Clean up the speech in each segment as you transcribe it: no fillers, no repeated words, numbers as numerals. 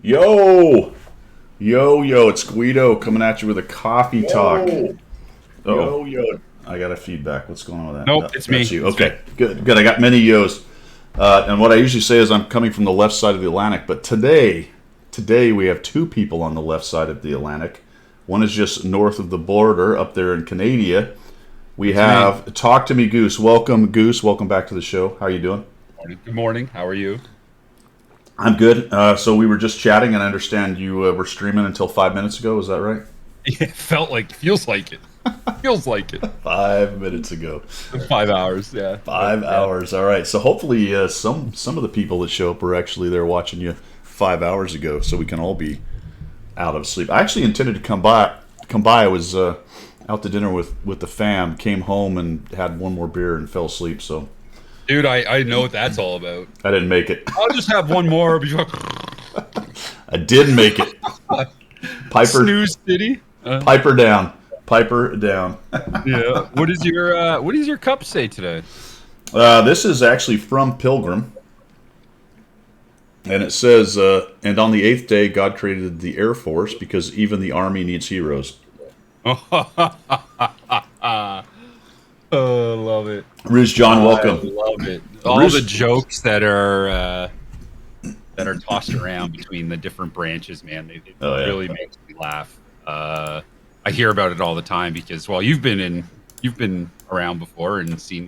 Yo, yo, it's Guido coming at you with a coffee talk. Whoa. Oh, Yo. I got a feedback. What's going on with that? Nope, it's That's me. you. It's me. Okay, good. I got many yos. And what I usually say is I'm coming from the left side of the Atlantic, but today we have two people on the left side of the Atlantic. One is just north of the border up there in Canada. We have Talk to Me Goose. Welcome, Goose. Welcome back to the show. How you doing? Good morning. How are you? I'm good. So we were just chatting, and I understand you were streaming until 5 minutes ago. Is that right? Yeah, feels like it. Feels like it. 5 minutes ago. 5 hours, yeah. 5 hours. All right. So hopefully, some of the people that show up were actually there watching you 5 hours ago, so we can all be out of sleep. I actually intended to come by. I was out to dinner with the fam. Came home and had one more beer and fell asleep. So Dude, I know what that's all about. I didn't make it. I'll just have one more before I did make it. Piper, Snooze City. Piper down. Piper down. Yeah. What does your cup say today? This is actually from Pilgrim. And it says, and on the eighth day, God created the Air Force because even the Army needs heroes. Oh, love it. Riz John, welcome. I love it. All the jokes that are tossed around between the different branches, man, they really makes me laugh. I hear about it all the time because, well, you've been around before and seen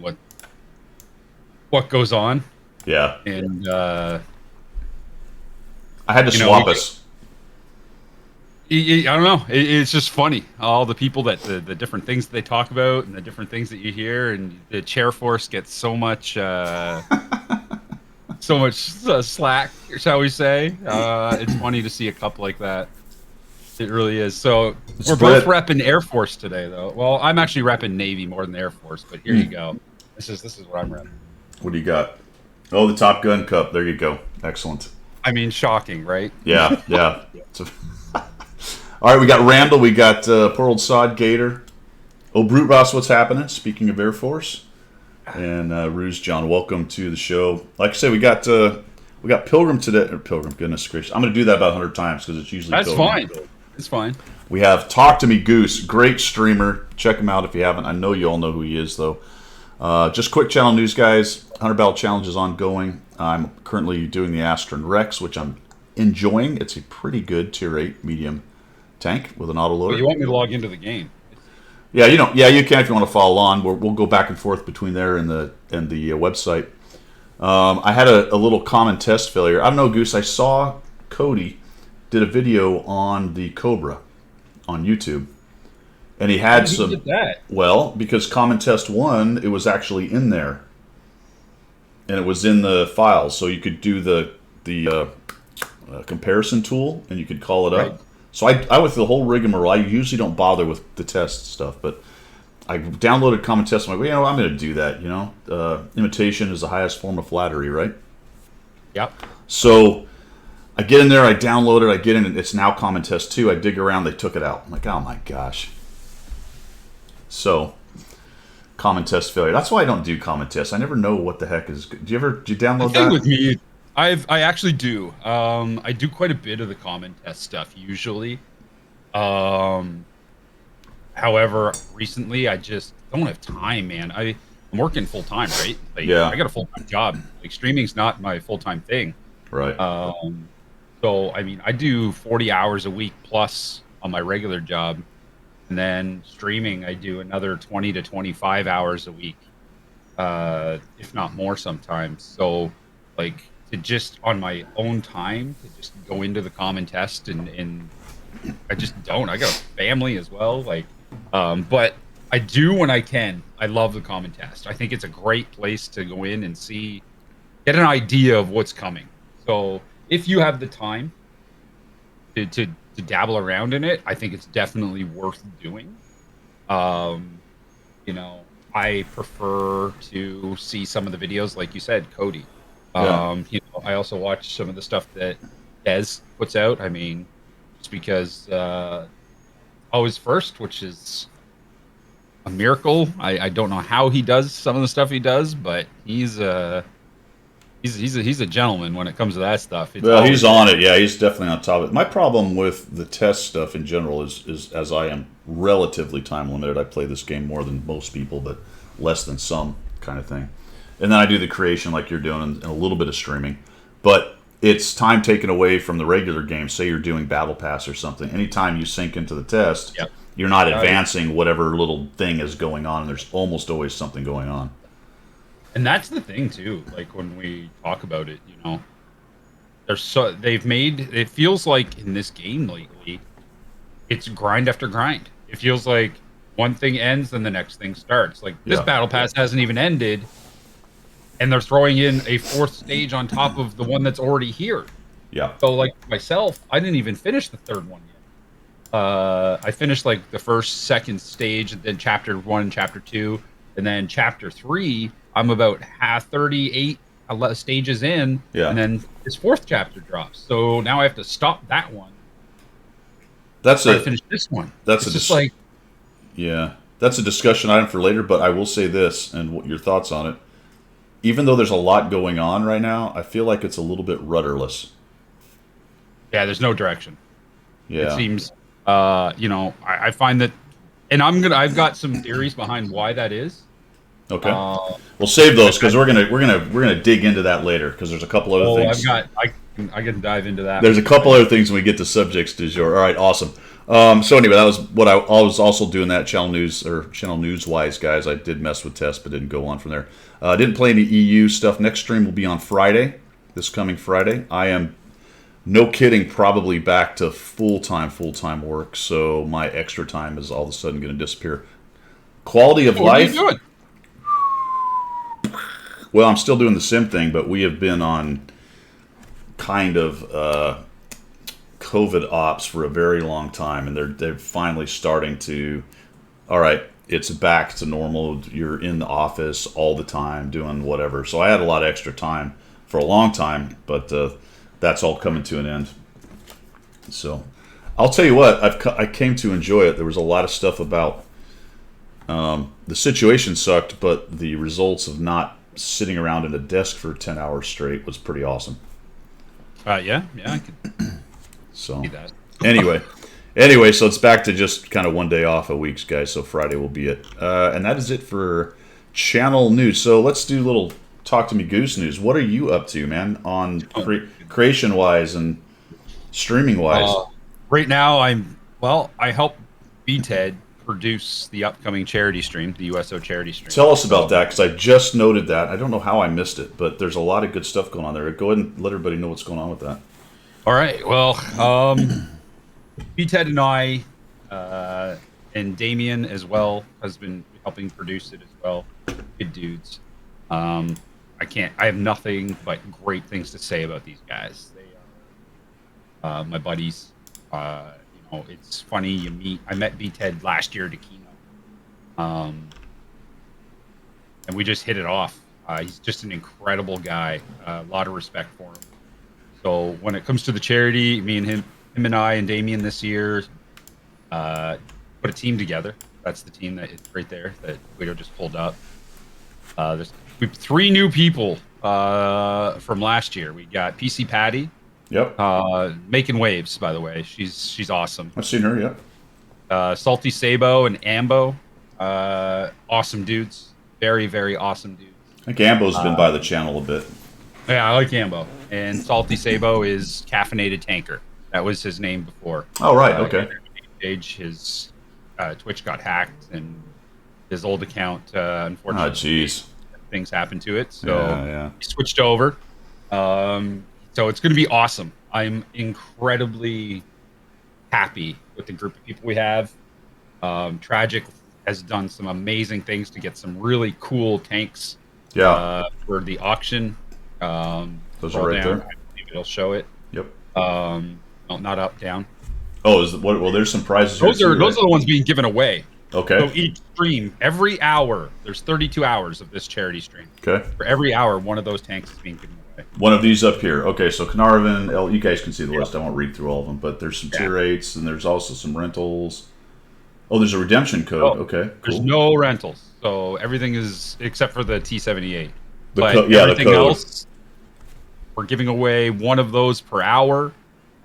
what goes on. Yeah. And I had to swap us. I don't know. It's just funny. All the people that the different things that they talk about and the different things that you hear, and the chair force gets so much slack, shall we say? It's funny to see a cup like that. It really is. So we're both repping Air Force today, though. Well, I'm actually repping Navy more than Air Force, but here you go. This is what I'm repping. What do you got? Oh, the Top Gun Cup. There you go. Excellent. I mean, shocking, right? Yeah. All right, we got Randall. We got poor old Sod Gator. Oh, Brute Ross, what's happening? Speaking of Air Force. And Ruse John, welcome to the show. Like I said, we got Pilgrim today. Or Pilgrim, goodness gracious. I'm going to do that about 100 times because it's usually That's Pilgrim. fine. It's fine. We have Talk to Me Goose, great streamer. Check him out if you haven't. I know you all know who he is, though. Just quick channel news, guys. 100 Battle Challenge is ongoing. I'm currently doing the Astron Rex, which I'm enjoying. It's a pretty good tier 8 medium tank with an autoloader. Well, you want me to log into the game? Yeah, you can if you want to follow on. We'll go back and forth between there and the website. I had a little common test failure. I don't know, Goose. I saw Cody did a video on the Cobra on YouTube, and he had some. Did that? Well, because Common Test 1, it was actually in there, and it was in the files, so you could do the comparison tool, and you could call it up. So I with the whole rigmarole, I usually don't bother with the test stuff, but I downloaded Common Test. I'm like, well, I'm going to do that. Imitation is the highest form of flattery, right? Yep. So I get in there, I download it, I get in, and it's now Common Test 2. I dig around, they took it out. I'm like, oh my gosh. So, Common Test failure. That's why I don't do Common Tests. I never know what the heck is. Do you download that? With me, I actually do. I do quite a bit of the Common Test stuff usually. However, recently I just don't have time, man. I'm working full time, right? Like, yeah. I got a full time job. Like, streaming's not my full time thing. Right. So I mean, I do 40 hours a week plus on my regular job, and then streaming I do another 20 to 25 hours a week, if not more sometimes. So, like, to just on my own time to just go into the Common Test and I just don't. I got a family as well, like, but I do when I can. I love the Common Test. I think it's a great place to go in and get an idea of what's coming. So if you have the time to dabble around in it, I think it's definitely worth doing. I prefer to see some of the videos, like you said, Cody. I also watch some of the stuff that Dez puts out. I mean, just because always first, which is a miracle. I don't know how he does some of the stuff he does, but he's he's a gentleman when it comes to that stuff. It's Well, he's always on it. Yeah, he's definitely on top of it. My problem with the test stuff in general is as I am relatively time limited. I play this game more than most people, but less than some kind of thing. And then I do the creation like you're doing and a little bit of streaming. But it's time taken away from the regular game. Say you're doing Battle Pass or something. Anytime you sync into the test, Yep. you're not advancing whatever little thing is going on. And there's almost always something going on. And that's the thing too. Like when we talk about it, they've made it feels like in this game lately, it's grind after grind. It feels like one thing ends and the next thing starts. Like this battle pass hasn't even ended, and they're throwing in a fourth stage on top of the one that's already here. Yeah. So like myself, I didn't even finish the third one yet. I finished like the first, second stage, and then chapter 1 and chapter 2, and then chapter 3. I'm about 38 stages in, and then this fourth chapter drops. So now I have to stop that one. Finish this one. That's just like, yeah, that's a discussion item for later. But I will say this, and what your thoughts on it. Even though there's a lot going on right now, I feel like it's a little bit rudderless. Yeah, there's no direction. Yeah, it seems. I find that, and I've got some theories behind why that is. Okay, we'll save those because we're gonna dig into that later because there's a couple other things. I can dive into that. There's a couple other things when we get to subjects du jour. All right, awesome. So anyway, that was what I was also doing that channel news wise, guys. I did mess with tests, but didn't go on from there. Didn't play any EU stuff. Next stream will be on Friday, this coming Friday. I am, no kidding, probably back to full-time work, so my extra time is all of a sudden going to disappear. Quality of life. What are you doing? Well, I'm still doing the sim thing, but we have been on kind of COVID ops for a very long time, and they're finally starting to. All right, it's back to normal. You're in the office all the time doing whatever. So I had a lot of extra time for a long time, but that's all coming to an end. So I'll tell you what, I came to enjoy it. There was a lot of stuff about the situation sucked, but the results of not sitting around at a desk for 10 hours straight was pretty awesome. Yeah, I could so see that. Anyway, so it's back to just kind of one day off a week, guys. So Friday will be it. And that is it for channel news. So let's do a little Talk to Me Goose news. What are you up to, man, on creation-wise and streaming-wise? Right now, I help BTED produce the upcoming charity stream, the USO charity stream. Tell us about that, because I just noted that. I don't know how I missed it, but there's a lot of good stuff going on there. Go ahead and let everybody know what's going on with that. All right. Well, BTED and I, and Damien as well, has been helping produce it as well. Good dudes. I have nothing but great things to say about these guys. They are my buddies. It's funny I met BTED last year at a keynote. And we just hit it off. He's just an incredible guy. A lot of respect for him. So when it comes to the charity, me and him and I and Damien this year put a team together. That's the team that is right there that Guido just pulled up. We have 3 new people from last year. We got PC Patty. Yep. Making waves, by the way. She's awesome. I've seen her, yep. Salty Sabo and Ambo. Awesome dudes. Very, very awesome dudes. I think Ambo's been by the channel a bit. Yeah, I like Ambo. And Salty Sabo is Caffeinated Tanker. That was his name before. Oh, right, okay. His Twitch got hacked, and his old account, unfortunately, things happened to it. So he switched over. So it's going to be awesome. I'm incredibly happy with the group of people we have. Tragic has done some amazing things to get some really cool tanks for the auction. Those are right there. I believe it'll show it. Yep. No, not up, down. Oh, well, there's some prizes. Those are the ones being given away. Okay. So each stream, every hour, there's 32 hours of this charity stream. Okay. For every hour, one of those tanks is being given away. One of these up here. Okay, so Carnarvon, you guys can see the list. I won't read through all of them, but there's some tier 8s, and there's also some rentals. Oh, there's a redemption code. Okay, cool. There's no rentals. So everything is, except for the T78. Everything else, We're giving away one of those per hour.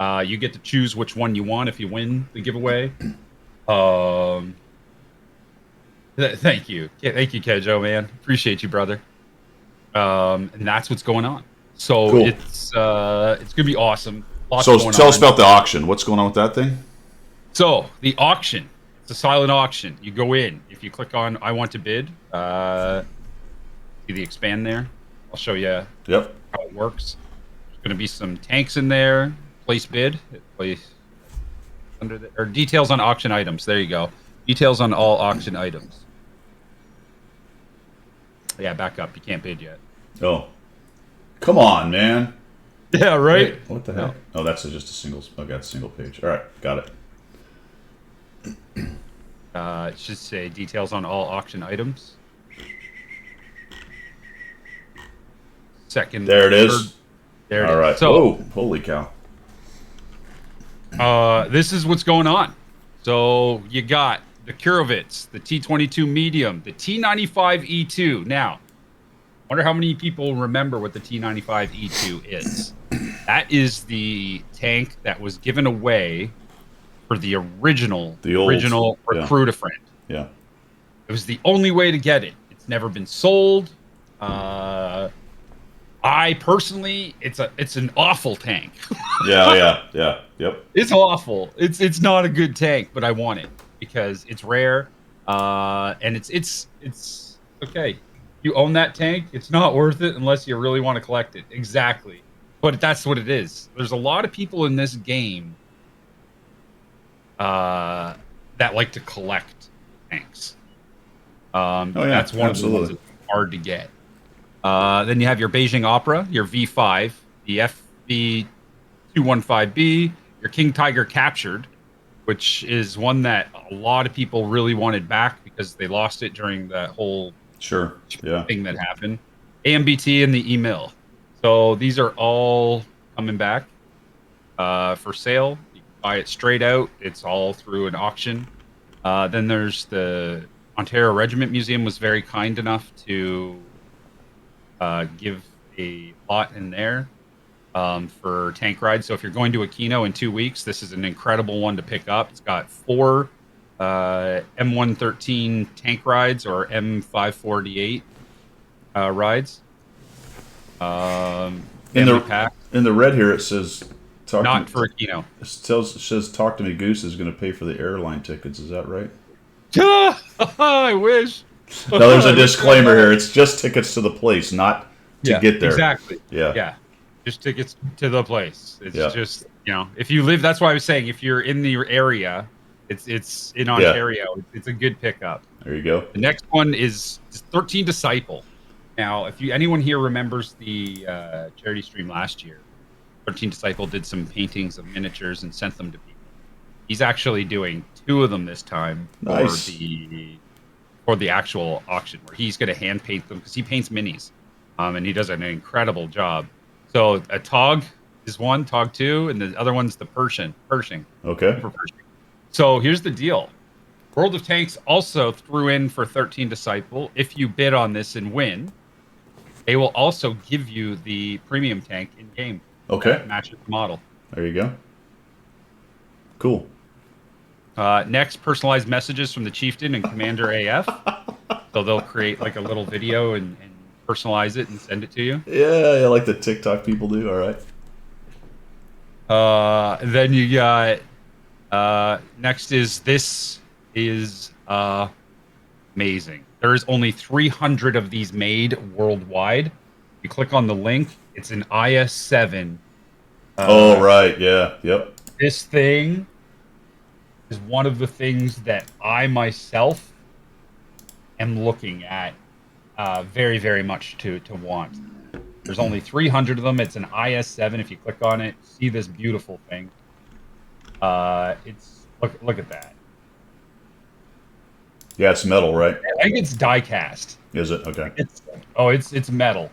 You get to choose which one you want if you win the giveaway. Thank you. Thank you, Kejo, man. Appreciate you, brother. And that's what's going on. So Cool. it's gonna be awesome. Lots So going tell us on. about the auction. What's going on with that thing? So the auction, it's a silent auction. You go in. If you click on I want to bid, see the expand there. I'll show you Yep. how it works. There's going to be some tanks in there. Place bid. Place under the, or details on auction items. There you go. Details on all auction items. Yeah, back up. You can't bid yet. Oh, come on, man. Yeah, right. Wait, what the heck? Oh, that's just a single. I got a single page. All right, got it. It should say details on all auction items. Second. There it is. Third, there it All is. right. So, whoa, holy cow. this is what's going on. So you got the Kurovitz, the T-22 medium, the T-95E2. Now, wonder how many people remember what the T-95E2 is. That is the tank that was given away for the original Recruit a Friend. Yeah. It was the only way to get it. It's never been sold. I personally, it's an awful tank. Yeah. Yep. It's awful. It's not a good tank, but I want it because it's rare, and it's okay. You own that tank. It's not worth it unless you really want to collect it. Exactly, but that's what it is. There's a lot of people in this game that like to collect tanks. That's one of the ones that's hard to get. Then you have your Beijing Opera, your V5, the FV215B, your King Tiger Captured, which is one that a lot of people really wanted back because they lost it during that whole thing that happened. AMBT and the E-Mill. So these are all coming back for sale. You can buy it straight out. It's all through an auction. Then there's the Ontario Regiment Museum was very kind enough to give a lot in there for tank rides. So if you're going to Aquino in 2 weeks, this is an incredible one to pick up. It's got 4 M113 tank rides or M548 rides. In the red here, it says not for Aquino. It says "Talk to Me Goose" is going to pay for the airline tickets. Is that right? I wish. No, there's a disclaimer here. It's just tickets to the place, not to get there. Exactly. Yeah. Just tickets to the place. It's just, if you live, that's why I was saying, if you're in the area, it's in Ontario. It's a good pickup. There you go. The next one is 13 Disciple. Now, if anyone here remembers the charity stream last year, 13 Disciple did some paintings of miniatures and sent them to people. He's actually doing 2 of them this time for the actual auction, where he's going to hand paint them because he paints minis, and he does an incredible job. So a Tog is one, Tog 2, and the other one's the Pershing. Okay. So here's the deal. World of Tanks also threw in for 13 Disciple. If you bid on this and win, they will also give you the premium tank in game. Okay. That matches the model. There you go. Cool. Next, personalized messages from the Chieftain and Commander AF. So they'll create like a little video and personalize it and send it to you. Yeah, like the TikTok people do. All right. Then you got next is amazing. There's only 300 of these made worldwide. You click on the link. It's an IS-7. Oh, right. Yeah. Yep. This thing is one of the things that I myself am looking at very, very much to want. There's only 300 of them. It's an IS-7. If you click on it, see this beautiful thing. It's look at that. Yeah, it's metal, right? I think it's die cast. Is it? Okay. It's metal.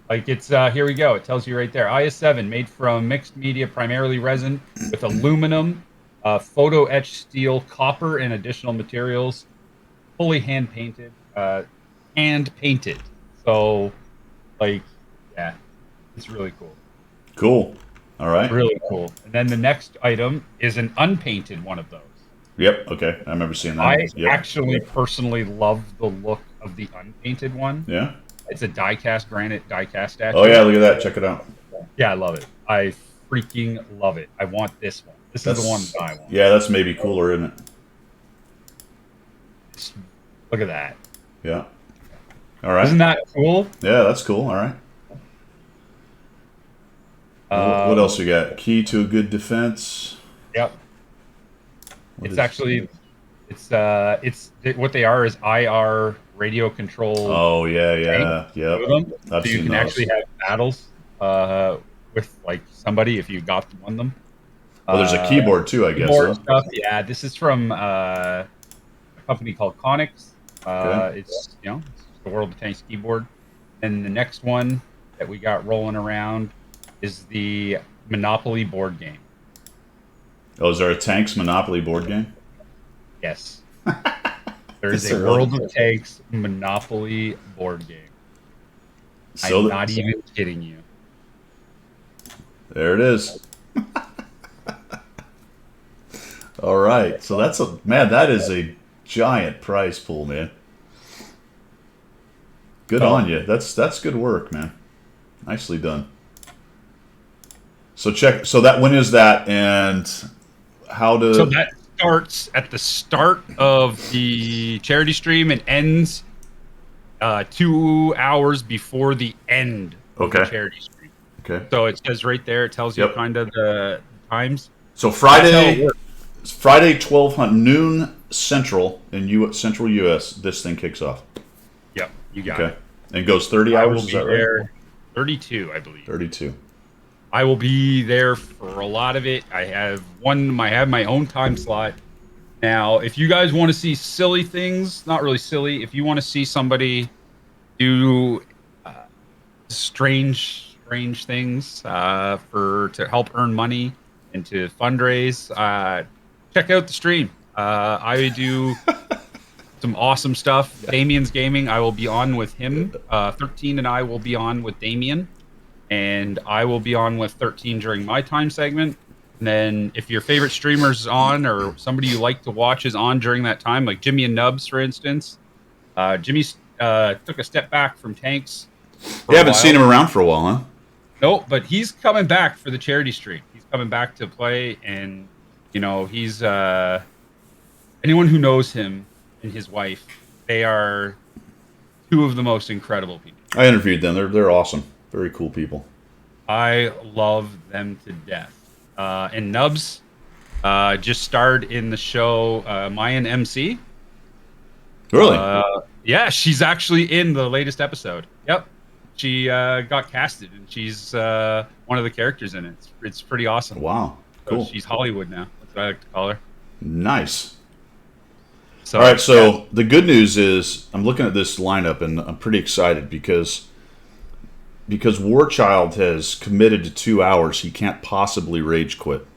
Like it's here we go. It tells you right there. IS-7 made from mixed media, primarily resin, with aluminum, photo etched steel, copper, and additional materials. Fully hand painted. So, like, Yeah, it's really cool. Cool. All right. Really cool. And then the next item is an unpainted one of those. Yep. Okay. I remember seeing that. I Yep. actually personally love the look of the unpainted one. Yeah. It's a granite die-cast statue. Oh yeah, look at that. Check it out. Yeah, I love it. I freaking love it. I want this one. This is the one that I want. Yeah, that's maybe cooler, isn't it? Look at that. Yeah. All right. Isn't that cool? Yeah, that's cool. All right. What else we got? Key to a good defense. Yep. It's what they are is IR radio control. Oh yeah. Yep. So you can actually have battles with like somebody if you won them. Well, there's a keyboard too, I guess. Stuff. Yeah, this is from a company called Conix. Okay. It's it's the World of Tanks keyboard. And the next one that we got rolling around is the Monopoly board game. Oh, is there a Tanks Monopoly board game? Yes. There is a World of Tanks Monopoly board game. I'm not even kidding you. There it is. All right. So that is a giant prize pool, man. Good on you. That's good work, man. Nicely done. So when is that, and how to? So that starts at the start of the charity stream and ends 2 hours before the end of the charity stream. Okay. So it says right there. It tells you kind of the times. So Friday 1200 noon Central in Central U.S. This thing kicks off. Yep, you got it. And goes 30 hours. I will be there. 32, I believe. 32. I will be there for a lot of it. I have my own time slot. Now, if you guys want to see silly things, not really silly, if you want to see somebody do strange things to help earn money and to fundraise, check out the stream. I do some awesome stuff. Damien's Gaming, I will be on with him. 13 and I will be on with Damien. And I will be on with 13 during my time segment. And then if your favorite streamer's on or somebody you like to watch is on during that time, like Jimmy and Nubs, for instance. Jimmy took a step back from tanks. You haven't seen him around for a while, huh? Nope, but he's coming back for the charity stream. He's coming back to play, and he's anyone who knows him and his wife, they are two of the most incredible people. I interviewed them. They're awesome. Very cool people. I love them to death. And Nubs just starred in the show Mayan MC. Really? Yeah, she's actually in the latest episode. Yep. She got casted, and she's one of the characters in it. It's pretty awesome. Wow. Cool. So she's Hollywood now. That's what I like to call her. Nice. So, all right, so the good news is I'm looking at this lineup, and I'm pretty excited because Warchild has committed to 2 hours. He can't possibly rage quit.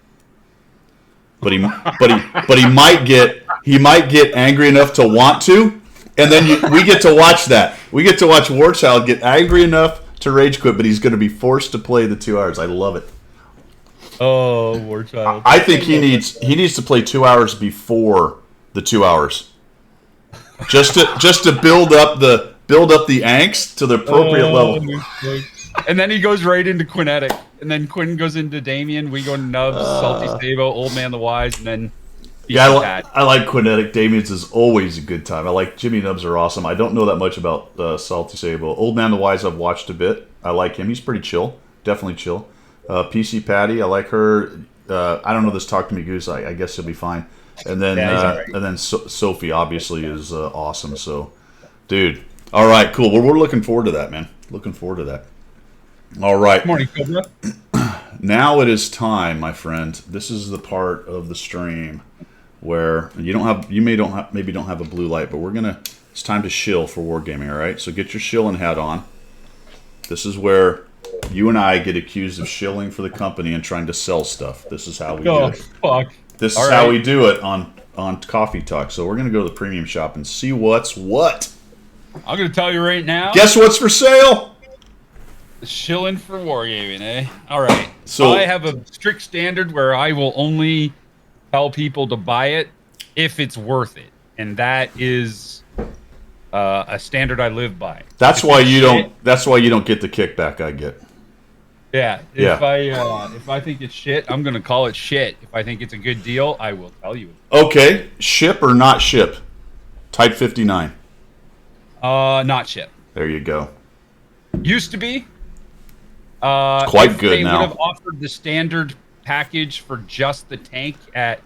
But he might get angry enough to want to, and then we get to watch that. We get to watch Warchild get angry enough to rage quit, but he's going to be forced to play the 2 hours. I love it. Oh, Warchild! I think he needs to play 2 hours before the 2 hours, just to build up the angst to the appropriate level. And then he goes right into Quinetic. And then Quinn goes into Damien. We go to Nubs, Salty Sabo, Old Man the Wise, and then I like Quinetic. Damien's is always a good time. I like Jimmy and Nubs are awesome. I don't know that much about Salty Sabo. Old Man the Wise I've watched a bit. I like him. He's pretty chill. Definitely chill. PC Patty, I like her. I don't know this Talk to Me Goose. I guess she'll be fine. And then Sophie obviously is awesome. So, dude. All right, cool. We're looking forward to that, man. Looking forward to that. All right. Good morning, Cobra. Now it is time, my friend. This is the part of the stream where maybe don't have a blue light, but it's time to shill for wargaming, all right? So get your shilling hat on. This is where you and I get accused of shilling for the company and trying to sell stuff. This is how we do it. Fuck. This is how we do it on Coffee Talk. So we're going to go to the premium shop and see what's what. I'm going to tell you right now. Guess what's for sale? Shilling for wargaming, eh? All right. So I have a strict standard where I will only tell people to buy it if it's worth it, and that is a standard I live by. that's If why it's you shit, don't. That's why you don't get the kickback I get. yeah. Yeah. If I think it's shit, I'm gonna call it shit. If I think it's a good deal, I will tell you. Okay. Ship or not ship? Type 59. Not shit. There you go. Used to be. It's quite If good they now. would have offered the standard package for just the tank at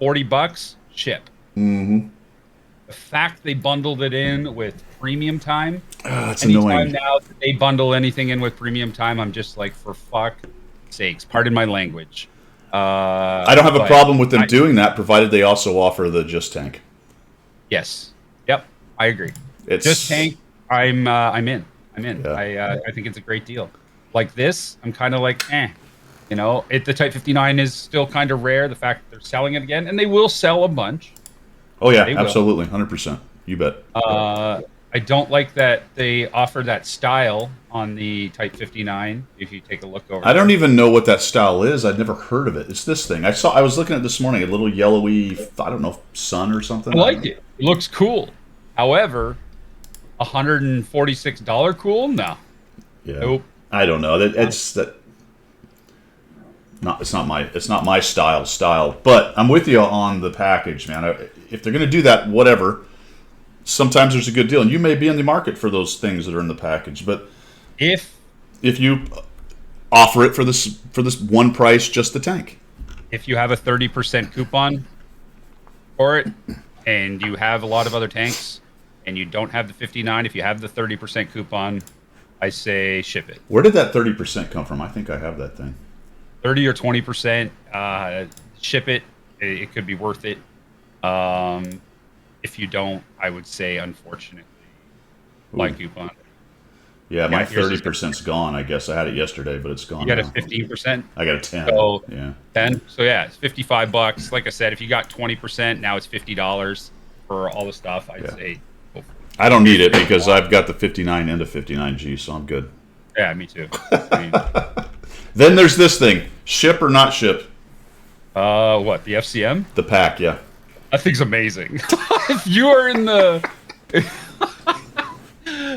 $40, ship. Mm-hmm. The fact they bundled it in with premium time. It's Anytime annoying. now that they bundle anything in with premium time, I'm just like, for fuck sakes, pardon my language. I don't have a But problem with them doing that, provided they also offer the just tank. yes, yep, I agree. It's Just tank, I'm in. I'm in. Yeah. I think it's a great deal. Like this, I'm kind of like, eh. You know, the Type 59 is still kind of rare. The fact that they're selling it again, and they will sell a bunch. Oh yeah, They will. absolutely, 100%. You bet. I don't like that they offer that style on the Type 59. If you take a look over, I don't even know what that style is. I've never heard of it. It's this thing. I was looking at it this morning. A little yellowy. I don't know, sun or something. I like it. It looks cool. However, $146 cool? No. Yeah. Nope. I don't know. It's that. Not. It's not my style. But I'm with you on the package, man. If they're going to do that, whatever. Sometimes there's a good deal, and you may be in the market for those things that are in the package. But If you offer it for this one price, just the tank. you have a 30% coupon for it, and you have a lot of other tanks, and you don't have the 59, if you have the 30% coupon, I say ship it. Where did that 30% come from? I think I have that thing. 30 or 20%, ship it. It could be worth it. If you don't, I would say, unfortunately, buy coupon. Yeah, my yours is 30%'s gone. I guess I had it yesterday, but it's gone. You got a now. 15%. I got a 10. So Yeah. 10. So yeah, it's $55. Like I said, if you got 20%, now it's $50 for all the stuff. I'd say. Go for it. I don't need it because I've got the 59 and the 59G, so I'm good. Yeah, me too. I mean, Then there's this thing: ship or not ship? what, the FCM? The pack, yeah. That thing's amazing. If you are in the,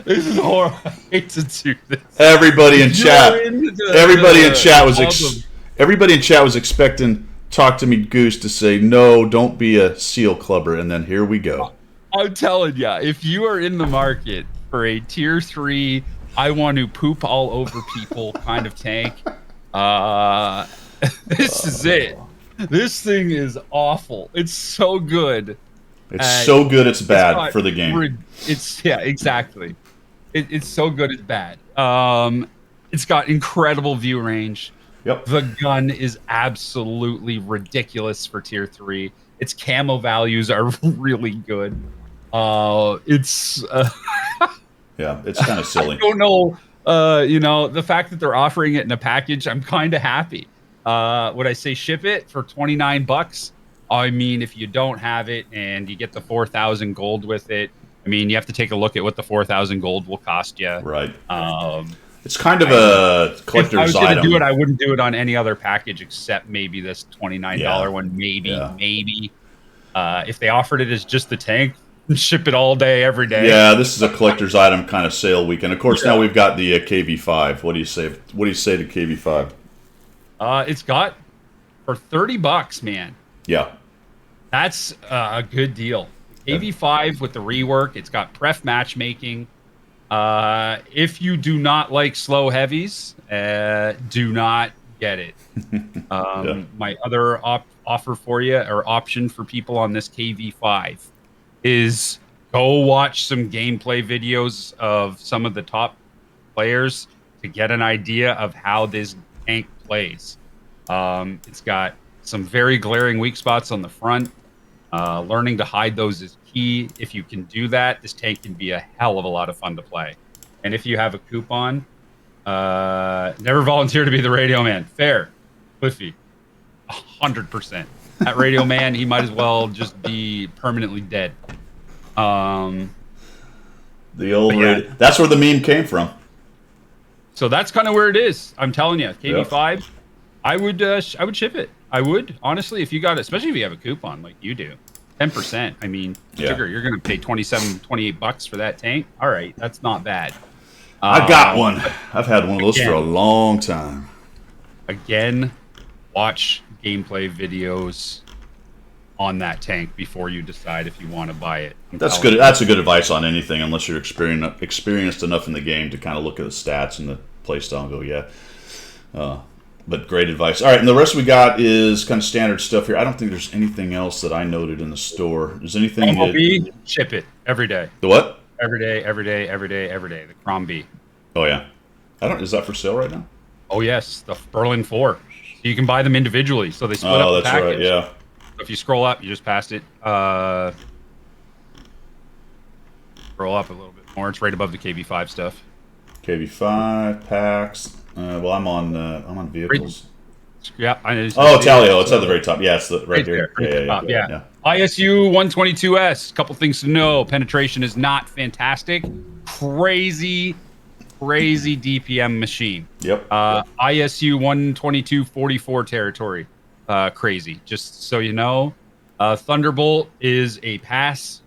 this is horrible. I hate to do this. Everybody in chat. Everybody in chat was club everybody in chat was expecting Talk to Me Goose to say no, don't be a seal clubber, and then here we go. I'm telling you, if you are in the market for a tier 3, I want to poop all over people kind of tank, this is it. This thing is awful. It's so good. It's so good it's bad got for the game. Yeah, exactly. It's so good it's bad. It's got incredible view range. Yep. The gun is absolutely ridiculous for tier 3. Its camo values are really good. It's Yeah, it's kind of silly. I don't know. The fact that they're offering it in a package, I'm kind of happy. Would I say ship it for $29? I mean, if you don't have it and you get the 4,000 gold with it, I mean, you have to take a look at what the 4,000 gold will cost you. Right. It's kind of a collector's if I was going item. to do it, I wouldn't do it on any other package except maybe this $29 one. Maybe. If they offered it as just the tank, ship it all day, every day. Yeah, this is a collector's item kind of sale weekend. Of course, now we've got the KV5. What do you say? What do you say to KV5? It's got for $30, man. Yeah. That's a good deal. KV5 with the rework. It's got pref matchmaking. If you do not like slow heavies, do not get it. My other offer for you, or option for people on this KV5, is go watch some gameplay videos of some of the top players to get an idea of how this tank plays. It's got some very glaring weak spots on the front. Learning to hide those is key. If you can do that, this tank can be a hell of a lot of fun to play. And if you have a coupon, never volunteer to be the radio man. Fair. Cliffy. 100%. That radio man, he might as well just be permanently dead. The old radio. That's where the meme came from. So that's kind of where it is. I'm telling you, KB5, Yep. I would ship it. I would, honestly, if you got it, especially if you have a coupon like you do. 10%. I mean, Yeah. sugar, you're going to pay 27, 28 bucks for that tank. All right, that's not bad. I got one. I've had one of those for a long time. Again, watch gameplay videos on that tank before you decide if you want to buy it. That's good. That's a good advice on anything, unless you're experienced enough in the game to kind of look at the stats and the playstyle and go, yeah. But great advice. All right, and the rest we got is kind of standard stuff here. I don't think there's anything else that I noted in the store. Is anything? MLB, ship it every day. The what? Every day, every day, every day, every day. The Crom B. Oh yeah. I don't. Is that for sale right now? Oh yes, the Berlin 4. So you can buy them individually. So they split up the package. Right. Yeah. So if you scroll up, you just passed it. Scroll up a little bit more. It's right above the KB5 stuff. KB5 packs. Well, I'm on vehicles. Yeah, I know. Oh, Talio. It's at the very top. Yeah, it's right here. Yeah. ISU 122S. Couple things to know. Penetration is not fantastic. Crazy DPM machine. Yep. ISU 122-44 territory. Crazy. Just so you know, Thunderbolt is a pass.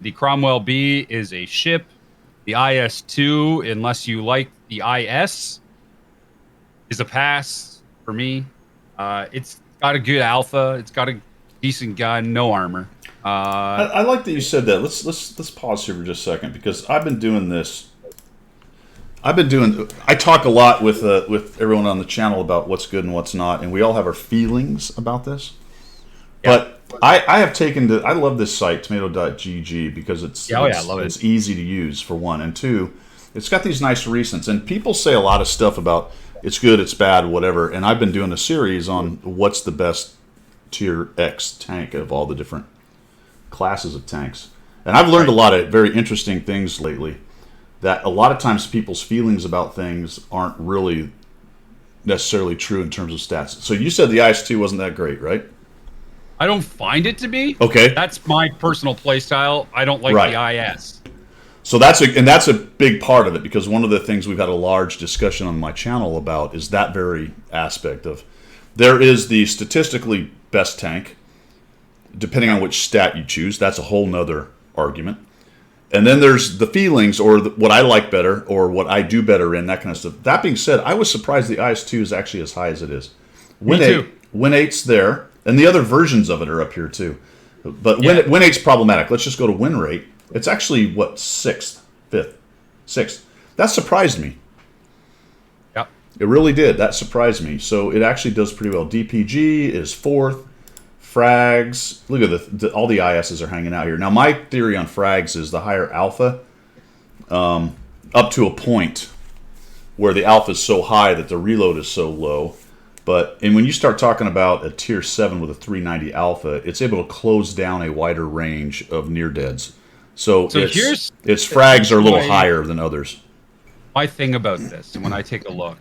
The Cromwell B is a ship. The IS2, unless you like the IS, is a pass for me. It's got a good alpha. It's got a decent gun, no armor. I like that you said that. Let's pause here for just a second, because I've been doing this. I talk a lot with everyone on the channel about what's good and what's not, and we all have our feelings about this. Yeah. But I have taken to. I love this site, tomato.gg, because I love it. It's easy to use, for one, and two, it's got these nice recents. And people say a lot of stuff about it's good, it's bad, whatever. And I've been doing a series on what's the best tier X tank of all the different classes of tanks. And I've learned a lot of very interesting things lately. That a lot of times people's feelings about things aren't really necessarily true in terms of stats. So you said the IS-2 wasn't that great, right? I don't find it to be. Okay. That's my personal play style. I don't like the IS. So that's a big part of it, because one of the things we've had a large discussion on my channel about is that very aspect of there is the statistically best tank, depending on which stat you choose. That's a whole nother argument. And then there's the feelings, or what I like better, or what I do better in, that kind of stuff. That being said, I was surprised the IS-2 is actually as high as it is. Me too. Win 8's there, and the other versions of it are up here too. But Win 8's problematic. Let's just go to win rate. It's actually, what, 6th, 5th, 6th. That surprised me. Yep. It really did. That surprised me. So it actually does pretty well. DPG is 4th. Frags, look at all the ISs are hanging out here. Now, my theory on frags is the higher alpha, up to a point where the alpha is so high that the reload is so low. And when you start talking about a tier 7 with a 390 alpha, it's able to close down a wider range of near deads. So its frags are a little higher than others. My thing about this, when I take a look,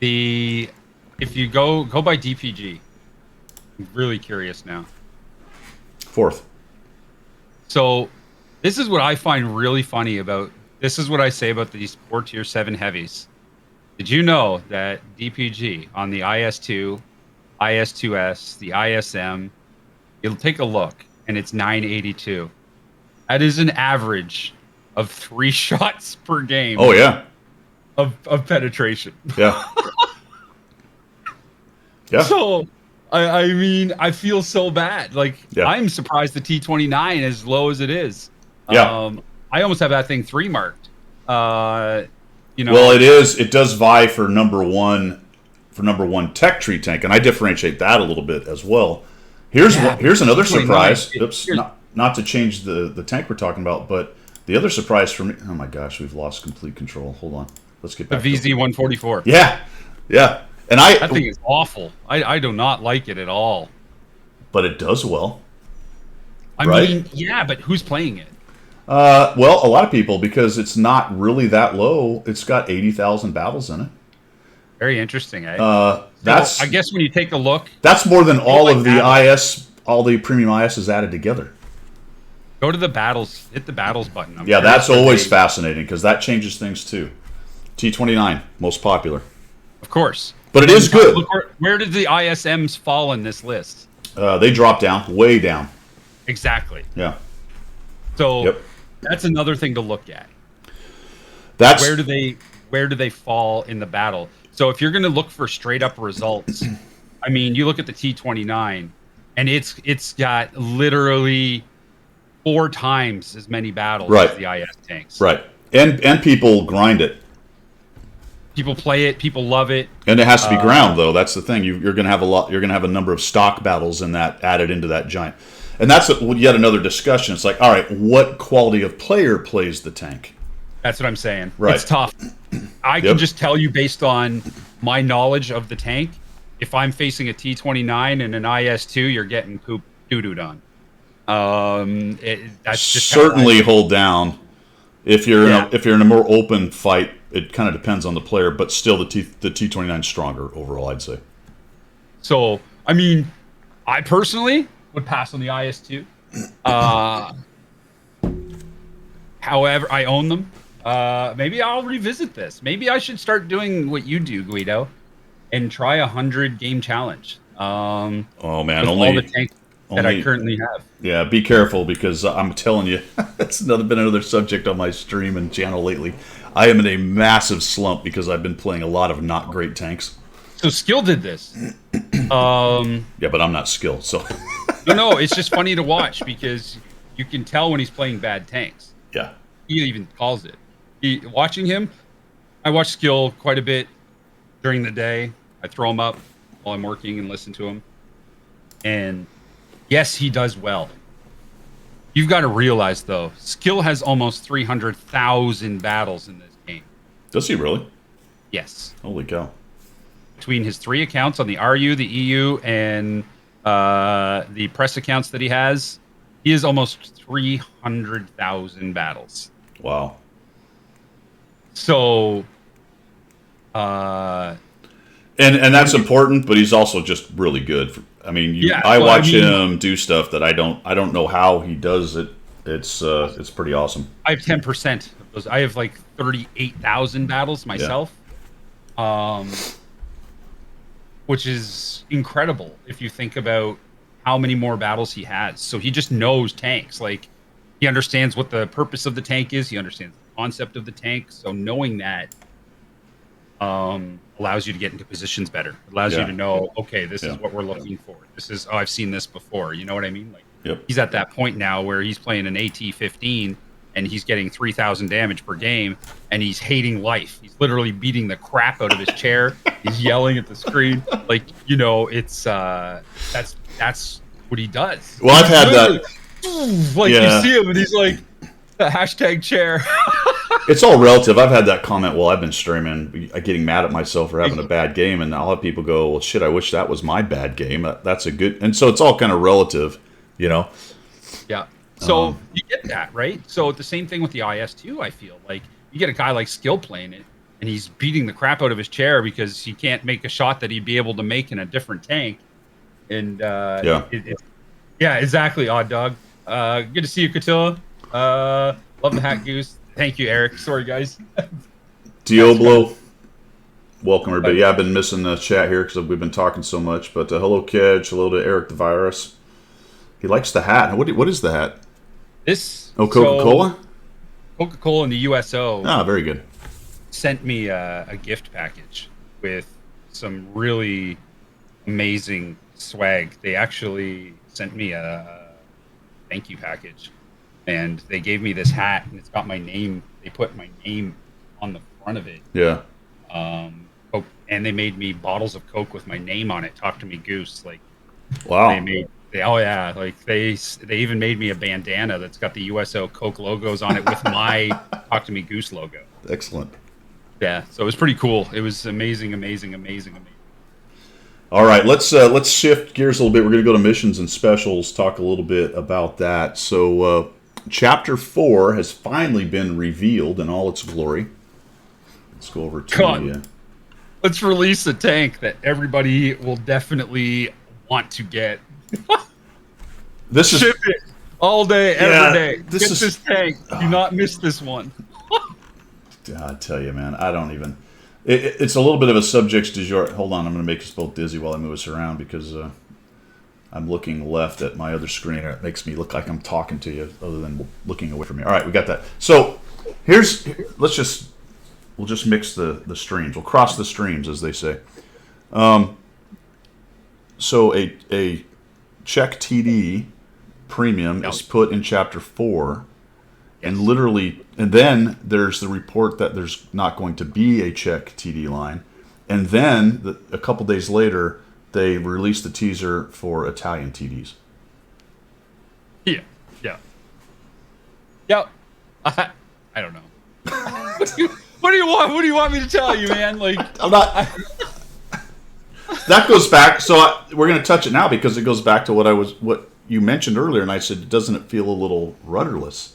if you go by DPG, I'm really curious now. 4th. So this is what I find really funny about, this is what I say about these 4 tier 7 heavies. Did you know that DPG on the IS-2, IS-2S, the ISM, you'll take a look, and it's 982. That is an average of 3 shots per game. Oh, yeah. Of penetration. Yeah. Yeah. So, I mean, I feel so bad. Like, I'm surprised the T29 is as low as it is. Yeah. I almost have that thing 3 marked. Well, it does vie for number one tech tree tank, and I differentiate that a little bit as well. Here's another surprise. Oops, not to change the tank we're talking about, but the other surprise for me. Oh my gosh, we've lost complete control. Hold on, let's get back. The VZ-144. Yeah. And that thing is awful. I do not like it at all. But it does well. I mean, yeah, but who's playing it? Well, a lot of people, because it's not really that low. It's got 80,000 battles in it. Very interesting, eh? That's. I guess when you take a look, that's more than all of the IS, all the premium IS is added together. Go to the battles. Hit the battles button. That's always fascinating, because that changes things too. T-29, most popular. Of course. But it is good. Look, where did the ISMs fall in this list? They drop down, way down. Exactly. Yeah. So that's another thing to look at. That's where do they fall in the battle? So if you're going to look for straight up results, I mean, you look at the T-29, and it's got literally 4 times as many battles as the IS tanks. Right. And people grind it. People play it. People love it. And it has to be ground, though. That's the thing. You're going to have You're going to have a number of stock battles in that added into that giant. And that's yet another discussion. It's like, all right, what quality of player plays the tank? That's what I'm saying. Right. It's tough. I can just tell you based on my knowledge of the tank. If I'm facing a T-29 and an IS-2, you're getting poop doo-dooed on. That's just certainly hold down. If you're in a more open fight, it kind of depends on the player, but still the T-29 is stronger overall, I'd say. So, I mean, I personally would pass on the IS-2. However, I own them. Maybe I'll revisit this. Maybe I should start doing what you do, Guido, and try 100 game challenge. Oh man, with all the tanks that I currently have. Yeah, be careful because I'm telling you, it's been another subject on my stream and channel lately. I am in a massive slump because I've been playing a lot of not great tanks. So Skill did this. Yeah, but I'm not skilled, so. No, it's just funny to watch because you can tell when he's playing bad tanks. Yeah. He even calls it. Watching him, I watch Skill quite a bit during the day. I throw him up while I'm working and listen to him. And yes, he does well. You've got to realize, though, Skill has almost 300,000 battles in this game. Does he really? Yes. Holy cow. Between his 3 accounts on the RU, the EU, and the press accounts that he has almost 300,000 battles. Wow. So, and that's important, but he's also just really good. I mean, I watch him do stuff that I don't know how he does it. It's pretty awesome. I have 10% of those. I have like 38,000 battles myself, which is incredible if you think about how many more battles he has. So he just knows tanks. Like, he understands what the purpose of the tank is. He understands the concept of the tank. So knowing that allows you to get into positions better. It allows you to know, okay, this is what we're looking for. This is, I've seen this before. You know what I mean? Like, he's at that point now where he's playing an AT-15 and he's getting 3,000 damage per game, and he's hating life. He's literally beating the crap out of his chair. He's yelling at the screen. Like, you know, it's that's what he does. Well, I've had that. Like, you see him and he's like, hashtag chair. It's all relative. I've had that comment while I've been streaming, getting mad at myself for having a bad game, and I'll have people go, well, shit, I wish that was my bad game. That's a good... And so it's all kind of relative, you know? Yeah. So you get that, right? So the same thing with the IS-2, I feel. Like, you get a guy like Skill playing it, and he's beating the crap out of his chair because he can't make a shot that he'd be able to make in a different tank. And, yeah, exactly, Odd Dog. Good to see you, Catilla. Love the hat, Goose. Thank you, Eric. Sorry, guys. Diablo. Welcome, everybody. Yeah, I've been missing the chat here because we've been talking so much. But hello, Kedge. Hello to Eric the Virus. He likes the hat. What is the hat? This. Oh, Coca-Cola? Coca-Cola and the USO. Ah, very good. Sent me a gift package with some really amazing swag. They actually sent me a thank you package. And they gave me this hat, and it's got my name. They put my name on the front of it. Yeah. Coke, and they made me bottles of Coke with my name on it. Talk to me, Goose. Like, wow. They even made me a bandana that's got the USO Coke logos on it with my Talk to Me Goose logo. Excellent. Yeah. So it was pretty cool. It was amazing. All right, let's shift gears a little bit. We're going to go to missions and specials, talk a little bit about that. So, Chapter 4 has finally been revealed in all its glory. Let's go over to let's release a tank that everybody will definitely want to get. This is ship it all day, every day. Get this tank. Do not miss this one. I tell you, man, I don't even. It's a little bit of a subject du jour. Hold on, I'm going to make us both dizzy while I move us around because I'm looking left at my other screen, and it makes me look like I'm talking to you, other than looking away from you. All right, we got that. So we'll just mix the streams. We'll cross the streams, as they say. So a check TD premium is put in Chapter 4, and literally, and then there's the report that there's not going to be a check TD line, and then a couple days later they release the teaser for Italian TDs. Yeah. I don't know. What do you want? What do you want me to tell you, man? Like, I'm not. That goes back. So we're going to touch it now because it goes back to what you mentioned earlier, and I said, doesn't it feel a little rudderless?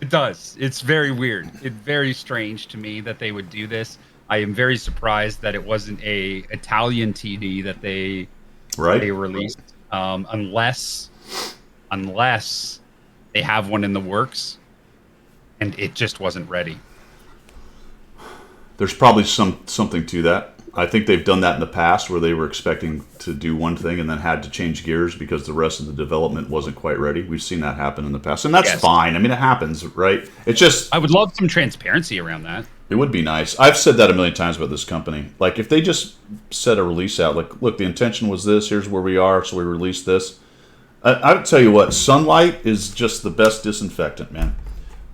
It does. It's very weird. It's very strange to me that they would do this. I am very surprised that it wasn't a Italian TD that they released, unless they have one in the works, and it just wasn't ready. There's probably something to that. I think they've done that in the past where they were expecting to do one thing and then had to change gears because the rest of the development wasn't quite ready. We've seen that happen in the past, and that's fine. I mean, it happens, right? It's just, I would love some transparency around that. It would be nice. I've said that a million times about this company. Like, if they just set a release out, like, look, the intention was this, here's where we are, so we released this. I would tell you what, sunlight is just the best disinfectant, man.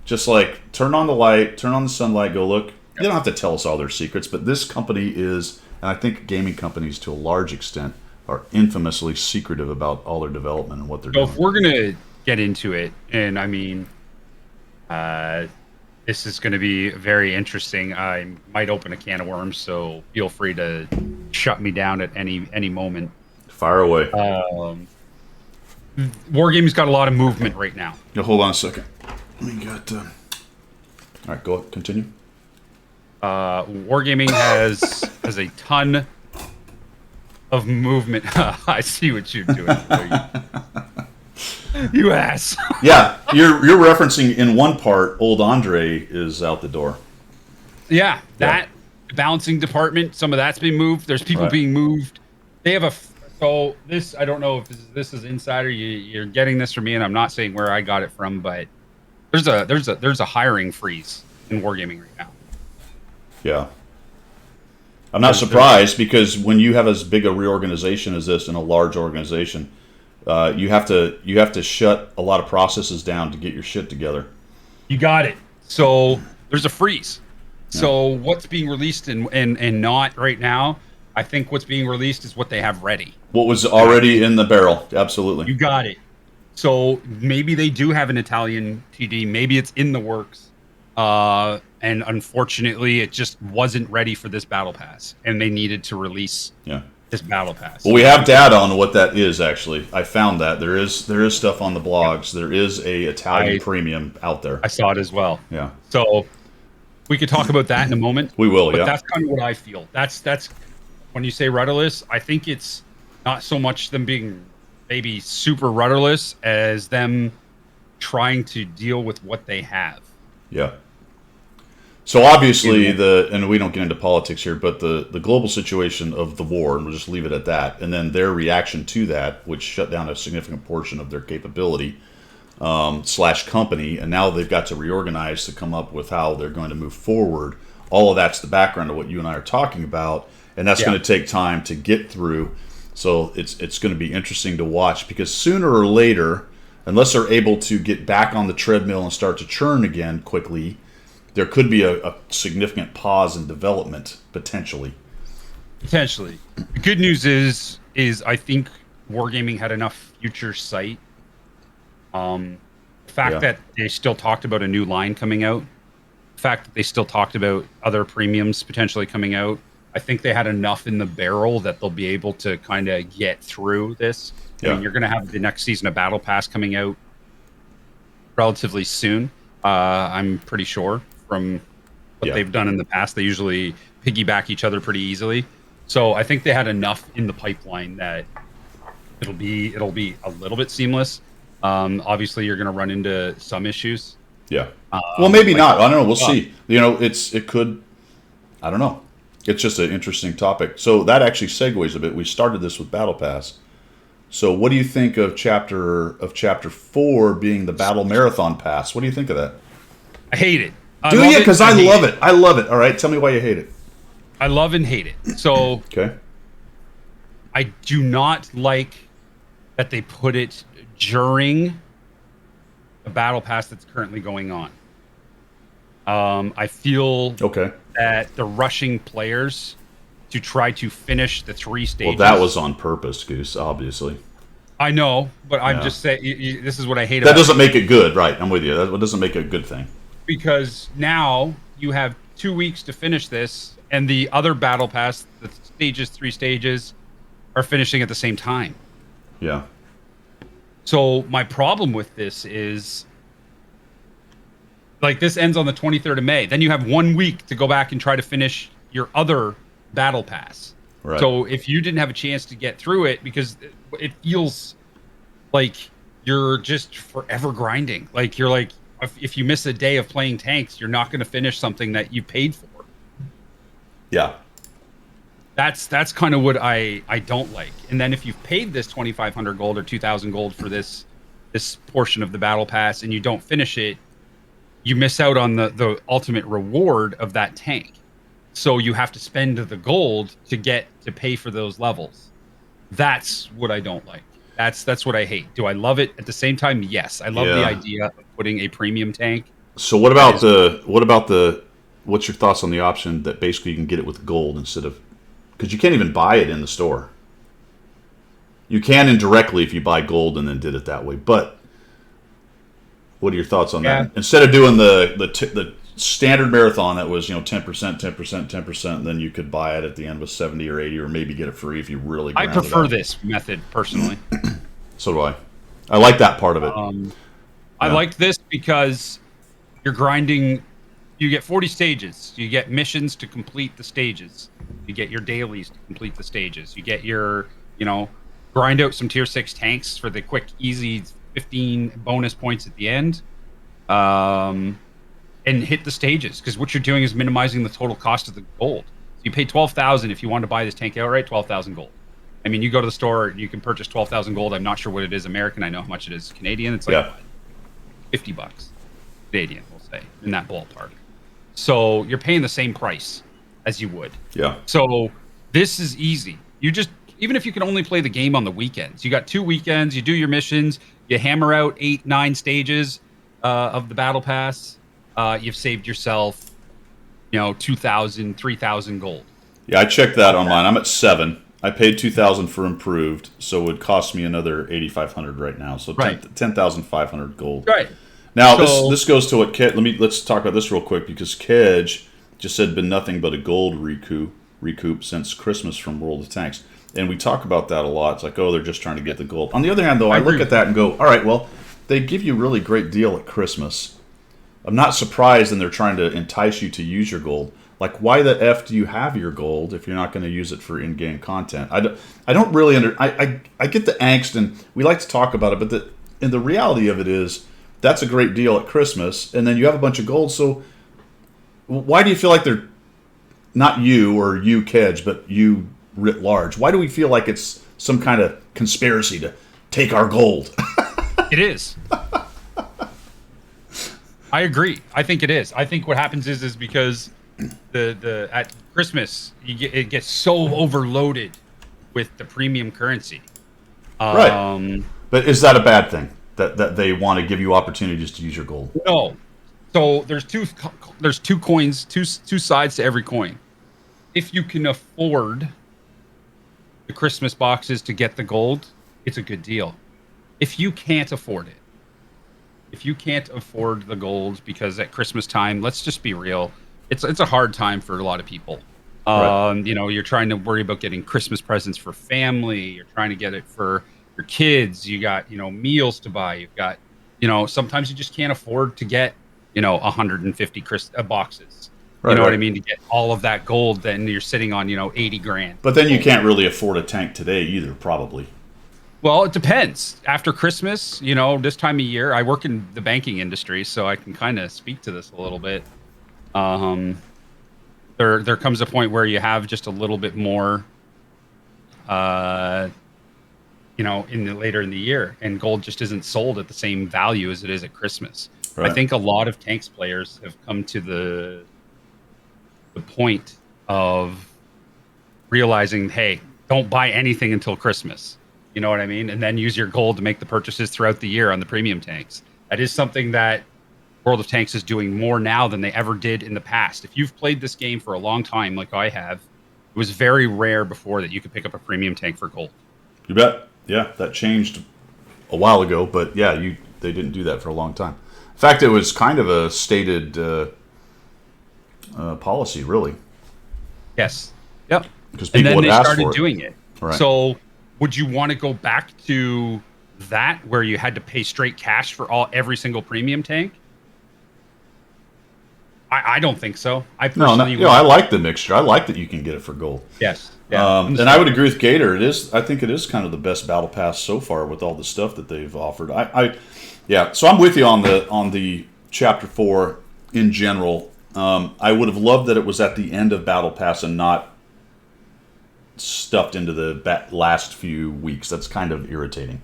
Just like, turn on the light, turn on the sunlight, go look. You don't have to tell us all their secrets, but this company is, and I think gaming companies to a large extent are infamously secretive about all their development and what they're doing. If we're going to get into it, and I mean, this is going to be very interesting. I might open a can of worms, so feel free to shut me down at any moment. Fire away. Wargaming's got a lot of movement right now. Yeah, hold on a second. We got. All right, go ahead, continue. Wargaming has a ton of movement. I see what you're doing. You ass. Yeah, you're referencing in one part, old Andre is out the door. Yeah, that balancing department, some of that's been moved. There's people being moved. They have so this, I don't know if this is insider. You're getting this from me, and I'm not saying where I got it from, but there's a hiring freeze in Wargaming right now. Yeah. I'm not surprised because when you have as big a reorganization as this in a large organization, you have to shut a lot of processes down to get your shit together. You got it. So there's a freeze. Yeah. So what's being released and not right now, I think what's being released is what they have ready. What was already in the barrel. Absolutely. You got it. So maybe they do have an Italian TD. Maybe it's in the works. And unfortunately, it just wasn't ready for this battle pass, and they needed to release this battle pass. Well, we have data on what that is. Actually, I found that there is stuff on the blogs. There is a Italian premium out there. I saw it as well. Yeah. So we could talk about that in a moment. We will. But that's kind of what I feel. That's when you say rudderless, I think it's not so much them being maybe super rudderless as them trying to deal with what they have. Yeah. So obviously and we don't get into politics here, but the global situation of the war, and we'll just leave it at that, and then their reaction to that, which shut down a significant portion of their capability / company, and now they've got to reorganize to come up with how they're going to move forward. All of that's the background of what you and I are talking about, and that's going to take time to get through. So it's going to be interesting to watch because sooner or later, unless they're able to get back on the treadmill and start to churn again quickly, there could be a significant pause in development, potentially. Potentially. The good news is I think Wargaming had enough future sight. The fact that they still talked about a new line coming out, the fact that they still talked about other premiums potentially coming out, I think they had enough in the barrel that they'll be able to kind of get through this. I mean, you're going to have the next season of Battle Pass coming out relatively soon, I'm pretty sure. From what they've done in the past, they usually piggyback each other pretty easily. So I think they had enough in the pipeline that it'll be a little bit seamless. Obviously, you're going to run into some issues, Yeah. Well, maybe Like, not. I don't know. We'll see. You know, it could. I don't know. It's just an interesting topic. So that actually segues a bit. We started this with Battle Pass. So what do you think of chapter 4 being the Battle Marathon Pass? What do you think of that? I hate it. Do you? Because I love it. I love it. All right. Tell me why you hate it. I love and hate it. So Okay. I do not like that they put it during the battle pass that's currently going on. I feel Okay. that they're rushing players to try to finish the 3 stages. Well, that was on purpose, Goose, obviously. I know, but I'm Yeah. just saying this is what I hate That about doesn't make it good, right? I'm with you. That doesn't make it a good thing. because now you have 2 weeks to finish this, and the other battle pass, the stages, 3 stages, are finishing at the same time. Yeah. So my problem with this is, like, this ends on the 23rd of May. Then you have 1 week to go back and try to finish your other battle pass. Right. So if you didn't have a chance to get through it, because it feels like you're just forever grinding. Like, you're like, if you miss a day of playing tanks, you're not going to finish something that you paid for. Yeah. That's kind of what I don't like. And then if you've paid this 2,500 gold or 2,000 gold for this portion of the battle pass and you don't finish it, you miss out on the ultimate reward of that tank. So you have to spend the gold to pay for those levels. That's what I don't like. That's what I hate. Do I love it? At the same time, yes. I love the idea of putting a premium tank. So what's your thoughts on the option that basically you can get it with gold instead of, because you can't even buy it in the store. You can indirectly if you buy gold and then did it that way. But what are your thoughts on that? Instead of doing the standard marathon that was 10%, 10%, 10%, and then you could buy it at the end with 70 or 80, or maybe get it free if you really. I prefer this method personally. So do I. I like that part of it. I like this because you're grinding. You get 40 stages. You get missions to complete the stages. You get your dailies to complete the stages. You get your, grind out some tier 6 tanks for the quick, easy 15 bonus points at the end. And hit the stages, because what you're doing is minimizing the total cost of the gold. So you pay 12,000 if you want to buy this tank outright, 12,000 gold. I mean, you go to the store, you can purchase 12,000 gold. I'm not sure what it is American. I know how much it is Canadian. It's like $50 Canadian, we'll say, in that ballpark. So you're paying the same price as you would. Yeah. So this is easy. You just, even if you can only play the game on the weekends, you got 2 weekends, you do your missions, you hammer out 8, 9 stages of the battle pass. You've saved yourself, 2,000, 3,000 gold. Yeah, I checked that on mine. I'm at 7. I paid 2,000 for improved, so it would cost me another 8,500 right now. So 10,500 gold. Right. Now this goes to what let's talk about this real quick, because Kedge just said been nothing but a gold recoup since Christmas from World of Tanks, and we talk about that a lot. It's like, oh, they're just trying to get the gold. On the other hand, though, I look at that and go, all right, well, they give you a really great deal at Christmas. I'm not surprised, and they're trying to entice you to use your gold. Like, why the F do you have your gold if you're not going to use it for in-game content? I don't really I get the angst, and we like to talk about it, but the reality of it is that's a great deal at Christmas, and then you have a bunch of gold. So why do you feel like they're not you or you, Kedge, but you writ large? Why do we feel like it's some kind of conspiracy to take our gold? It is. I agree. I think it is. I think what happens is because the at Christmas it gets so overloaded with the premium currency. Right. But is that a bad thing that they want to give you opportunities to use your gold? No. So there's two coins, two sides to every coin. If you can afford the Christmas boxes to get the gold, it's a good deal. If you can't afford it, if you can't afford the gold, because at Christmas time, let's just be real, it's a hard time for a lot of people. Right. You're trying to worry about getting Christmas presents for family. You're trying to get it for your kids. You got, meals to buy. You've got, sometimes you just can't afford to get, 150 boxes. Right, you know right. what I mean? To get all of that gold, then you're sitting on, 80 grand. But then you can't really afford a tank today either, probably. Well, it depends. After Christmas, this time of year, I work in the banking industry, so I can kind of speak to this a little bit. Um, there comes a point where you have just a little bit more, uh, later in the year, and gold just isn't sold at the same value as it is at Christmas. I Right. think a lot of tanks players have come to the point of realizing, hey, don't buy anything until Christmas. You know what I mean? And then use your gold to make the purchases throughout the year on the premium tanks. That is something that World of Tanks is doing more now than they ever did in the past. If you've played this game for a long time, like I have, it was very rare before that you could pick up a premium tank for gold. You bet. Yeah, that changed a while ago, but yeah, they didn't do that for a long time. In fact, it was kind of a stated policy, really, Yes. Yep. because And people then would they ask started for it. doing it. Right. So would you want to go back to that where you had to pay straight cash for every single premium tank? I don't think so. I personally I like the mixture. I like that you can get it for gold. Yes. Yeah. And I would agree with Gator. I think it is kind of the best battle pass so far with all the stuff that they've offered. Yeah. So I'm with you on the chapter 4 in general. I would have loved that it was at the end of battle pass and not stuffed into the last few weeks. That's kind of irritating.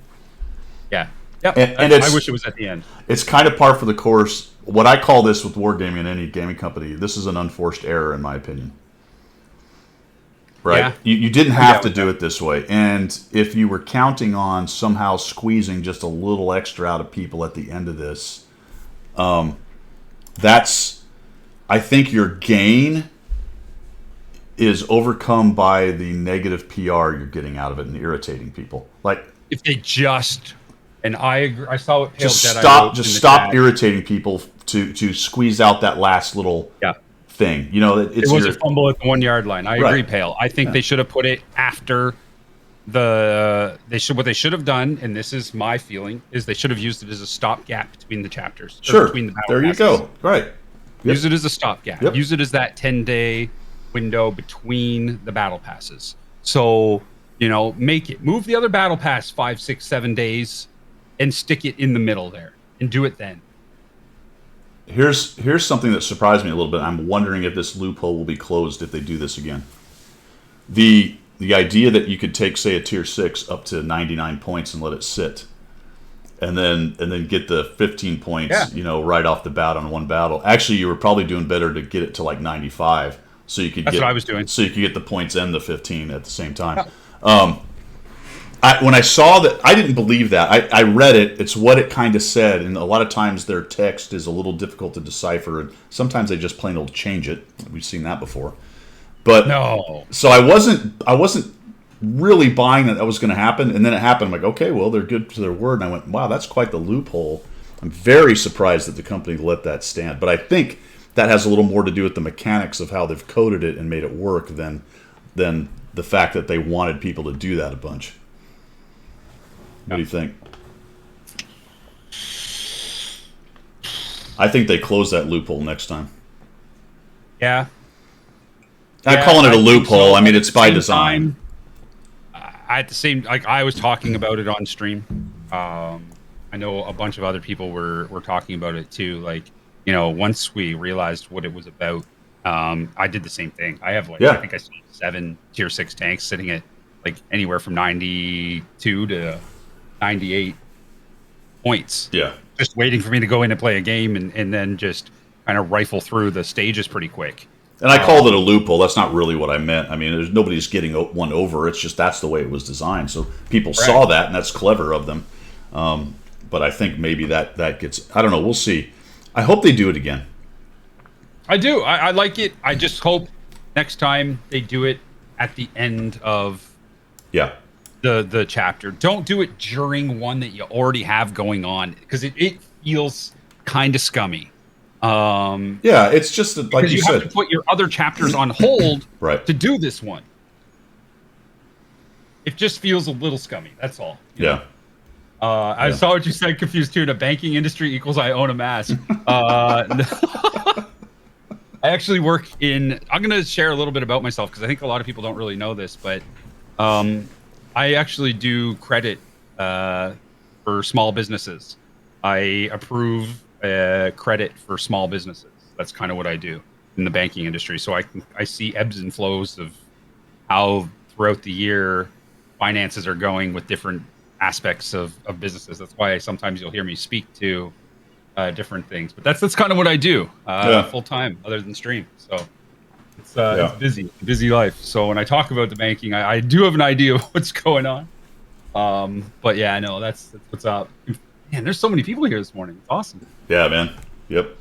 Yeah. Yep. And I wish it was at the end. It's kind of par for the course. What I call this with wargaming in any gaming company, this is an unforced error, in my opinion. Right? Yeah. You didn't have to do it this way. And if you were counting on somehow squeezing just a little extra out of people at the end of this, I think your gain is overcome by the negative PR you're getting out of it and irritating people. Like, If they just, and I agree, I saw what Pale Jedi wrote in the stop chat. irritating people to squeeze out that last little thing. It was a fumble at the 1 yard line. I agree, Right. Pale. I think they should have put it after what they should have done, and this is my feeling, is they should have used it as a stopgap between the chapters. Sure. Between the battle There you passes. go. Right. Yep. Use it as a stopgap. Yep. Use it as that 10-day window between the battle passes. So, move the other battle pass 5, 6, 7 days and stick it in the middle there and do it then. Here's something that surprised me a little bit. I'm wondering if this loophole will be closed if they do this again. The idea that you could take, say, a tier 6 up to 99 points and let it sit, and then get the 15 points, right off the bat on one battle. Actually, you were probably doing better to get it to like 95, so you could That's what I was doing. So you could get the points and the 15 at the same time. When I saw that, I didn't believe that. I read it. It's what it kind of said, and a lot of times their text is a little difficult to decipher, and sometimes they just plain old change it. We've seen that before. But No. so I wasn't really buying that was going to happen, and then it happened. I'm like, okay, well, they're good to their word, and I went, wow, that's quite the loophole. I'm very surprised that the company let that stand, but I think that has a little more to do with the mechanics of how they've coded it and made it work than the fact that they wanted people to do that a bunch. What do you think? I think they close that loophole next time. Yeah. I'm calling it a loophole. So, I mean, at it's the by same design. time, I was talking about it on stream. I know a bunch of other people were talking about it too. Like, once we realized what it was about, I did the same thing. I have I think I saw 7 tier 6 tanks sitting at like anywhere from 92 to 98 points. Yeah. Just waiting for me to go in and play a game and then just kind of rifle through the stages pretty quick. And I called it a loophole. That's not really what I meant. I mean, nobody's getting one over. It's just that's the way it was designed. So people saw that, and that's clever of them. But I think maybe that gets... I don't know. We'll see. I hope they do it again. I do. I like it. I just hope next time they do it at the end of the chapter. Don't do it during one that you already have going on, because it feels kind of scummy. It's just like you said. Have to put your other chapters on hold Right. to do this one. It just feels a little scummy. That's all. Yeah. I saw what you said, confused too. In a banking industry equals I own a mask. I actually work in. I'm going to share a little bit about myself because I think a lot of people don't really know this, but I actually do credit for small businesses. I approve credit for small businesses. That's kind of what I do in the banking industry. So I see ebbs and flows of how throughout the year finances are going with different aspects of businesses. That's why sometimes you'll hear me speak to different things. But that's kind of what I do full time, other than stream. So it's busy life. So when I talk about the banking, I do have an idea of what's going on. But yeah, no, that's what's up. Man, there's so many people here this morning. It's awesome. Yeah, man. Yep.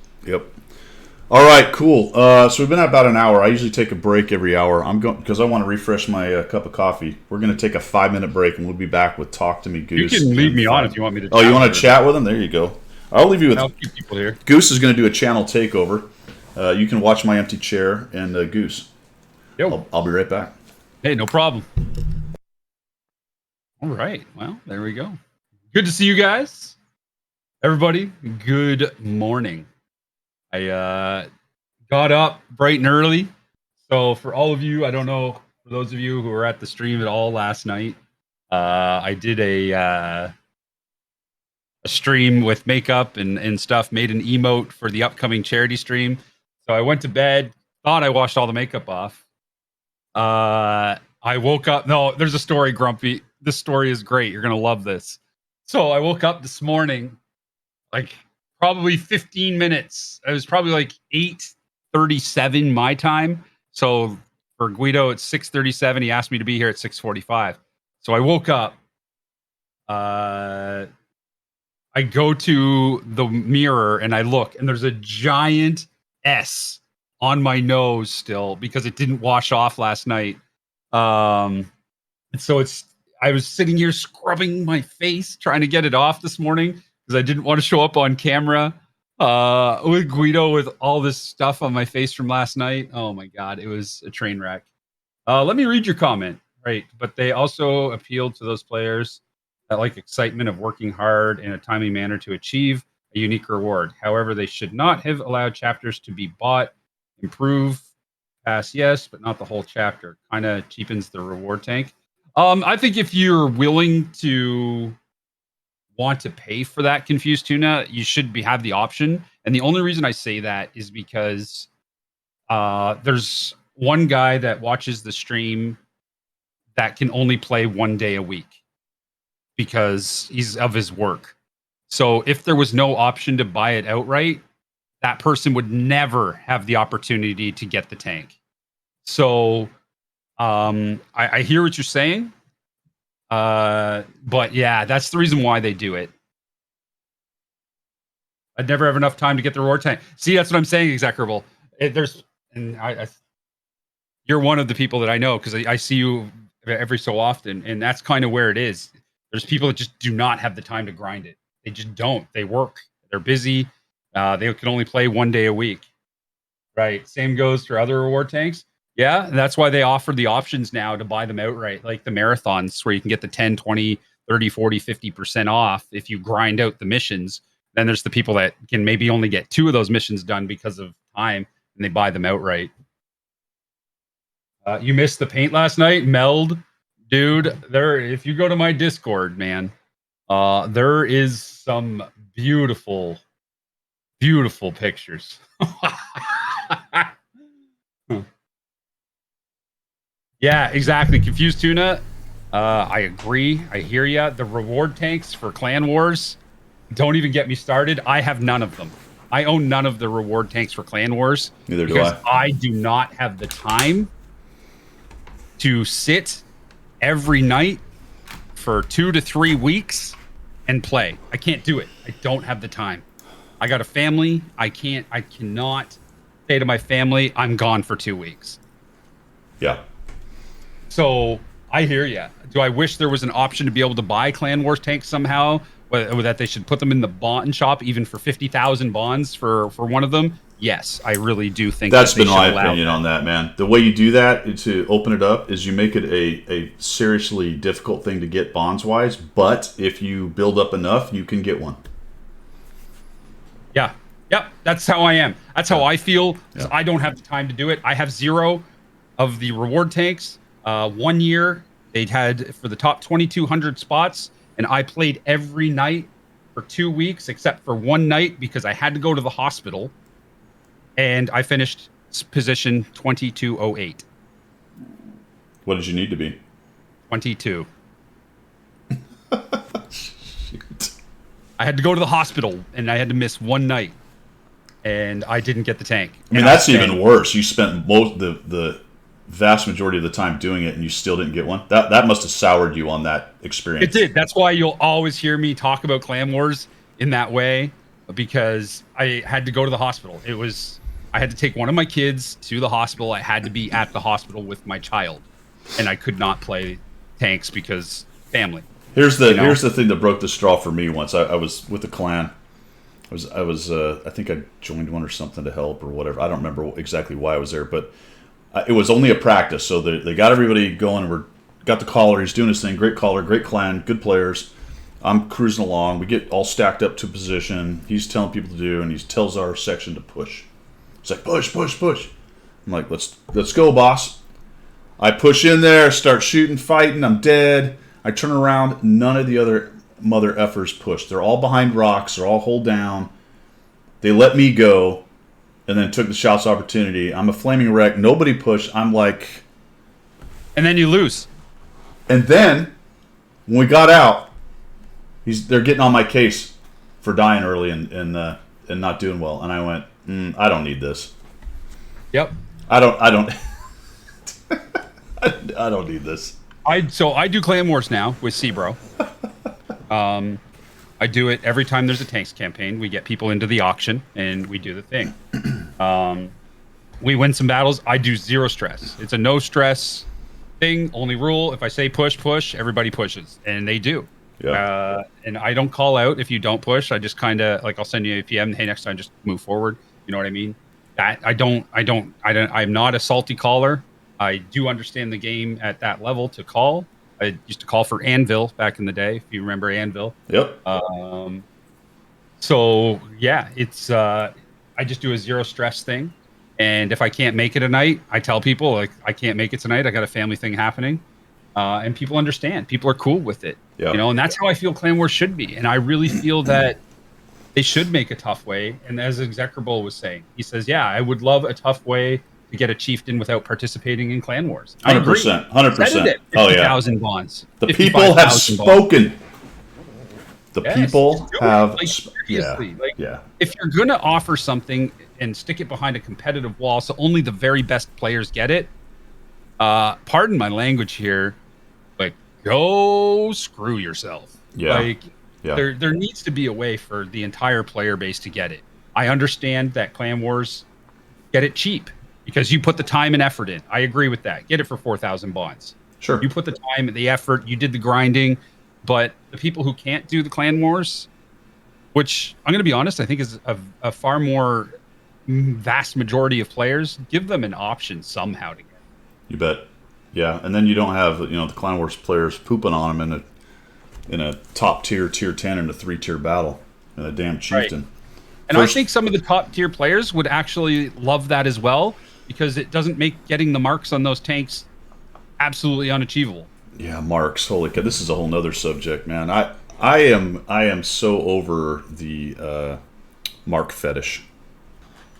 All right, cool. So we've been at about an hour. I usually take a break every hour. I'm going because I want to refresh my cup of coffee. We're going to take a 5-minute break, and we'll be back with Talk to Me, Goose. You can leave me on if you want me to. Oh, you want to chat with him? There you go. I'll leave you with. I'll keep people here. Goose is going to do a channel takeover. You can watch my empty chair and Goose. Yo, I'll be right back. Hey, no problem. All right. Well, there we go. Good to see you guys. Everybody, good morning. I got up bright and early. So for all of you, I don't know, for those of you who were at the stream at all last night, I did a stream with makeup and stuff, made an emote for the upcoming charity stream. So I went to bed, thought I washed all the makeup off. I woke up. No, there's a story, Grumpy. This story is great. You're going to love this. So I woke up this morning, like probably 15 minutes. It was probably like 8:37 my time. So for Guido, it's 6:37. He asked me to be here at 6:45. So I woke up. I go to the mirror and I look, and there's a giant S on my nose still because it didn't wash off last night. And so I was sitting here scrubbing my face, trying to get it off this morning because I didn't want to show up on camera with Guido with all this stuff on my face from last night. Oh my God, it was a train wreck. Let me read your comment. Right. But they also appealed to those players that like excitement of working hard in a timely manner to achieve a unique reward. However, they should not have allowed chapters to be bought. Improve, pass, yes, but not the whole chapter. Kind of cheapens the reward tank. I think if you're willing to want to pay for that Confused Tuna, you should have the option. And the only reason I say that is because there's one guy that watches the stream that can only play 1 day a week because he's of his work. So if there was no option to buy it outright, that person would never have the opportunity to get the tank. So I hear what you're saying. But yeah, that's the reason why they do it. I'd never have enough time to get the reward tank. See, that's what I'm saying, Execrable. You're one of the people that I know because I see you every so often, and that's kind of where it is. There's people that just do not have the time to grind it. They just don't. They work. They're busy. They can only play 1 day a week. Right. Same goes for other reward tanks. Yeah, that's why they offer the options now to buy them outright, like the marathons where you can get the 10, 20, 30, 40, 50% off if you grind out the missions. Then there's the people that can maybe only get 2 of those missions done because of time, and they buy them outright. You missed the paint last night, Meld? Dude, if you go to my Discord, man, there is some beautiful, beautiful pictures. Yeah, exactly. Confused Tuna. I agree. I hear ya. The reward tanks for Clan Wars, don't even get me started. I have none of them. I own none of the reward tanks for Clan Wars. Neither do because I do not have the time to sit every night for 2 to 3 weeks and play. I can't do it. I don't have the time. I got a family. I cannot say to my family, I'm gone for 2 weeks. Yeah. So I hear you. Do I wish there was an option to be able to buy Clan Wars tanks somehow? Or that they should put them in the bond shop, even for 50,000 bonds for one of them? Yes, I really do think that's been my opinion on that, man. The way you do that to open it up is you make it a seriously difficult thing to get bonds wise. But if you build up enough, you can get one. Yeah. Yep. That's how I am. That's how I feel. Yeah. I don't have the time to do it. I have 0 of the reward tanks. 1 year they had for the top 2,200 spots. and I played every night for 2 weeks except for one night because I had to go to the hospital, and I finished position 2208. What did you need to be? 22. Shoot. I had to go to the hospital, and I had to miss one night, and I didn't get the tank. I mean, that's even worse. You spent the vast majority of the time doing it, and you still didn't get one. That must have soured you on that experience. It did. That's why you'll always hear me talk about Clan Wars in that way, because I had to go to the hospital. I had to take one of my kids to the hospital. I had to be at the hospital with my child, and I could not play tanks because family. Here's the thing that broke the straw for me. Once I was with the clan. I think I joined one or something to help or whatever. I don't remember exactly why I was there, but it was only a practice. So they got everybody going. Got the caller. He's doing his thing. Great caller, great clan, good players. I'm cruising along. We get all stacked up to position. He's telling people to do, and he tells our section to push. It's like push, push, push. I'm like, let's go, boss. I push in there, start shooting, fighting. I'm dead. I turn around. None of the other mother effers push. They're all behind rocks. They're all hold down. They let me go, and then took the shots opportunity. I'm a flaming wreck. Nobody pushed. I'm like, and then you lose. And then when we got out, they're getting on my case for dying early and not doing well. And I went, I don't need this. Yep. I don't. I don't need this. I do Clan Wars now with Cbro. I do it every time there's a tanks campaign. We get people into the auction and we do the thing. We win some battles. I do zero stress. It's a no stress thing. Only rule: if I say push, everybody pushes, and they do. Yeah. And I don't call out if you don't push. I just kind of I'll send you a PM. Hey, next time just move forward. You know what I mean? That I'm not a salty caller. I do understand the game at that level to call. I used to call for Anvil back in the day, if you remember Anvil. Yep. So yeah, it's I just do a zero stress thing, and if I can't make it a night, I tell people I can't make it tonight. I got a family thing happening, and people understand. People are cool with it, yep. And that's how I feel Clan Wars should be. And I really feel that they should make a tough way. And as Execrable was saying, he says, "Yeah, I would love a tough way to get a chieftain without participating in Clan Wars." 100%. 100%. Oh yeah. 50,000 bonds. The people have spoken. The people have. Seriously. If you're gonna offer something and stick it behind a competitive wall, so only the very best players get it. Pardon my language here, but go screw yourself. Yeah. There needs to be a way for the entire player base to get it. I understand that Clan Wars get it cheap because you put the time and effort in. I agree with that. Get it for 4,000 bonds. Sure. You put the time and the effort. You did the grinding. But the people who can't do the Clan Wars, which I'm going to be honest, I think is a far more vast majority of players, give them an option somehow to get it. You bet. Yeah, and then you don't have the Clan Wars players pooping on them in a top tier 10 in a 3-tier battle in a damn chieftain. Right. And I think some of the top tier players would actually love that as well, because it doesn't make getting the marks on those tanks absolutely unachievable. Yeah, marks. Holy cow! This is a whole nother subject, man. I am so over the mark fetish.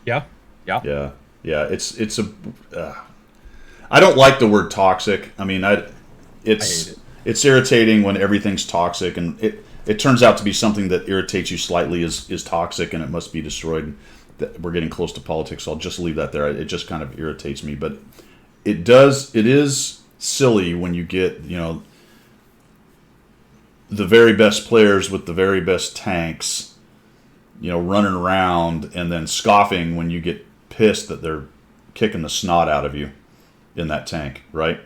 Yeah. It's a. I don't like the word toxic. I mean, it's irritating when everything's toxic, and it turns out to be something that irritates you slightly is toxic, and it must be destroyed. We're getting close to politics, so I'll just leave that there. It just kind of irritates me, but it is silly when you get the very best players with the very best tanks running around and then scoffing when you get pissed that they're kicking the snot out of you in that tank, right?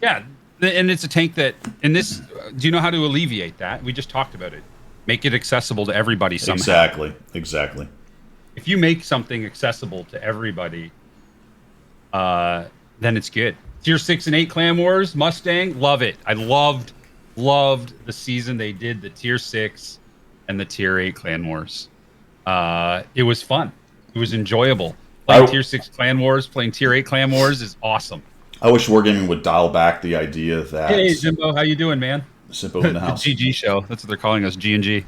Yeah, and it's a tank that do you know how to alleviate that? We just talked about it. Make it accessible to everybody somehow. Exactly. If you make something accessible to everybody, then it's good. Tier 6 and 8 Clan Wars, Mustang, love it. I loved the season they did the Tier 6 and the Tier 8 Clan Wars. It was fun. It was enjoyable. Playing Tier 6 Clan Wars, playing Tier 8 Clan Wars is awesome. I wish Wargaming would dial back the idea that... Hey, Jimbo, how you doing, man? Simpo in the The house. GG show. That's what they're calling us, G&G.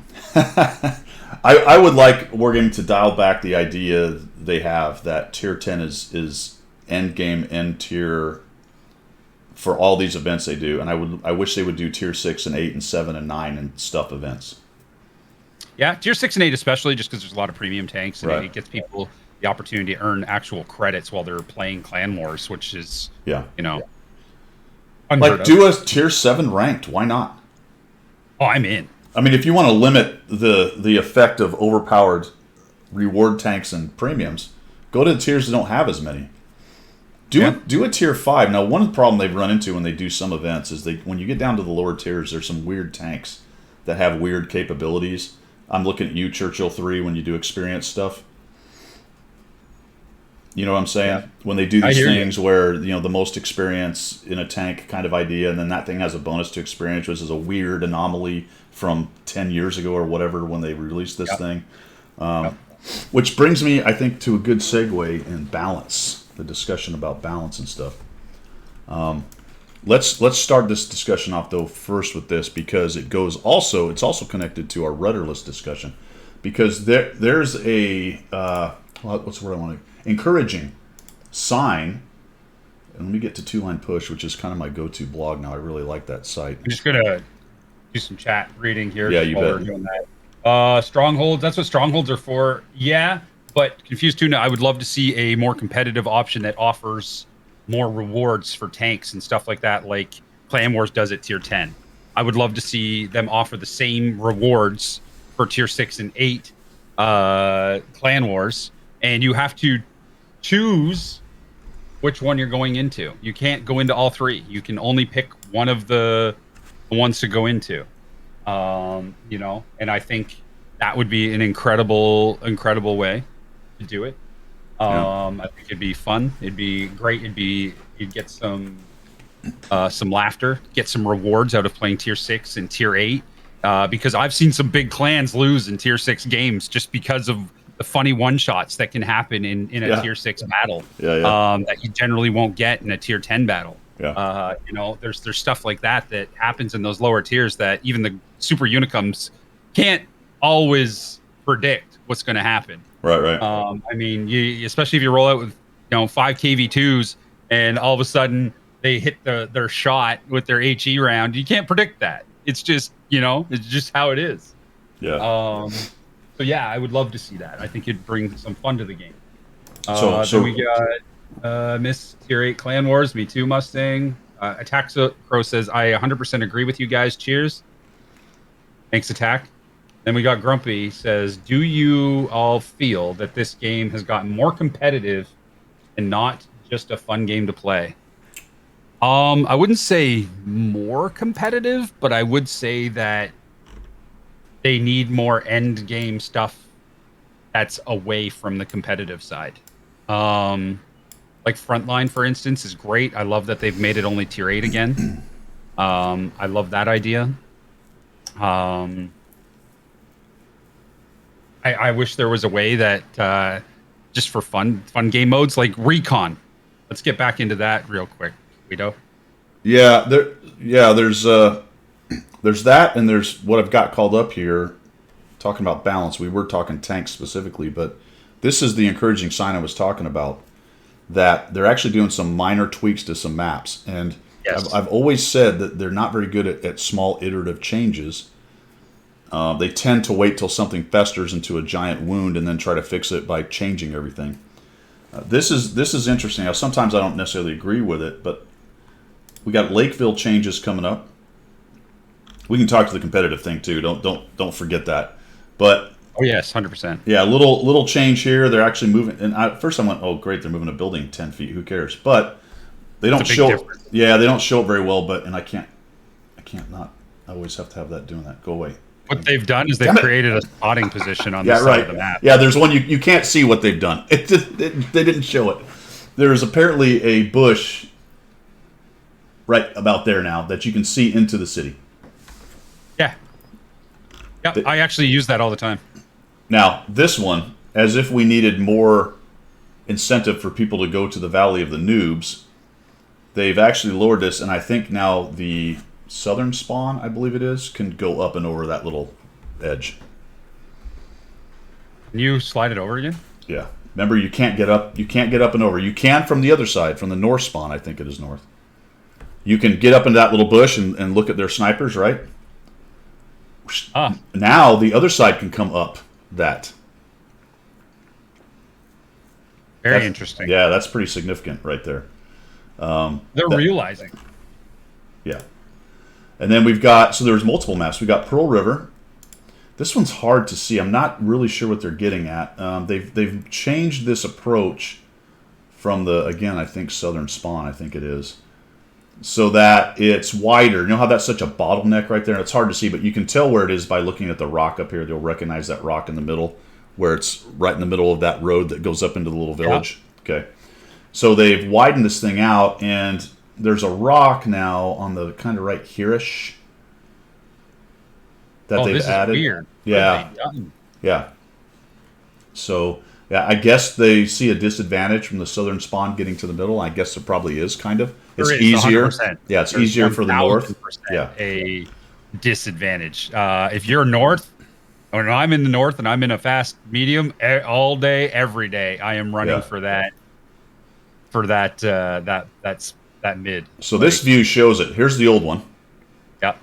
I would like Wargaming to dial back the idea they have that tier 10 is end game, end tier for all these events they do, and I wish they would do tier 6 and 8 and 7 and 9 and stuff events. Yeah, tier 6 and 8 especially, just because there's a lot of premium tanks, and Right. it gets people the opportunity to earn actual credits while they're playing Clan Wars, which is, Yeah. unheard Like of. do a tier 7 ranked. Why not? Oh, I'm in. I mean, if you want to limit the effect of overpowered reward tanks and premiums, go to the tiers that don't have as many. Do a tier 5. Now, one problem they've run into when they do some events is when you get down to the lower tiers, there's some weird tanks that have weird capabilities. I'm looking at you, Churchill 3, when you do experience stuff. You know what I'm saying? Yeah. When they do these hear things where, the most experience in a tank kind of idea, and then that thing has a bonus to experience, which is a weird anomaly from 10 years ago or whatever when they released this thing. Which brings me, I think, to a good segue in balance, the discussion about balance and stuff. Let's start this discussion off, though, first with this, because it's also connected to our rudderless discussion. Because there's a, what's the word I want to, encouraging sign, and let me get to Two Line Push, which is kind of my go-to blog now. I really like that site. I'm just gonna do some chat reading here. Yeah, you while bet. we're doing that. Strongholds. That's what strongholds are for. Yeah, but Confused Tuna, I would love to see a more competitive option that offers more rewards for tanks and stuff like that, like Clan Wars does at tier 10. I would love to see them offer the same rewards for tier 6 and 8 Clan Wars, and you have to choose which one you're going into. You can't go into all three. You can only pick one of the ones to go into. And I think that would be an incredible way to do it. I think it'd be fun. It'd be great. You'd get some laughter, get some rewards out of playing tier 6 and tier 8. Because I've seen some big clans lose in tier 6 games just because of the funny one-shots that can happen in a tier 6 battle. That you generally won't get in a tier 10 battle. There's stuff like that happens in those lower tiers that even the super unicums can't always predict what's going to happen. Right. Especially if you roll out with 5 KV2s and all of a sudden they hit their shot with their HE round. You can't predict that. It's just it's just how it is. Yeah. So yeah, I would love to see that. I think it'd bring some fun to the game. So then we got Miss Tier 8 Clan Wars. Me too, Mustang. Attack Crow says, I 100% agree with you guys. Cheers. Thanks, Attack. Then we got Grumpy says, do you all feel that this game has gotten more competitive and not just a fun game to play? I wouldn't say more competitive, but I would say that they need more end game stuff that's away from the competitive side. Like Frontline, for instance, is great. I love that they've made it only tier 8 again. I love that idea. I wish there was a way that just for fun game modes like Recon. Let's get back into that real quick, Guido. Yeah, there's that, and there's what I've got called up here, talking about balance. We were talking tanks specifically, but this is the encouraging sign I was talking about, that they're actually doing some minor tweaks to some maps. And yes. I've always said that they're not very good at small iterative changes. They tend to wait till something festers into a giant wound and then try to fix it by changing everything. This is interesting. Now, sometimes I don't necessarily agree with it, but we got Lakeville changes coming up. We can talk to the competitive thing too. Don't forget that. But oh yes, 100%. Yeah, little change here. They're actually moving. And at first I went, oh great, they're moving a building 10 feet. Who cares? But they don't show. Difference. Yeah, they don't show it very well. But I can't not. I always have to have that doing that. Go away. What they've done is they've created a spotting position on the side of the map. Yeah, there's one you can't see what they've done. They didn't show it. There's apparently a bush right about there now that you can see into the city. Yeah. Yep, I actually use that all the time. Now, this one, as if we needed more incentive for people to go to the Valley of the Noobs, they've actually lowered this, and I think now the southern spawn, I believe it is, can go up and over that little edge. Can you slide it over again? Yeah. Remember, you can't get up. You can't get up and over. You can from the other side, from the north spawn. I think it is north. You can get up into that little bush and look at their snipers, right? Ah. Now the other side can come up that. Very interesting. Yeah, that's pretty significant right there. They're realizing. Yeah. And then we've got, so there's multiple maps. We've got Pearl River. This one's hard to see. I'm not really sure what they're getting at. They've changed this approach from the, again, I think southern spawn, I think it is, so that it's wider. You know how that's such a bottleneck right there? It's hard to see, but you can tell where it is by looking at the rock up here. You'll recognize that rock in the middle, where it's right in the middle of that road that goes up into the little village. Yeah. Okay. So they've widened this thing out, and there's a rock now on the kind of right here-ish that they've added. Is weird. Yeah. Yeah. So, yeah, I guess they see a disadvantage from the southern spawn getting to the middle. I guess there probably is, kind of. It's easier. 100%. Yeah, it's easier for the north. Yeah. A disadvantage. If you're north, when I'm in the north and I'm in a fast medium all day, every day, I am running for that mid. So this view shows it. Here's the old one. Yep.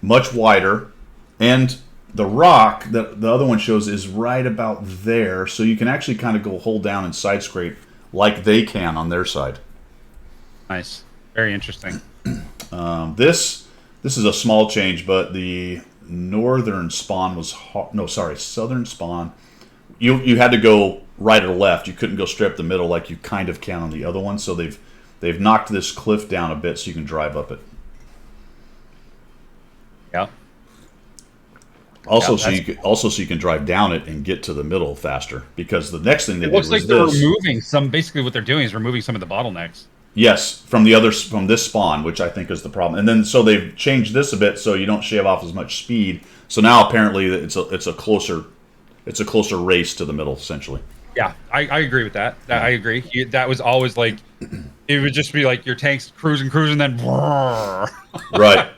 Much wider, and the rock that the other one shows is right about there, so you can actually kind of go hold down and side scrape like they can on their side. Nice. Very interesting. This is a small change, but the northern spawn was southern spawn. You had to go right or left. You couldn't go straight up the middle like you kind of can on the other one. So they've knocked this cliff down a bit so you can drive up it. Yeah. Also, so you can drive down it and get to the middle faster, because the next thing they did was this. Looks like they're removing some. Basically, what they're doing is removing some of the bottlenecks. Yes, from this spawn, which I think is the problem. And then so they've changed this a bit so you don't shave off as much speed. So now apparently it's a closer race to the middle, essentially. Yeah, I agree with that. I agree. That was always like, it would just be like your tanks cruising, then. Right.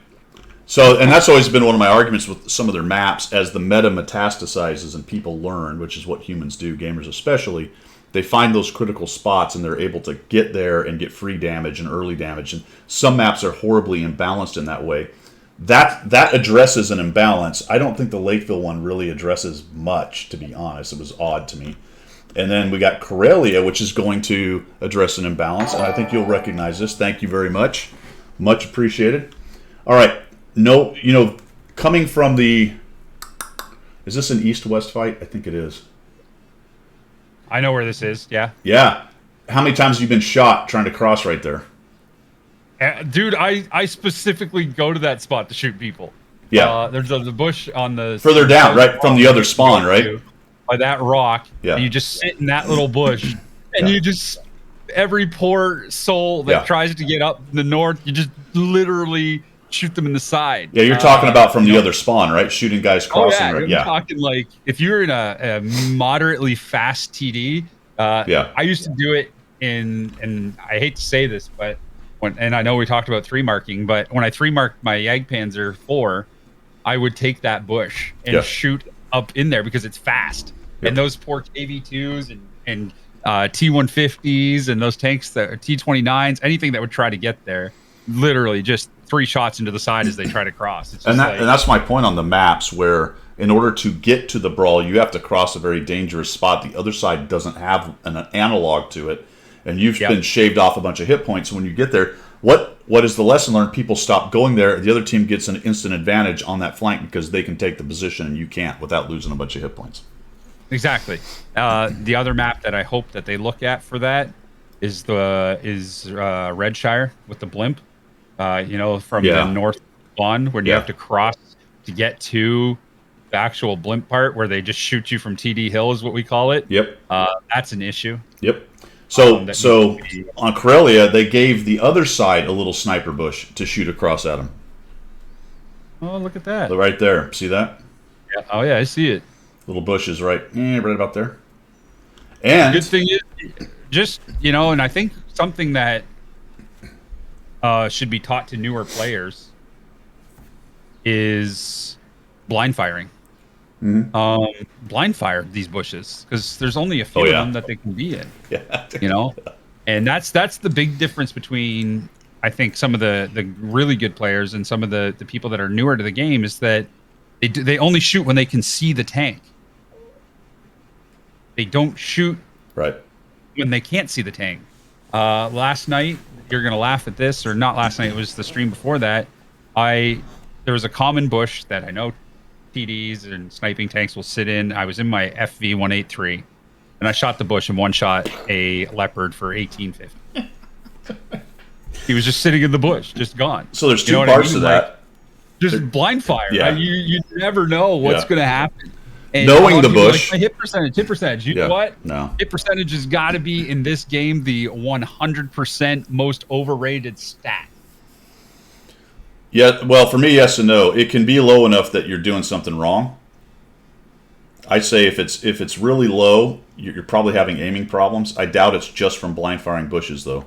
So, and that's always been one of my arguments with some of their maps. As the meta metastasizes and people learn, which is what humans do, gamers especially, they find those critical spots and they're able to get there and get free damage and early damage. And some maps are horribly imbalanced in that way. That addresses an imbalance. I don't think the Lakeville one really addresses much, to be honest. It was odd to me. And then we got Corellia, which is going to address an imbalance, and I think you'll recognize this. Thank you very much. Much appreciated. All right. No, coming from the... Is this an east-west fight? I think it is. I know where this is, yeah. Yeah. How many times have you been shot trying to cross right there? Dude, I specifically go to that spot to shoot people. Yeah. There's the bush on the... Further down, right? From the other spawn, right? By that rock. Yeah. And you just sit in that little bush. And you just... Every poor soul that tries to get up in the north, you just literally shoot them in the side. Yeah, you're talking about from the other spawn, right? Shooting guys crossing. Oh, yeah, you're talking like... If you're in a moderately fast TD... I used to do it and I hate to say this, but... And I know we talked about 3-marking, but when I 3-marked my Jagdpanzer 4, I would take that bush and shoot up in there because it's fast. And those poor KV2s and T150s and those tanks that are T29s, anything that would try to get there, literally just 3 shots into the side as they try to cross. It's just and that's my point on the maps, where in order to get to the brawl, you have to cross a very dangerous spot. The other side doesn't have an analog to it. And you've been shaved off a bunch of hit points. When you get there, what is the lesson learned? People stop going there. The other team gets an instant advantage on that flank because they can take the position and you can't, without losing a bunch of hit points. Exactly. The other map that I hope that they look at for that is Redshire with the blimp. From the north one, where you have to cross to get to the actual blimp part, where they just shoot you from TD Hill, is what we call it. Yep. That's an issue. Yep. So on Corellia, they gave the other side a little sniper bush to shoot across at them. Oh, look at that! Right there. See that? Yeah. Oh, yeah, I see it. Little bush is right about there. And the good thing is, just and I think something that should be taught to newer players is blind firing. Blind fire these bushes because there's only a Oh, few of yeah. them that they can be in. Yeah. You know, and that's the big difference between I think some of the really good players and some of the people that are newer to the game is that they only shoot when they can see the tank. They don't shoot Right. when they can't see the tank. Last night, you're gonna laugh at this, or not last night. It was the stream before that. There was a common bush that I know TDs and sniping tanks will sit in. I was in my FV 183, and I shot the bush and one shot a leopard for 1850. He was just sitting in the bush, just gone. So there's You know two what I parts mean? to Like, that. just blind fire. Yeah. You never know what's Yeah. going to happen. And Knowing a lot the of people are bush- like, my hit percentage. You Yeah. know what? No. Hit percentage has got to be in this game the 100% most overrated stat. Yeah, well, for me, yes and no. It can be low enough that you're doing something wrong. I say if it's really low, you're probably having aiming problems. I doubt it's just from blind firing bushes, though.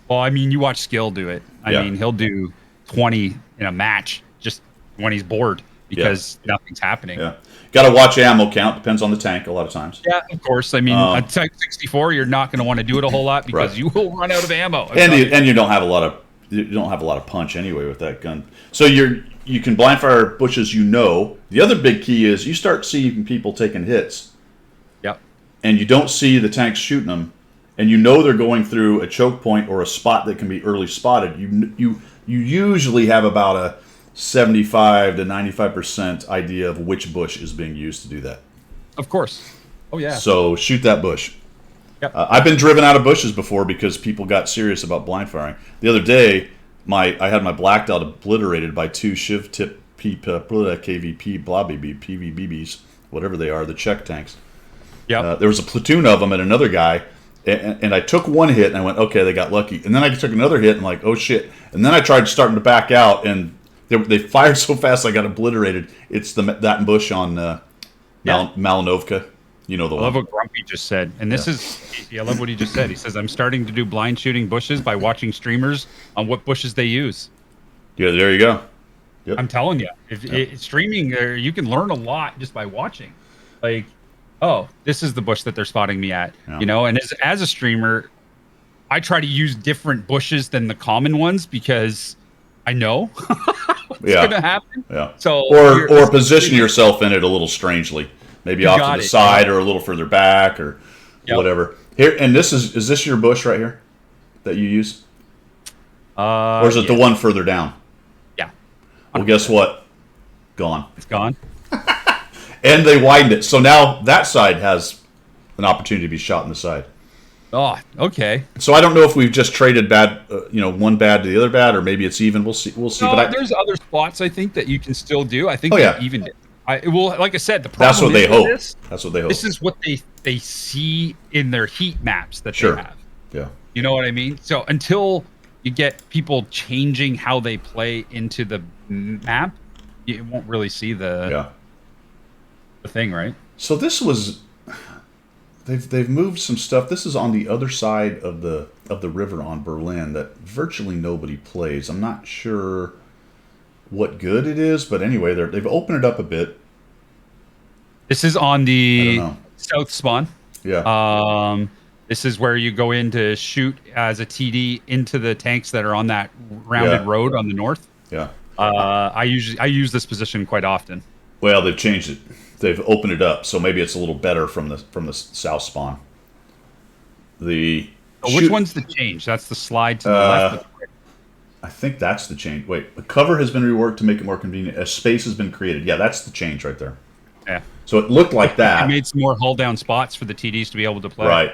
Well, I mean, you watch Skill do it. I Yeah. mean, he'll do 20 in a match just when he's bored because nothing's happening. Yeah, got to watch ammo count. Depends on the tank a lot of times. Yeah, of course. I mean, a Type 64, you're not going to want to do it a whole lot because Right. you will run out of ammo. And you don't have a lot of punch anyway with that gun. So you can blind fire bushes. The other big key is you start seeing people taking hits, Yep. and you don't see the tanks shooting them, and you know they're going through a choke point or a spot that can be early spotted. You usually have about a 75 to 95% idea of which bush is being used to do that. Of course. Oh, yeah. So shoot that bush. Yep. I've been driven out of bushes before because people got serious about blind firing. The other day, I had my black dot obliterated by two shiv tip KVP blah BB PVBBs, whatever they are, the Czech tanks. Yep. There was a platoon of them and another guy, and I took one hit and I went, okay, they got lucky. And then I took another hit and like, oh shit. And then I tried starting to back out and they fired so fast I got obliterated. It's that bush on Malinovka. You know the I one. love what Grumpy just said. And this is, I love what he just said. He says, I'm starting to do blind shooting bushes by watching streamers on what bushes they use. Yeah, there you go. Yep. I'm telling you, streaming, you can learn a lot just by watching. Like, oh, this is the bush that they're spotting me at, Yeah. you know? And as a streamer, I try to use different bushes than the common ones because I know what's going to happen. Yeah. So or position yourself in it a little strangely, maybe off to the side or a little further back or whatever. Here, and is this your bush right here that you use, or is it the one further down? Yeah. Well, guess what? Gone. It's gone. And they widened it, so now that side has an opportunity to be shot in the side. Oh, okay. So I don't know if we've just traded bad, one bad to the other bad, or maybe it's even. We'll see. No, but there's other spots I think that you can still do. I think evened it. Like I said, the problem that's what they hope. That's what they hope. This is what they see in their heat maps that they have. Yeah. You know what I mean? So until you get people changing how they play into the map, you won't really see the thing, right? So this was. They've moved some stuff. This is on the other side of the river on Berlin that virtually nobody plays. I'm not sure what good it is, but anyway, they've opened it up a bit. This is on the south spawn. Yeah. This is where you go in to shoot as a TD into the tanks that are on that rounded road on the north. Yeah. I use this position quite often. Well, they've changed it. They've opened it up, so maybe it's a little better from the south spawn. Which one's the change? That's the slide to the left. I think that's the change. Wait, the cover has been reworked to make it more convenient. A space has been created. Yeah, that's the change right there. Yeah. So it looked like that. I made some more hull down spots for the TDs to be able to play. Right.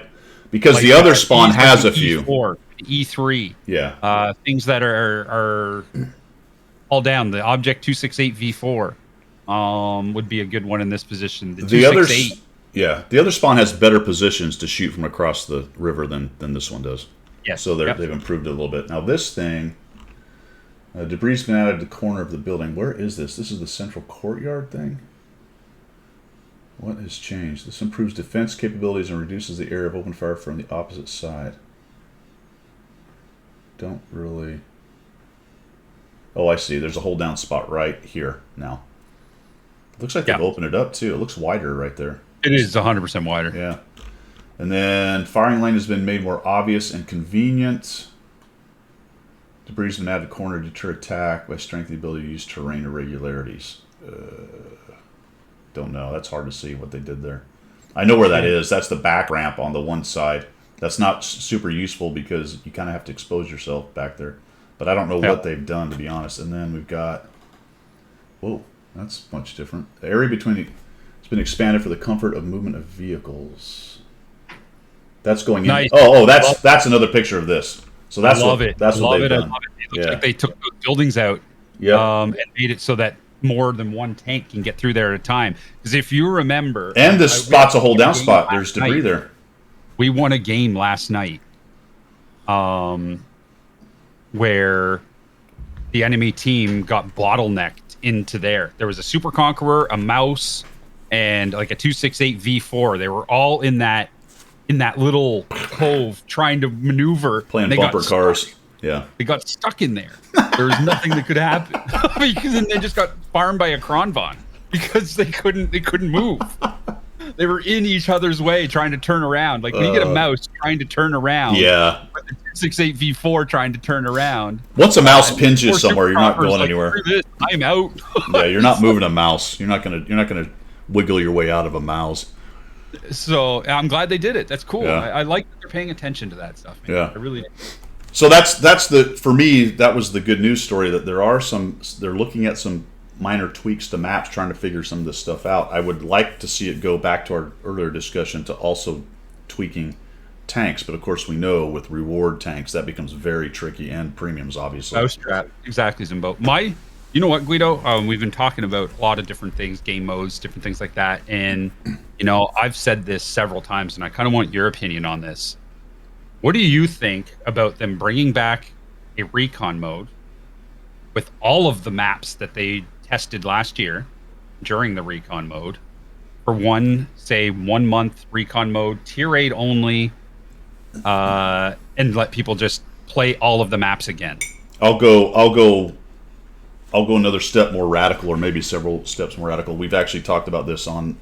Because like the other spawn has a few. E4, E3. Yeah. Things that are all down. The Object 268 V4 would be a good one in this position. The other spawn has better positions to shoot from across the river than this one does. Yes. So they've improved it a little bit. Now this thing, debris has been added to the corner of the building. Where is this? This is the central courtyard thing? What has changed? This improves defense capabilities and reduces the area of open fire from the opposite side. Don't really... Oh, I see. There's a hold down spot right here now. Looks like they've opened it up too. It looks wider right there. It is 100% wider. Yeah. And then firing lane has been made more obvious and convenient. Debris has been added corner to deter attack by strengthening the ability to use terrain irregularities. Don't know. That's hard to see what they did there. I know where that is. That's the back ramp on the one side. That's not super useful because you kind of have to expose yourself back there. But I don't know what they've done, to be honest. And then we've got... Whoa, that's much different. The area between it's been expanded for the comfort of movement of vehicles. That's going in. Oh, that's another picture of this. So that's what they've done. It looks like they took those buildings out and made it so that more than one tank can get through there at a time. Because if you remember... And this spot's a hold down spot. There's debris there. We won a game last night where the enemy team got bottlenecked into there. There was a Super Conqueror, a Mouse, and like a 268 V4. They were all in that little cove trying to maneuver. Playing bumper cars. Yeah. They got stuck in there. There was nothing that could happen. Because then they just got farmed by a Kronvon because they couldn't move. They were in each other's way trying to turn around. Like when you get a Mouse trying to turn around. Yeah. With the 268 V4 trying to turn around. Once a mouse pins you somewhere, you're not going anywhere. I'm out. Yeah, you're not moving a mouse. You're not gonna wiggle your way out of a mouse. So I'm glad they did it. That's cool. Yeah. I like that they're paying attention to that stuff. Man. Yeah, I really do. So for me, that was the good news story, that they're looking at some minor tweaks to maps, trying to figure some of this stuff out. I would like to see it go back to our earlier discussion to also tweaking tanks, but of course we know with reward tanks that becomes very tricky, and premiums obviously. Exactly, Zimbo. You know what, Guido? We've been talking about a lot of different things, game modes, different things like that, and I've said this several times, and I kind of want your opinion on this. What do you think about them bringing back a recon mode with all of the maps that they tested last year during the recon mode for 1 month recon mode, tier 8 only, and let people just play all of the maps again? I'll go another step more radical, or maybe several steps more radical. We've actually talked about this on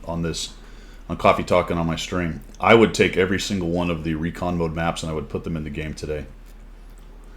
Coffee Talk and on my stream. I would take every single one of the recon mode maps and I would put them in the game today.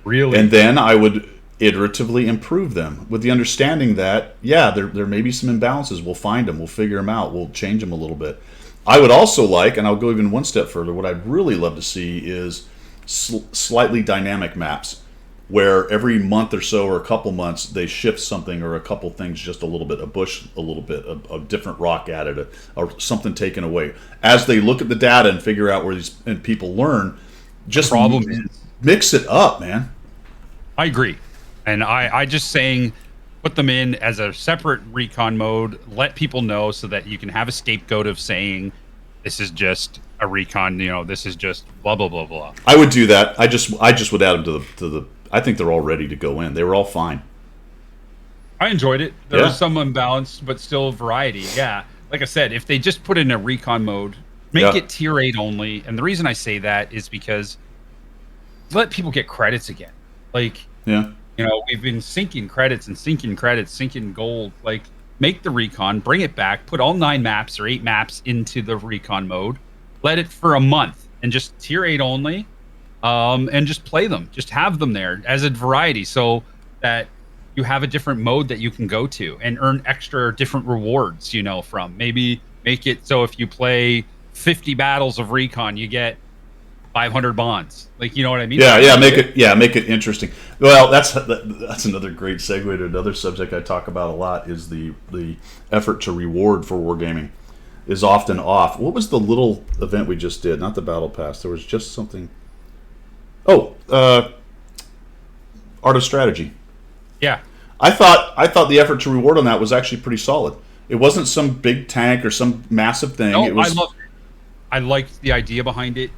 Really? And then I would iteratively improve them with the understanding that, there may be some imbalances. We'll find them. We'll figure them out. We'll change them a little bit. I would also like, and I'll go even one step further, what I'd really love to see is slightly dynamic maps, where every month or so, or a couple months, they shift something or a couple things just a little bit, a bush a little bit, a different rock added, or something taken away. As they look at the data and figure out where and people learn, just mix it up, man. I agree. And I just saying, put them in as a separate recon mode, let people know so that you can have a scapegoat of saying, this is just a recon, this is just blah, blah, blah, blah. I would do that. I just would add them to the I think they're all ready to go in. They were all fine. I enjoyed it. There was some unbalanced, but still variety. Yeah. Like I said, if they just put in a recon mode, make it tier 8 only. And the reason I say that is because let people get credits again. Like, we've been sinking credits and sinking gold. Like, make the recon, bring it back, put all 9 maps or 8 maps into the recon mode, let it for a month, and just tier 8 only. And just play them, just have them there as a variety, so that you have a different mode that you can go to and earn extra different rewards, from. Maybe make it so if you play 50 battles of recon, you get 500 bonds. Like, you know what I mean? Make it interesting. Well, that's another great segue to another subject I talk about a lot, is the effort to reward for wargaming is often off. What was the little event we just did? Not the battle pass. There was just something. Art of Strategy. Yeah. I thought the effort to reward on that was actually pretty solid. It wasn't some big tank or some massive thing. No, I loved it. I liked the idea behind it.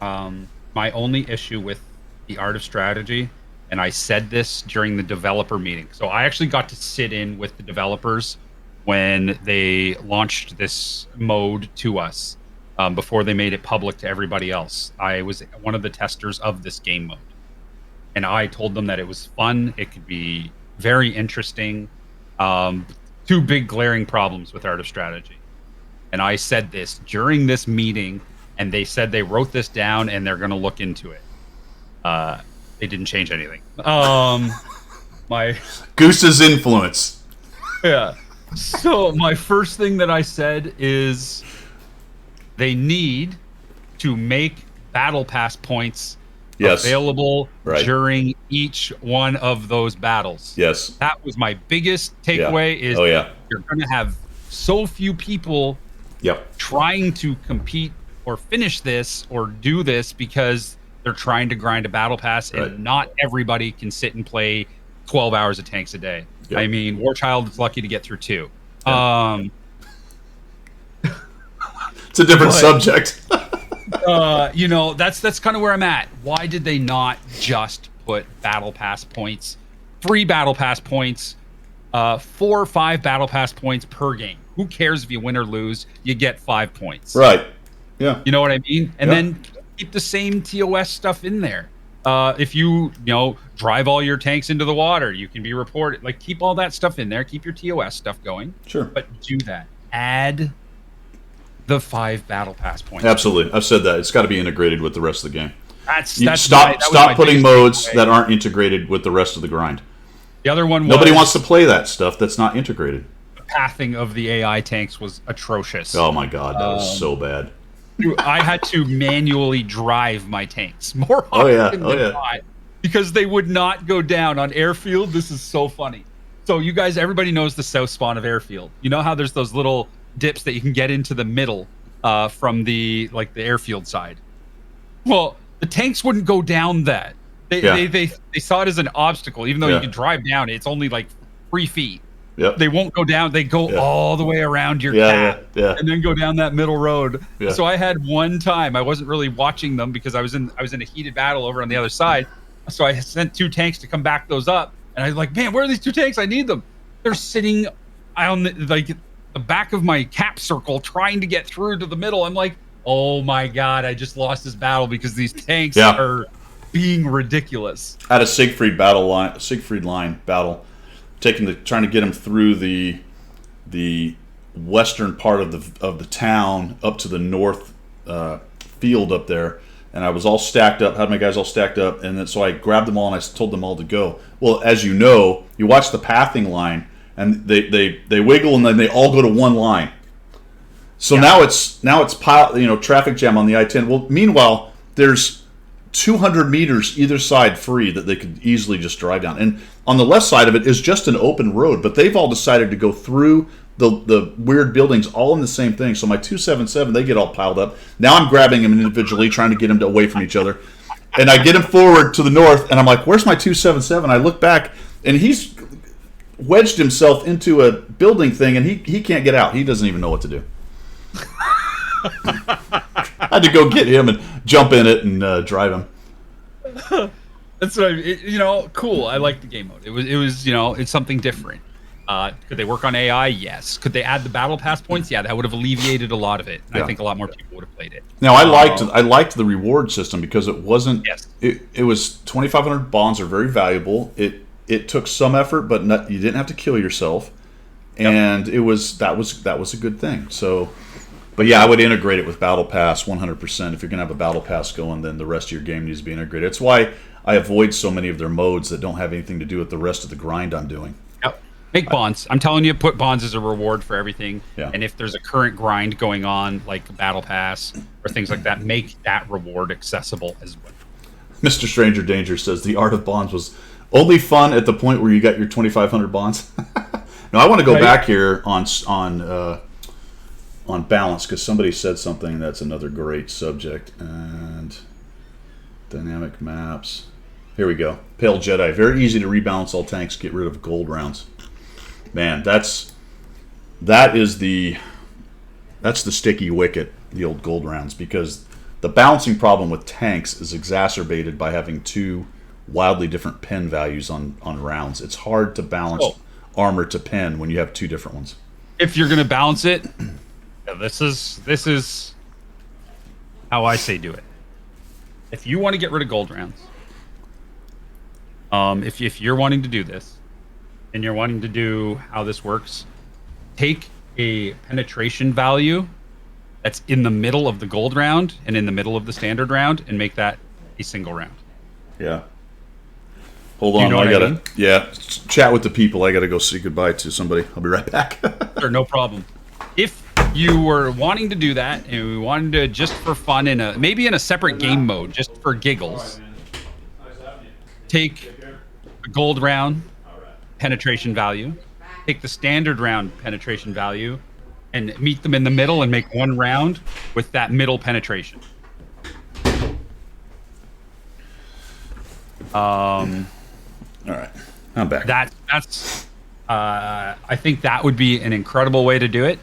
My only issue with the Art of Strategy, and I said this during the developer meeting. So I actually got to sit in with the developers when they launched this mode to us. Before they made it public to everybody else. I was one of the testers of this game mode. and I told them that it was fun. It could be very interesting. Two big glaring problems with Art of Strategy. And I said this during this meeting, and they said they wrote this down and they're going to look into it. They didn't change anything. My Goose's influence. Yeah. So my first thing that I said is they need to make battle pass points available during each one of those battles. Yes. That was my biggest takeaway is you're going to have so few people trying to compete or finish this or do this because they're trying to grind a battle pass, and not everybody can sit and play 12 hours of tanks a day. Yep. I mean, Warchild is lucky to get through 2. It's a different subject. You know, that's kind of where I'm at. Why did they not just put battle pass points, 3 battle pass points, 4 or 5 battle pass points per game? Who cares if you win or lose? You get 5 points. Right. Yeah. You know what I mean? And then keep the same TOS stuff in there. If you drive all your tanks into the water, you can be reported. Like, keep all that stuff in there. Keep your TOS stuff going. Sure. But do that. Add the 5 battle pass points. Absolutely. I've said that. It's got to be integrated with the rest of the game. Stop putting modes that aren't integrated with the rest of the grind. The other one Nobody wants to play that stuff that's not integrated. The pathing of the AI tanks was atrocious. Oh my god, that was so bad. I had to manually drive my tanks more often than not because they would not go down on airfield. This is so funny. So you guys, everybody knows the south spawn of airfield. You know how there's those little dips that you can get into the middle from the airfield side. Well, the tanks wouldn't go down that. They saw it as an obstacle, even though you can drive down it. It's only like 3 feet. Yep. They won't go down. They go all the way around your cat and then go down that middle road. Yeah. So I had one time, I wasn't really watching them because I was in a heated battle over on the other side. So I sent 2 tanks to come back those up. And I was like, man, where are these 2 tanks? I need them. They're sitting on the back of my cap circle trying to get through to the middle. I'm like, oh my God, I just lost this battle because these tanks are being ridiculous. I had a Siegfried line battle. Trying to get him through the western part of the town up to the north field up there, and I was all stacked up, had my guys all stacked up, and then so I grabbed them all and I told them all to go. Well, as you know, you watch the pathing line, and they wiggle and then they all go to one line. So now it's traffic jam on the I-10. Well, meanwhile, there's 200 meters either side free that they could easily just drive down. And on the left side of it is just an open road, but they've all decided to go through the weird buildings all in the same thing. So my 277, they get all piled up. Now I'm grabbing them individually, trying to get them away from each other. And I get him forward to the north, and I'm like, where's my 277? I look back, and he's wedged himself into a building thing, and he can't get out. He doesn't even know what to do. I had to go get him and jump in it and drive him. That's what cool. I like the game mode. It was it's something different. Could they work on AI? Yes. Could they add the battle pass points? Yeah, that would have alleviated a lot of it. I think a lot more people would have played it. Now I liked the reward system because it wasn't. Yes. It was 2,500 bonds are very valuable. It took some effort, but you didn't have to kill yourself, and that was a good thing. So. But yeah, I would integrate it with Battle Pass 100%. If you're going to have a Battle Pass going, then the rest of your game needs to be integrated. It's why I avoid so many of their modes that don't have anything to do with the rest of the grind I'm doing. Yep. Make bonds. I'm telling you, put bonds as a reward for everything. Yeah. And if there's a current grind going on, like Battle Pass or things like that, make that reward accessible as well. Mr. Stranger Danger says the art of bonds was only fun at the point where you got your 2,500 bonds. Now I want to go back here on balance, because somebody said something that's another great subject. And dynamic maps. Here we go. Pale Jedi. Very easy to rebalance all tanks, get rid of gold rounds. Man, that's the sticky wicket, the old gold rounds, because the balancing problem with tanks is exacerbated by having 2 wildly different pen values on rounds. It's hard to balance armor to pen when you have 2 different ones. If you're going to balance it, this is how I say do it. If you want to get rid of gold rounds, If you're wanting to do this and you're wanting to do how this works, take a penetration value that's in the middle of the gold round and in the middle of the standard round and make that a single round. Yeah. Hold Do you on, know what I gotta mean? chat with the people. I gotta go say goodbye to somebody. I'll be right back. Sure, no problem. If you were wanting to do that and we wanted to just for fun maybe in a separate game mode, just for giggles, take the gold round penetration value, take the standard round penetration value, and meet them in the middle and make one round with that middle penetration. All right, I'm back. That's I think that would be an incredible way to do it.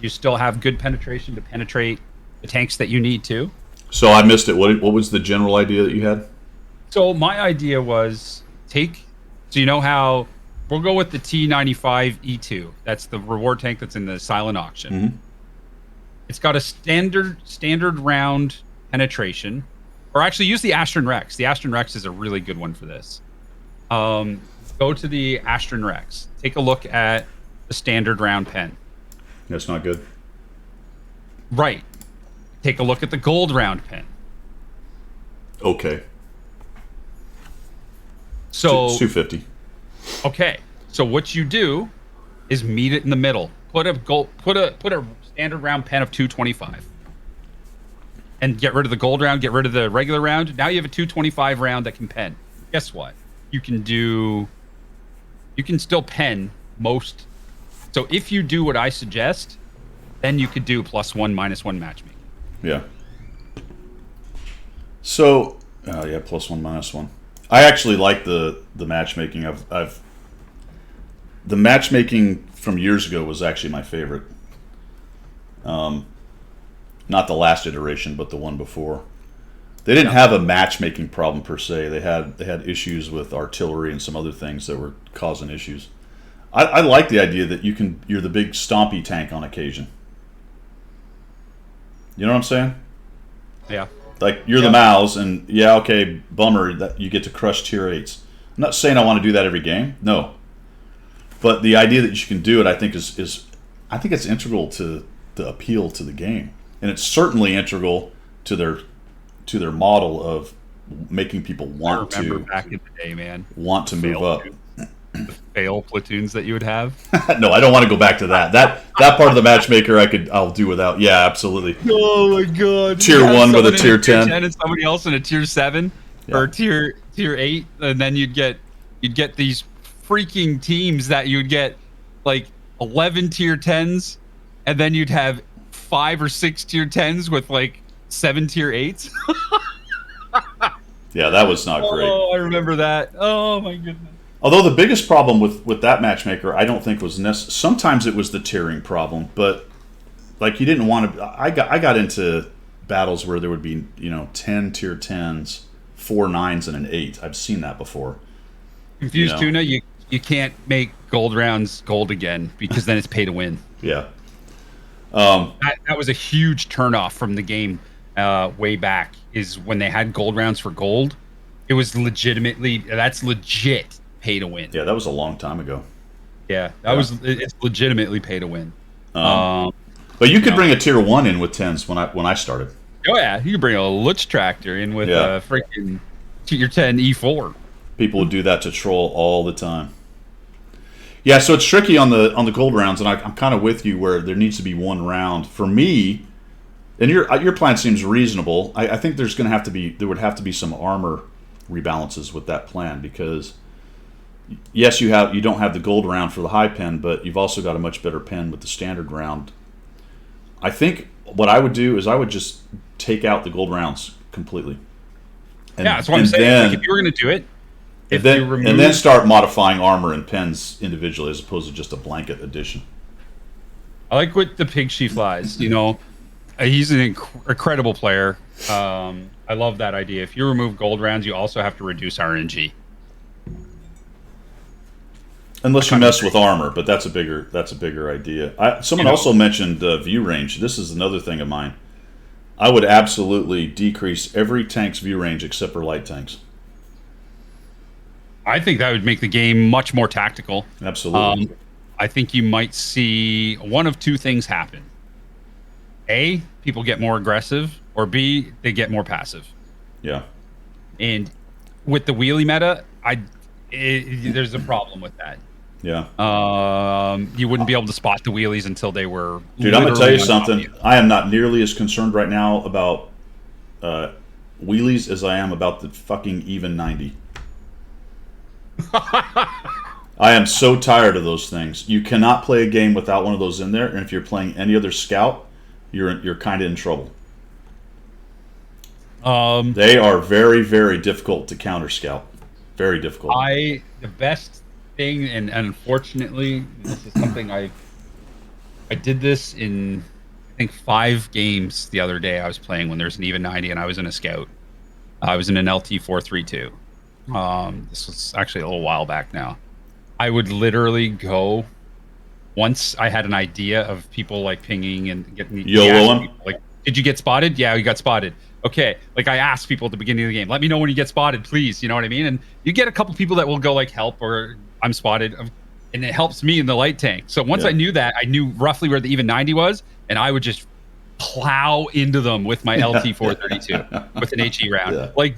You still have good penetration to penetrate the tanks that you need to. So I missed it. What was the general idea that you had? So my idea was so you know how we'll go with the T95E2. That's the reward tank that's in the silent auction. Mm-hmm. It's got a standard round penetration, or actually use the Astron Rex. The Astron Rex is a really good one for this. Go to the Astron Rex. Take a look at the standard round pen. That's not good. Right. Take a look at the gold round pen. Okay. So It's 250. okay. So what you do is meet it in the middle. Put a standard round pen of 225. And get rid of the gold round, get rid of the regular round. Now you have a 225 round that can pen. Guess what? You can still pen most. So if you do what I suggest, then you could do +1, -1 matchmaking. Yeah. So, yeah, +1, -1. I actually like the matchmaking. The matchmaking from years ago was actually my favorite. Not the last iteration, but the one before. They didn't have a matchmaking problem per se. They had issues with artillery and some other things that were causing issues. I like the idea that you're the big stompy tank on occasion. You know what I'm saying? Yeah. Like you're the Maus, and yeah, okay, bummer that you get to crush tier 8s. I'm not saying I want to do that every game. No. But the idea that you can do it, I think is I think it's integral to the appeal to the game. And it's certainly integral to their model of making people want I remember to back in the day, man. want to move up. The fail platoons that you would have. No, I don't want to go back to that. That part of the matchmaker I'll do without. Yeah, absolutely. Oh my god. Tier 1 with a tier 10 and somebody else in a tier 7 or tier 8, and then you'd get these freaking teams that you'd get like 11 tier 10s, and then you'd have 5 or 6 tier 10s with like 7 tier 8s. Yeah, that was not great. Oh, I remember that. Oh my goodness. Although the biggest problem with that matchmaker, I don't think was necessary. Sometimes it was the tiering problem, but like you didn't want to. I got into battles where there would be 10 tier 10s, 4 9s, and an 8. I've seen that before. Confused Tuna, you can't make gold rounds gold again because then it's pay to win. Yeah. That was a huge turnoff from the game way back. Is when they had gold rounds for gold, it was that's legit pay to win. Yeah, that was a long time ago. Yeah, it's legitimately pay to win. But you could bring a tier 1 in with 10s when I started. Oh yeah, you could bring a Lutz tractor in with a freaking tier 10 E4. People would do that to troll all the time. Yeah, so it's tricky on the gold rounds, and I'm kind of with you where there needs to be one round for me. And your plan seems reasonable. I think there would have to be some armor rebalances with that plan because yes, you don't have the gold round for the high pen, but you've also got a much better pen with the standard round. I think what I would do is I would just take out the gold rounds completely. That's what I'm saying. Then, if you were going to do it, and then start modifying armor and pens individually as opposed to just a blanket addition. I like what the Pig She Flies. He's an incredible player. I love that idea. If you remove gold rounds, you also have to reduce RNG. Unless you mess with armor, but that's a bigger idea. Someone also mentioned view range. This is another thing of mine. I would absolutely decrease every tank's view range except for light tanks. I think that would make the game much more tactical. Absolutely. I think you might see one of two things happen. A, people get more aggressive, or B, they get more passive. Yeah. And with the wheelie meta, there's a problem with that. Yeah. You wouldn't be able to spot the wheelies until they were. Dude, I'm gonna tell you literally on top of something. I am not nearly as concerned right now about wheelies as I am about the fucking even 90. I am so tired of those things. You cannot play a game without one of those in there, and if you're playing any other scout, you're kind of in trouble. They are very, very difficult to counter scout. Very difficult. The best thing, and unfortunately, this is something I did this in I think 5 games the other day. I was playing when there's an even 90, and I was in a scout. I was in an LT 432. This was actually a little while back now. I would literally go once I had an idea of people like pinging and getting YOLOing? like, did you get spotted? Yeah, we got spotted. Okay, like I asked people at the beginning of the game, let me know when you get spotted, please. You know what I mean? And you get a couple people that will go like help or I'm spotted, and it helps me in the light tank. So once I knew that, I knew roughly where the even 90 was, and I would just plow into them with my LT 432 with an HE round. Yeah. Like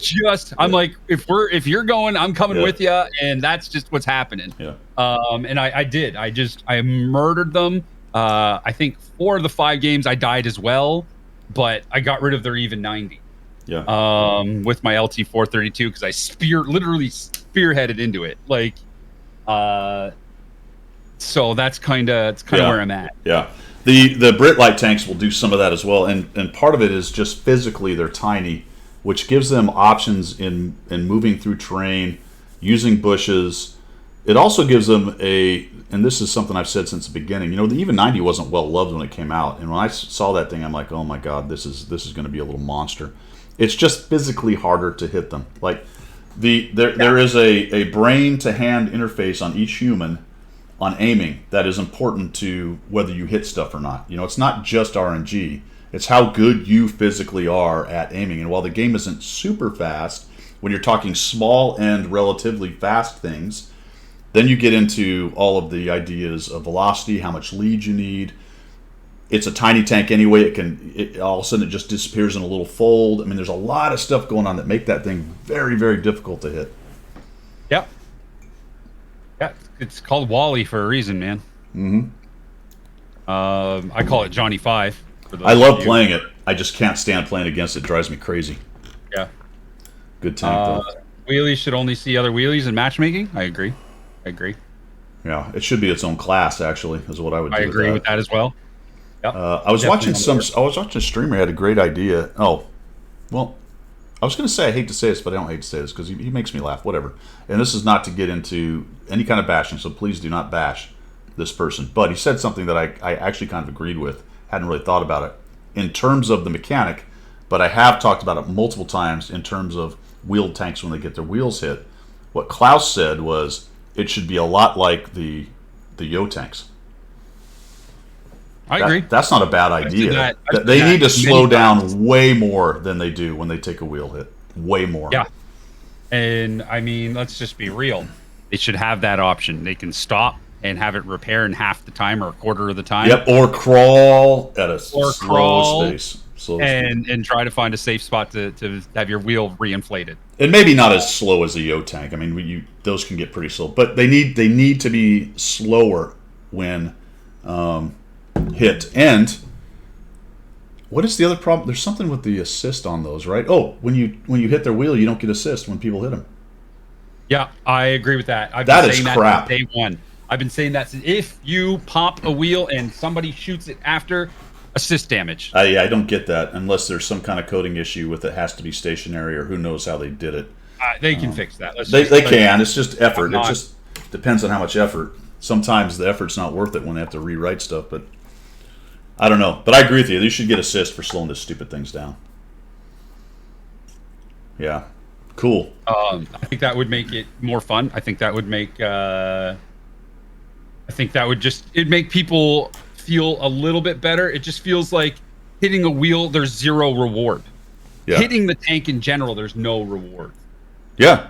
I'm like, if you're going, I'm coming with you, and that's just what's happening. Yeah. And I murdered them. I think 4 of the 5 games I died as well, but I got rid of their even 90. Yeah. With my LT 432 because I literally spearheaded into it. Like, so that's kind of where I'm at. Yeah. The Brit light tanks will do some of that as well, and part of it is just physically they're tiny, which gives them options in moving through terrain, using bushes. It also gives them and this is something I've said since the beginning. You know, the even 90 wasn't well loved when it came out, and when I saw that thing, I'm like, oh my god, this is going to be a little monster. It's just physically harder to hit them. Like there is a brain to hand interface on each human on aiming that is important to whether you hit stuff or not. You know, it's not just RNG. It's how good you physically are at aiming. And while the game isn't super fast, when you're talking small and relatively fast things, then you get into all of the ideas of velocity, how much lead you need. It's a tiny tank anyway. All of a sudden it just disappears in a little fold. I mean, there's a lot of stuff going on that make that thing very, very difficult to hit. Yep. Yeah, it's called Wally for a reason, man. Mm-hmm. I call it Johnny 5. I love playing it. I just can't stand playing against it. It drives me crazy. Yeah. Good tank, though. Wheelies should only see other wheelies in matchmaking. I agree. Yeah, it should be its own class, actually, is what I would do. I agree with that as well. Yep. I was watching a streamer who had a great idea. Oh, well, I was going to say I hate to say this, but I don't hate to say this because he makes me laugh. Whatever. And this is not to get into any kind of bashing, so please do not bash this person. But he said something that I actually kind of agreed with. Hadn't really thought about it in terms of the mechanic, but I have talked about it multiple times in terms of wheeled tanks when they get their wheels hit. What Klaus said was it should be a lot like the Yo tanks. I agree. That's not a bad idea. They need to slow down way more than they do when they take a wheel hit. Way more. Yeah. And I mean, let's just be real. They should have that option. They can stop and have it repair in half the time or a quarter of the time. Yep. Or crawl at a slow pace. And try to find a safe spot to have your wheel reinflated. And maybe not as slow as a Yo tank. I mean, those can get pretty slow, but they need to be slower when hit. And what is the other problem? There's something with the assist on those, right? Oh, when you hit their wheel, you don't get assist when people hit them. Yeah, I agree with that. That is crap. Day one. I've been saying that since if you pop a wheel and somebody shoots it after, assist damage. Yeah, I don't get that unless there's some kind of coding issue with it has to be stationary or who knows how they did it. They can fix that. They can. It's just effort. It just depends on how much effort. Sometimes the effort's not worth it when they have to rewrite stuff, but I don't know. But I agree with you. You should get assist for slowing these stupid things down. Yeah. Cool. I think that would make it more fun. I think that would make it'd make people feel a little bit better. It just feels like hitting a wheel, there's zero reward. Yeah. Hitting the tank in general, there's no reward. Yeah.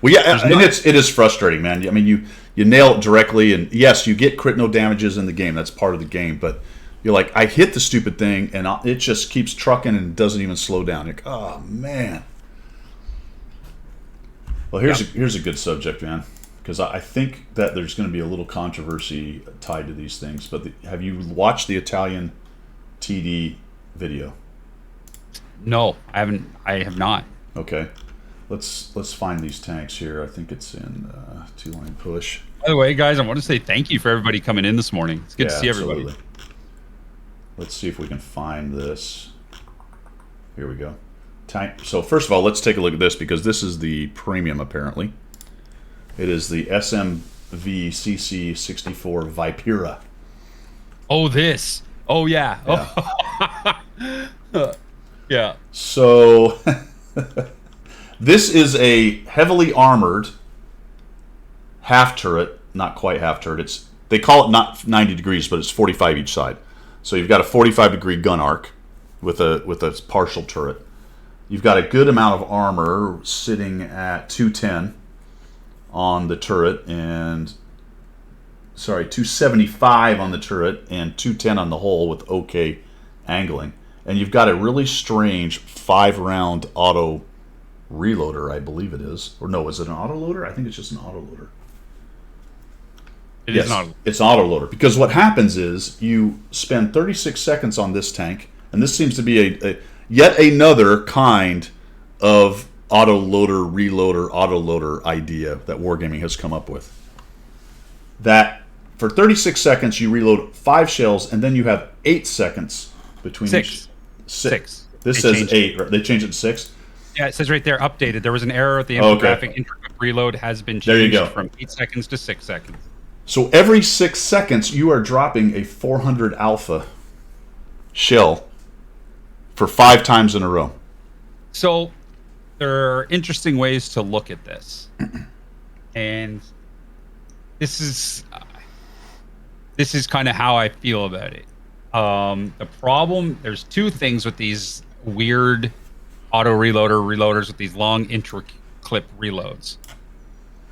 Well, yeah, and it is frustrating, man. I mean, you nail it directly, and yes, you get crit no damages in the game. That's part of the game, but you're like, I hit the stupid thing, and it just keeps trucking and doesn't even slow down. You're like, oh man. Well, here's a good subject, man, because I think that there's going to be a little controversy tied to these things. But have you watched the Italian TD video? No, I haven't. I have not. Okay, let's find these tanks here. I think it's in two-line push. By the way, guys, I want to say thank you for everybody coming in this morning. It's good to see everybody. Absolutely. Let's see if we can find this. Here we go. So first of all, let's take a look at this because this is the premium, apparently. It is the SMV CC64 Vipera. Oh, this. Oh, yeah. Yeah. Yeah. So this is a heavily armored half turret, not quite half turret. They call it not 90 degrees, but it's 45 each side. So you've got a 45-degree gun arc with a partial turret. You've got a good amount of armor sitting at 210 on the turret, and 275 on the turret and 210 on the hull with OK angling. And you've got a really strange 5-round auto reloader, I believe it is. Or no, is it an auto loader? I think it's just an auto loader. It is not. It's an auto loader. Because what happens is you spend 36 seconds on this tank, and this seems to be a yet another kind of auto loader idea that Wargaming has come up with. That for 36 seconds you reload 5 shells, and then you have 8 seconds between Six. This says 8. Right? They changed it to 6? Yeah, it says right there, updated. There was an error at the infographic. Intricate reload has been changed from 8 seconds to 6 seconds. So every 6 seconds, you are dropping a 400 alpha shell for 5 times in a row. So there are interesting ways to look at this. And this is kind of how I feel about it. The problem, there's 2 things with these weird auto reloaders with these long intra-clip reloads.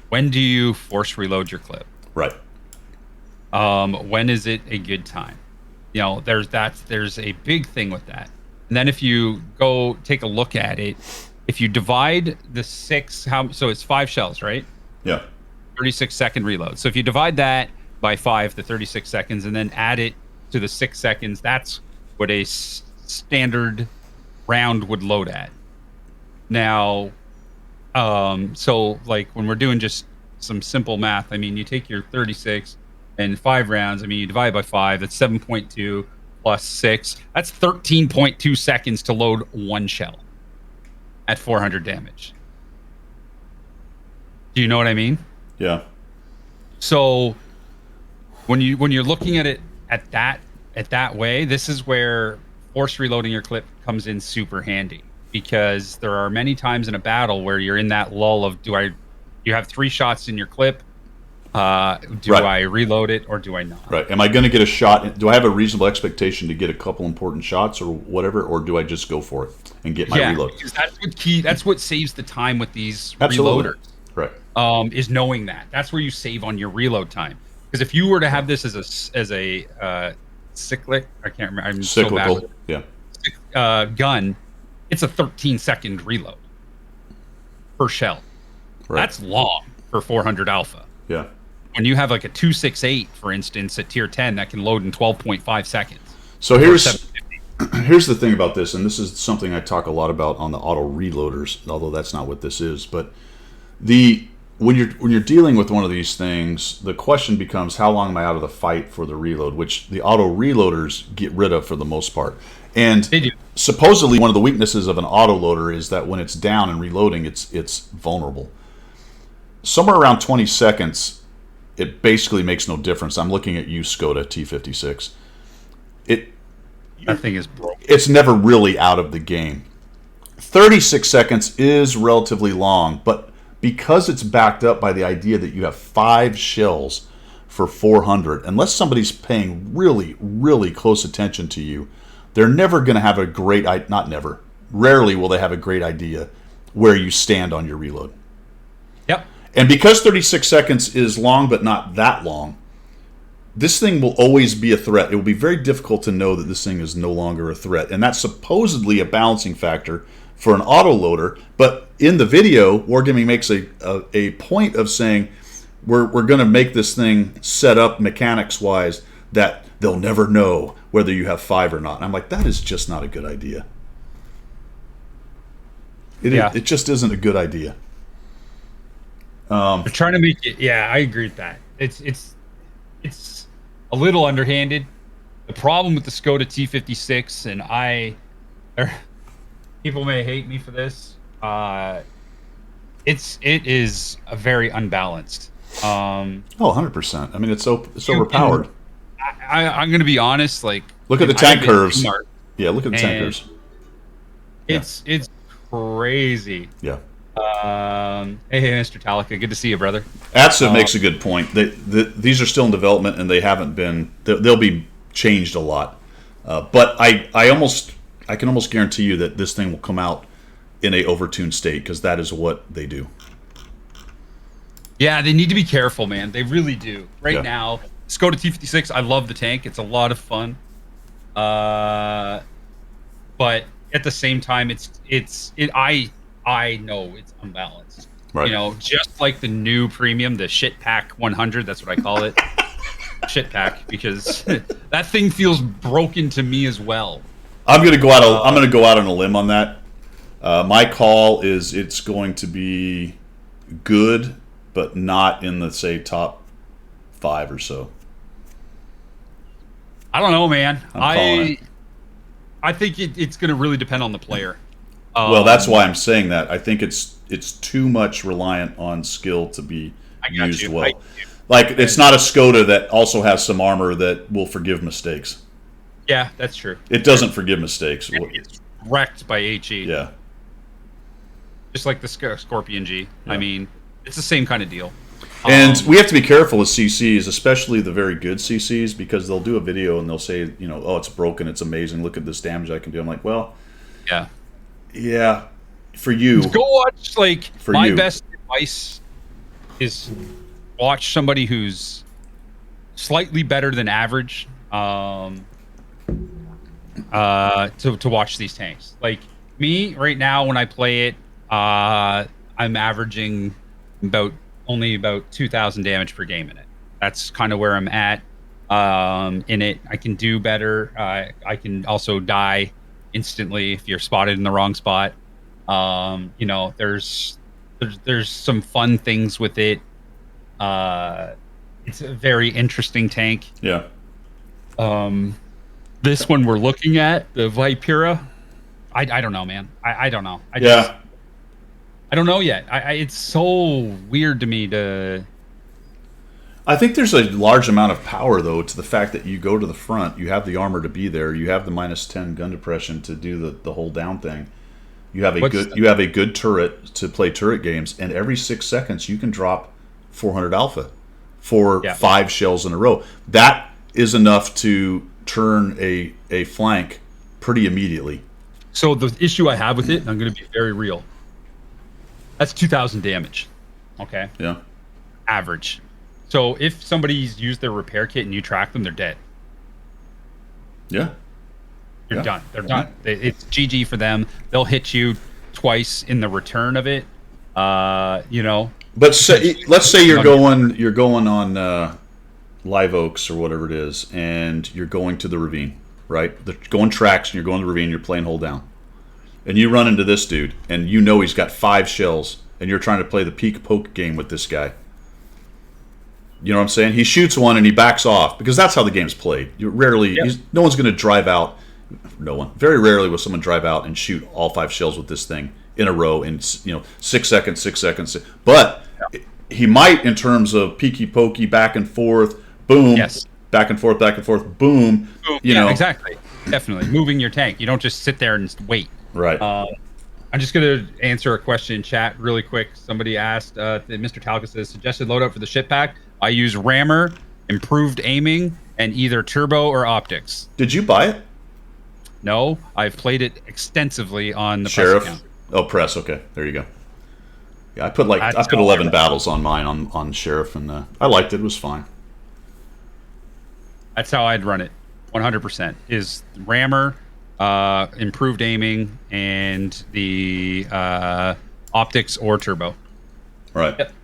When do you force reload your clip? Right. When is it a good time? You know, there's a big thing with that. And then if you go take a look at it, if you divide the 6, so it's 5 shells, right? Yeah. 36-second reload. So if you divide that by 5, the 36 seconds, and then add it to the 6 seconds, that's what a standard round would load at. Now, so like when we're doing just some simple math, I mean, you take your 36 and 5 rounds, I mean, you divide by 5, that's 7.2 plus 6. That's 13.2 seconds to load 1 shell at 400 damage. Do you know what I mean? Yeah. So when you're looking at it at that way, this is where force reloading your clip comes in super handy, because there are many times in a battle where you're in that lull of you have 3 shots in your clip. Do I reload it or do I not? Right. Am I going to get a shot? Do I have a reasonable expectation to get a couple important shots or whatever, or do I just go for it and get my reload? Because that's what saves the time with these Absolutely. reloaders. Right. Is knowing that. That's where you save on your reload time. Because if you were to have this as a cyclic, I can't remember. I'm cyclical. So bad with gun, it's a 13-second reload per shell. Right. That's long for 400 alpha. Yeah. When you have like a 268, for instance, at tier 10, that can load in 12.5 seconds. So here's the thing about this, and this is something I talk a lot about on the auto reloaders, although that's not what this is. But when you're dealing with one of these things, the question becomes, how long am I out of the fight for the reload, which the auto reloaders get rid of for the most part. And they do. Supposedly one of the weaknesses of an auto loader is that when it's down and reloading, it's vulnerable. Somewhere around 20 seconds, it basically makes no difference. I'm looking at you, Skoda T56. That thing is broken. It's never really out of the game. 36 seconds is relatively long, but because it's backed up by the idea that you have 5 shells for 400, unless somebody's paying really, really close attention to you, they're never going to have a great, not never, rarely will they have a great idea where you stand on your reload. Yep. And because 36 seconds is long but not that long, this thing will always be a threat. It will be very difficult to know that this thing is no longer a threat. And that's supposedly a balancing factor for an autoloader. But in the video, Wargaming makes a point of saying, we're going to make this thing set up mechanics-wise that they'll never know whether you have 5 or not. And I'm like, that is just not a good idea. It just isn't a good idea. They're trying to make it. Yeah, I agree with that. It's a little underhanded. The problem with the Skoda T56, and people may hate me for this. It is a very unbalanced. 100%. I mean, it's overpowered. I'm going to be honest. Like, look at the tank curves. Yeah, look at the tank curves. It's crazy. Yeah. Hey, Mr. Talika, good to see you, brother. Atsa makes a good point. These are still in development, and they haven't been. They'll be changed a lot. But I can almost guarantee you that this thing will come out in a overtuned state, because that is what they do. Yeah, they need to be careful, man. They really do. Right now, Skoda T56, I love the tank. It's a lot of fun. But at the same time, I know it's unbalanced. Right. You know, just like the new premium, the Shit Pack 100. That's what I call it. Shit Pack, because that thing feels broken to me as well. I'm gonna go out. I'm gonna go out on a limb on that. My call is it's going to be good, but not in the, say, top 5 or so. I don't know, man. I think it's going to really depend on the player. Well, that's why I'm saying that. I think it's too much reliant on skill to be used well. Like, it's not a Skoda that also has some armor that will forgive mistakes. Yeah, that's true. It doesn't forgive mistakes. It's wrecked by HE. Yeah. Just like the Scorpion G. Yeah. I mean, it's the same kind of deal. And we have to be careful with CCs, especially the very good CCs, because they'll do a video and they'll say, you know, oh, it's broken, it's amazing, look at this damage I can do. I'm like, well, yeah, for you. Go watch, like, my best advice is watch somebody who's slightly better than average to watch these tanks. Like, me, right now, when I play it, I'm averaging only about 2,000 damage per game in it. That's kind of where I'm at in it. I can do better. I can also die instantly if you're spotted in the wrong spot. You know, there's some fun things with it. It's a very interesting tank. Yeah. This one we're looking at, the Vipera, I don't know, man. I don't know. I don't know yet. It's so weird to me to... I think there's a large amount of power, though, to the fact that you go to the front, you have the armor to be there, you have the -10 gun depression to do the whole down thing. You have a good turret to play turret games, and every 6 seconds you can drop 400 alpha for 5 shells in a row. That is enough to turn a flank pretty immediately. So the issue I have with it, and I'm going to be very real, that's 2,000 damage. Okay? Yeah. Average. So if somebody's used their repair kit and you track them, they're dead. Yeah. You're done. They're done. It's GG for them. They'll hit you twice in the return of it. You know. But let's say you're going on Live Oaks or whatever it is, and you're going to the ravine, right? They're going tracks, and you're going to the ravine. You're playing hold down. And you run into this dude, and you know he's got 5 shells, and you're trying to play the peek poke game with this guy. You know what I'm saying? He shoots one and he backs off, because that's how the game's played. You rarely, no one's going to drive out. No one. Very rarely will someone drive out and shoot all 5 shells with this thing in a row in 6 seconds, 6 seconds. But he might, in terms of peeky pokey, back and forth, boom, back and forth, boom. Boom. You know exactly, definitely moving your tank. You don't just sit there and wait. Right. I'm just going to answer a question in chat really quick. Somebody asked, Mr. Talca says, suggested loadout for the ship pack. I use rammer, improved aiming, and either turbo or optics. Did you buy it? No, I've played it extensively on the Sheriff. press account. Oh, press. Okay, there you go. Yeah, I put 11 battles on mine on sheriff, and I liked it. It was fine. That's how I'd run it. 100% is rammer, improved aiming, and the optics or turbo. Right. Yep. There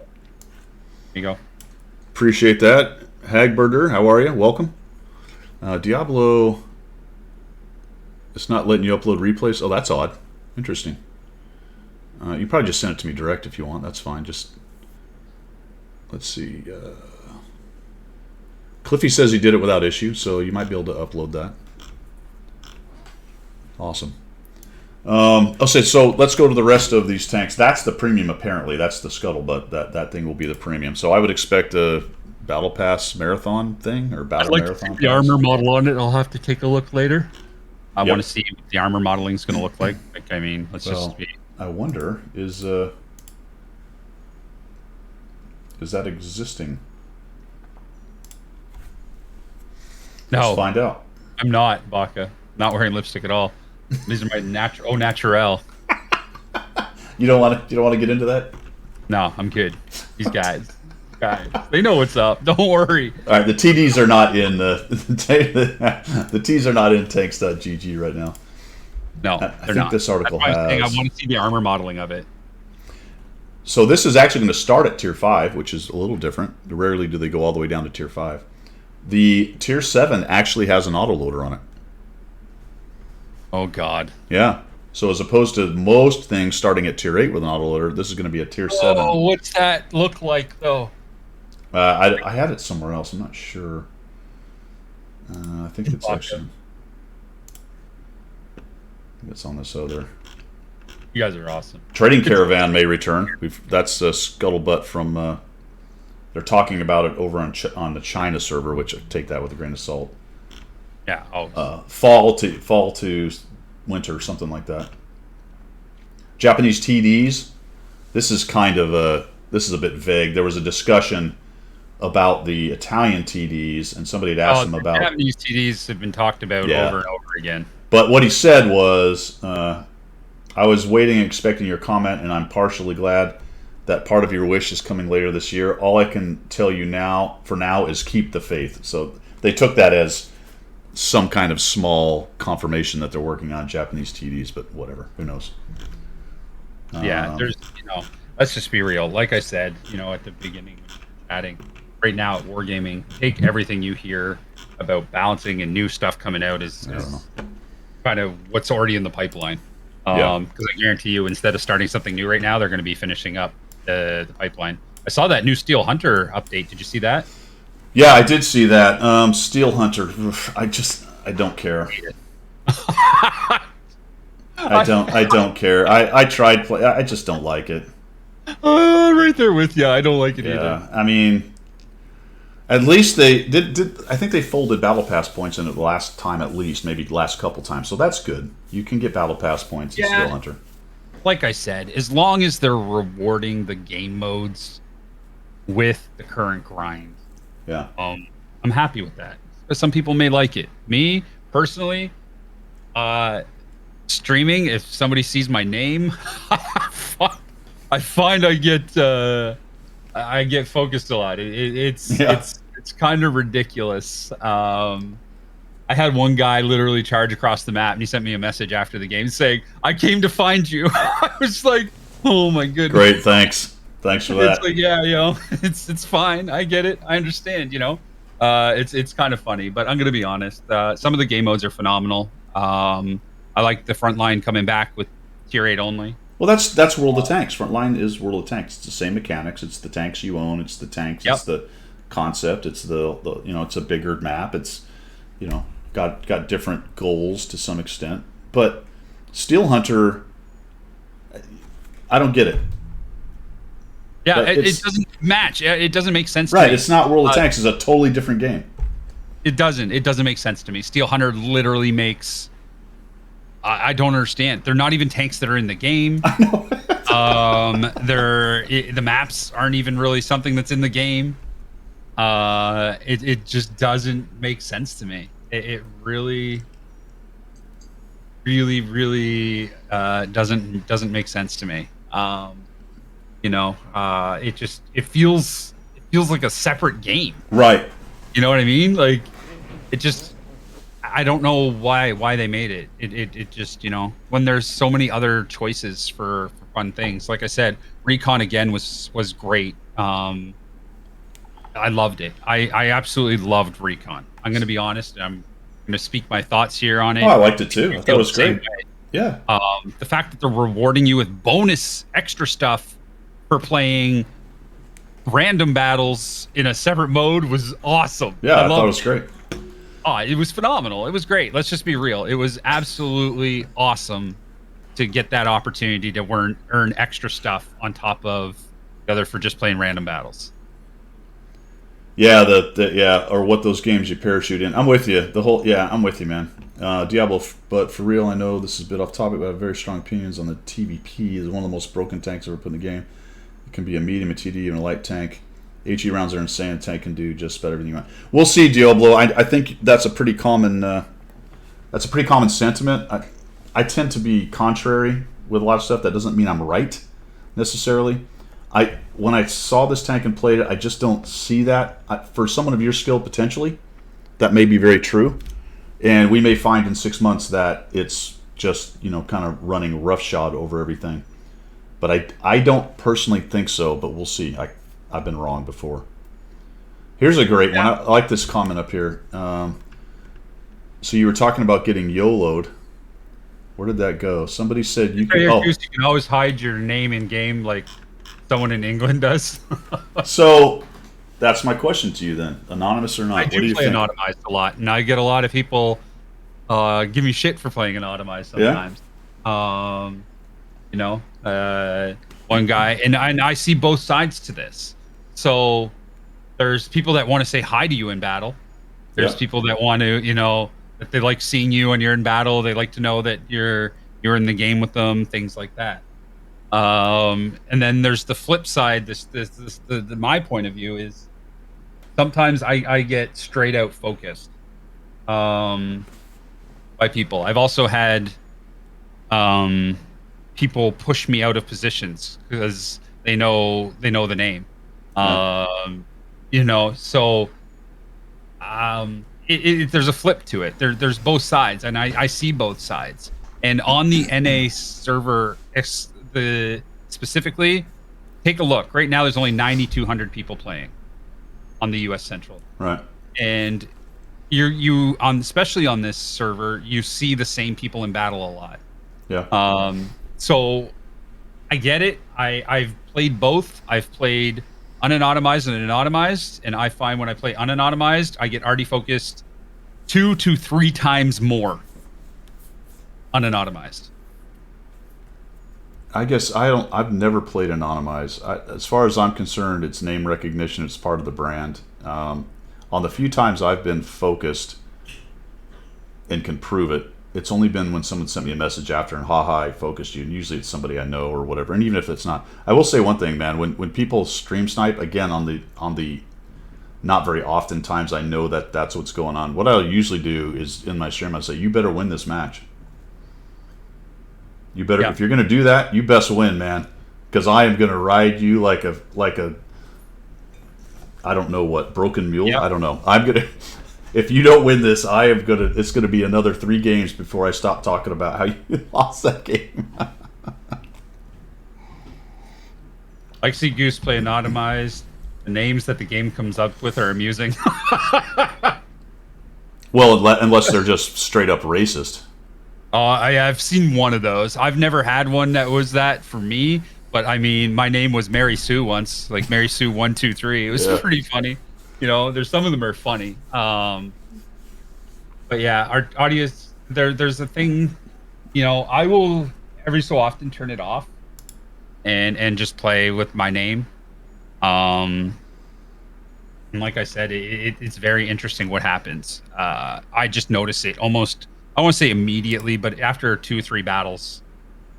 you go. Appreciate that. Hagburger, how are you? Welcome. Diablo, it's not letting you upload replays. Oh, that's odd. Interesting. You probably just send it to me direct if you want. That's fine. Just let's see. Cliffy says he did it without issue, so you might be able to upload that. Awesome. I'll say, so let's go to the rest of these tanks. That's the premium, apparently. That's the scuttlebutt. That thing will be the premium. So I would expect a Battle Pass marathon thing, or Battle Marathon the armor model on it. I'll have to take a look later. I Yep. want to see what the armor modeling is going to look like. I mean, let's just be... I wonder, is that existing? No, Let's find out. I'm not, Baka. Not wearing lipstick at all. These are my naturel. You don't want to get into that? No, I'm good. These guys, they know what's up. Don't worry. All right, the TDs are not in the T's are not in tanks.gg right now. No, I they're think not. this article That's why I has. want to see the armor modeling of it. So this is actually going to start at tier 5, which is a little different. Rarely do they go all the way down to tier 5. The tier 7 actually has an autoloader on it. Oh God. Yeah. So as opposed to most things starting at tier 8 with an autoloader, this is going to be a tier 7. Oh, what's that look like though? I had it somewhere else. I'm not sure. I think it's actually. It's on this other. You guys are awesome. Trading Caravan may return. That's a scuttlebutt from. They're talking about it over on the China server, which I take that with a grain of salt. Yeah. Oh. Fall to winter, something like that. Japanese TDs. This is a bit vague. There was a discussion about the Italian TDs, and somebody had asked them about Japanese TDs have been talked about over and over again. But what he said was, I was waiting and expecting your comment, and I'm partially glad that part of your wish is coming later this year. All I can tell you for now, is keep the faith. So they took that as some kind of small confirmation that they're working on Japanese TDs, but whatever. Who knows? Yeah, there's, let's just be real. Like I said, at the beginning, chatting, right now at Wargaming, take everything you hear about balancing and new stuff coming out is kind of what's already in the pipeline. Because I guarantee you, instead of starting something new right now, they're going to be finishing up the pipeline. I saw that new Steel Hunter update. Did you see that? Yeah, I did see that. Steel Hunter. I don't care. I don't care. I tried play. I just don't like it. Right there with you. I don't like it either. I mean, at least they did. I think they folded Battle Pass points in it the last time, at least, maybe the last couple times. So that's good. You can get Battle Pass points in Steel Hunter. Like I said, as long as they're rewarding the game modes with the current grind, I'm happy with that. But some people may like it. Me personally, streaming, if somebody sees my name, I find I get focused a lot. It's kind of ridiculous. I had one guy literally charge across the map, and he sent me a message after the game saying, "I came to find you." I was like, "Oh my goodness!" Great, thanks for that. It's like, it's fine. I get it. I understand. It's kind of funny, but I'm gonna be honest. Some of the game modes are phenomenal. I like the Frontline coming back with tier 8 only. Well, that's World of Tanks. Frontline is World of Tanks. It's the same mechanics. It's the tanks you own. It's the tanks. It's the concept. It's the it's a bigger map. It's got different goals to some extent. But Steel Hunter, I don't get it. Yeah, it doesn't match. It doesn't make sense to me. Right, it's not World of Tanks. It's a totally different game. It doesn't make sense to me. Steel Hunter literally makes... I don't understand. They're not even tanks that are in the game. I know. The maps aren't even really something that's in the game. It just doesn't make sense to me. It really doesn't make sense to me. It feels like a separate game. Right. You know what I mean? Like it just I don't know why they made it. It just when there's so many other choices for fun things. Like I said, Recon again was great. I loved it. I absolutely loved Recon. I'm gonna be honest. I'm gonna speak my thoughts here on Oh, it. I liked it I think too. you I thought it feel the was same great. way. Yeah. The fact that they're rewarding you with bonus extra stuff for playing random battles in a separate mode was awesome. Yeah, I I thought it loved was it. great. Oh, it was phenomenal. It was great. Let's just be real. It was absolutely awesome to get that opportunity to earn extra stuff on top of the other for just playing random battles. Yeah, or what those games you parachute in. I'm with you. I'm with you, man. Diablo, but for real, I know this is a bit off topic, but I have very strong opinions on the TVP. It's one of the most broken tanks ever put in the game. It can be a medium, a TD, even a light tank. HE rounds are insane. A tank can do just about everything you want. We'll see, Diablo. I think that's a pretty common sentiment. I tend to be contrary with a lot of stuff. That doesn't mean I'm right necessarily. When I saw this tank and played it, I just don't see that. For someone of your skill, potentially, that may be very true, and we may find in 6 months that it's just kind of running roughshod over everything. But I don't personally think so. But we'll see. I've been wrong before. Here's a great one. I like this comment up here. So you were talking about getting YOLO'd. Where did that go? Somebody said you can. Oh, You can always hide your name in game like someone in England does. so that's my question to you then, anonymous or not. I What do do you play think? anonymized a lot, and I get a lot of people give me shit for playing anonymized Yeah. sometimes. You know, one guy, and I see both sides to this. So there's people that want to say hi to you in battle. There's Yeah. people that want to, that they like seeing you when you're in battle. They like to know that you're in the game with them, things like that. And then there's the flip side. My point of view is sometimes I get straight out focused by people. I've also had people push me out of positions because they know the name. Yeah. So there's a flip to it. There's both sides, and I see both sides. And on the NA server, specifically, take a look. Right now, there's only 9,200 people playing on the U.S. Central, Right. and especially on this server, you see the same people in battle a lot. Yeah. So I get it. I've played both. I've played unanonymized and anonymized, and I find when I play unanonymized, I get already focused 2 to 3 times more unanonymized. I guess I've never played anonymized. As far as I'm concerned, it's name recognition. It's part of the brand. On the few times I've been focused and can prove it, it's only been when someone sent me a message after and haha, I focused you. And usually it's somebody I know or whatever. And even if it's not, I will say one thing, man. When people stream snipe, again on the not very often times I know that that's what's going on. What I'll usually do is in my stream I say, you better win this match. You better, if you're going to do that, you best win, man, because I am going to ride you like a I don't know what, broken mule. Yeah. I don't know. I'm gonna. If you don't win this, I am gonna. It's gonna be another 3 games before I stop talking about how you lost that game. I see Goose play anonymized. The names that the game comes up with are amusing. Well, unless they're just straight up racist. I've seen one of those. I've never had one that was that for me. But I mean, my name was Mary Sue once, like Mary Sue 123. It was pretty funny. There's some of them are funny. But yeah, our audience, there's a thing. I will every so often turn it off, and just play with my name. And like I said, it's very interesting what happens. I just notice it almost. I won't say immediately, but after 2 or 3 battles,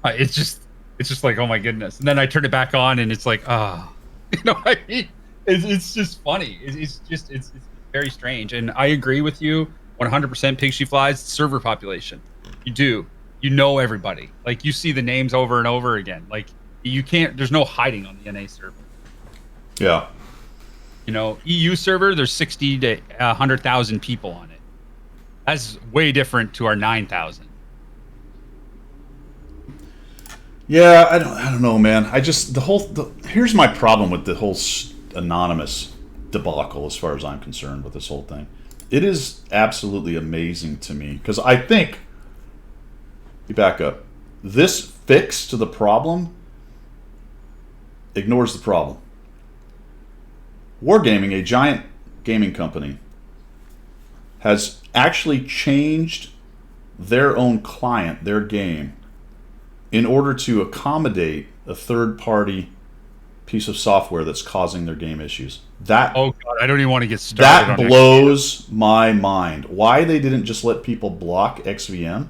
it's just like, oh my goodness. And then I turn it back on and it's like, oh, you know what I mean? It's just funny. It's very strange. And I agree with you 100%. Pig She Flies, server population. You do. You know everybody. Like, you see the names over and over again. Like, You can't. There's no hiding on the NA server. Yeah. EU server, there's 60 to 100,000 people on it. That's way different to our 9,000. Yeah, I don't know, man. I just here's my problem with the whole anonymous debacle as far as I'm concerned with this whole thing. It is absolutely amazing to me because I think, you back up, this fix to the problem ignores the problem. Wargaming, a giant gaming company, has actually changed their own client, their game, in order to accommodate a third-party piece of software that's causing their game issues. Oh God, I don't even want to get started. That blows my mind. Why they didn't just let people block XVM,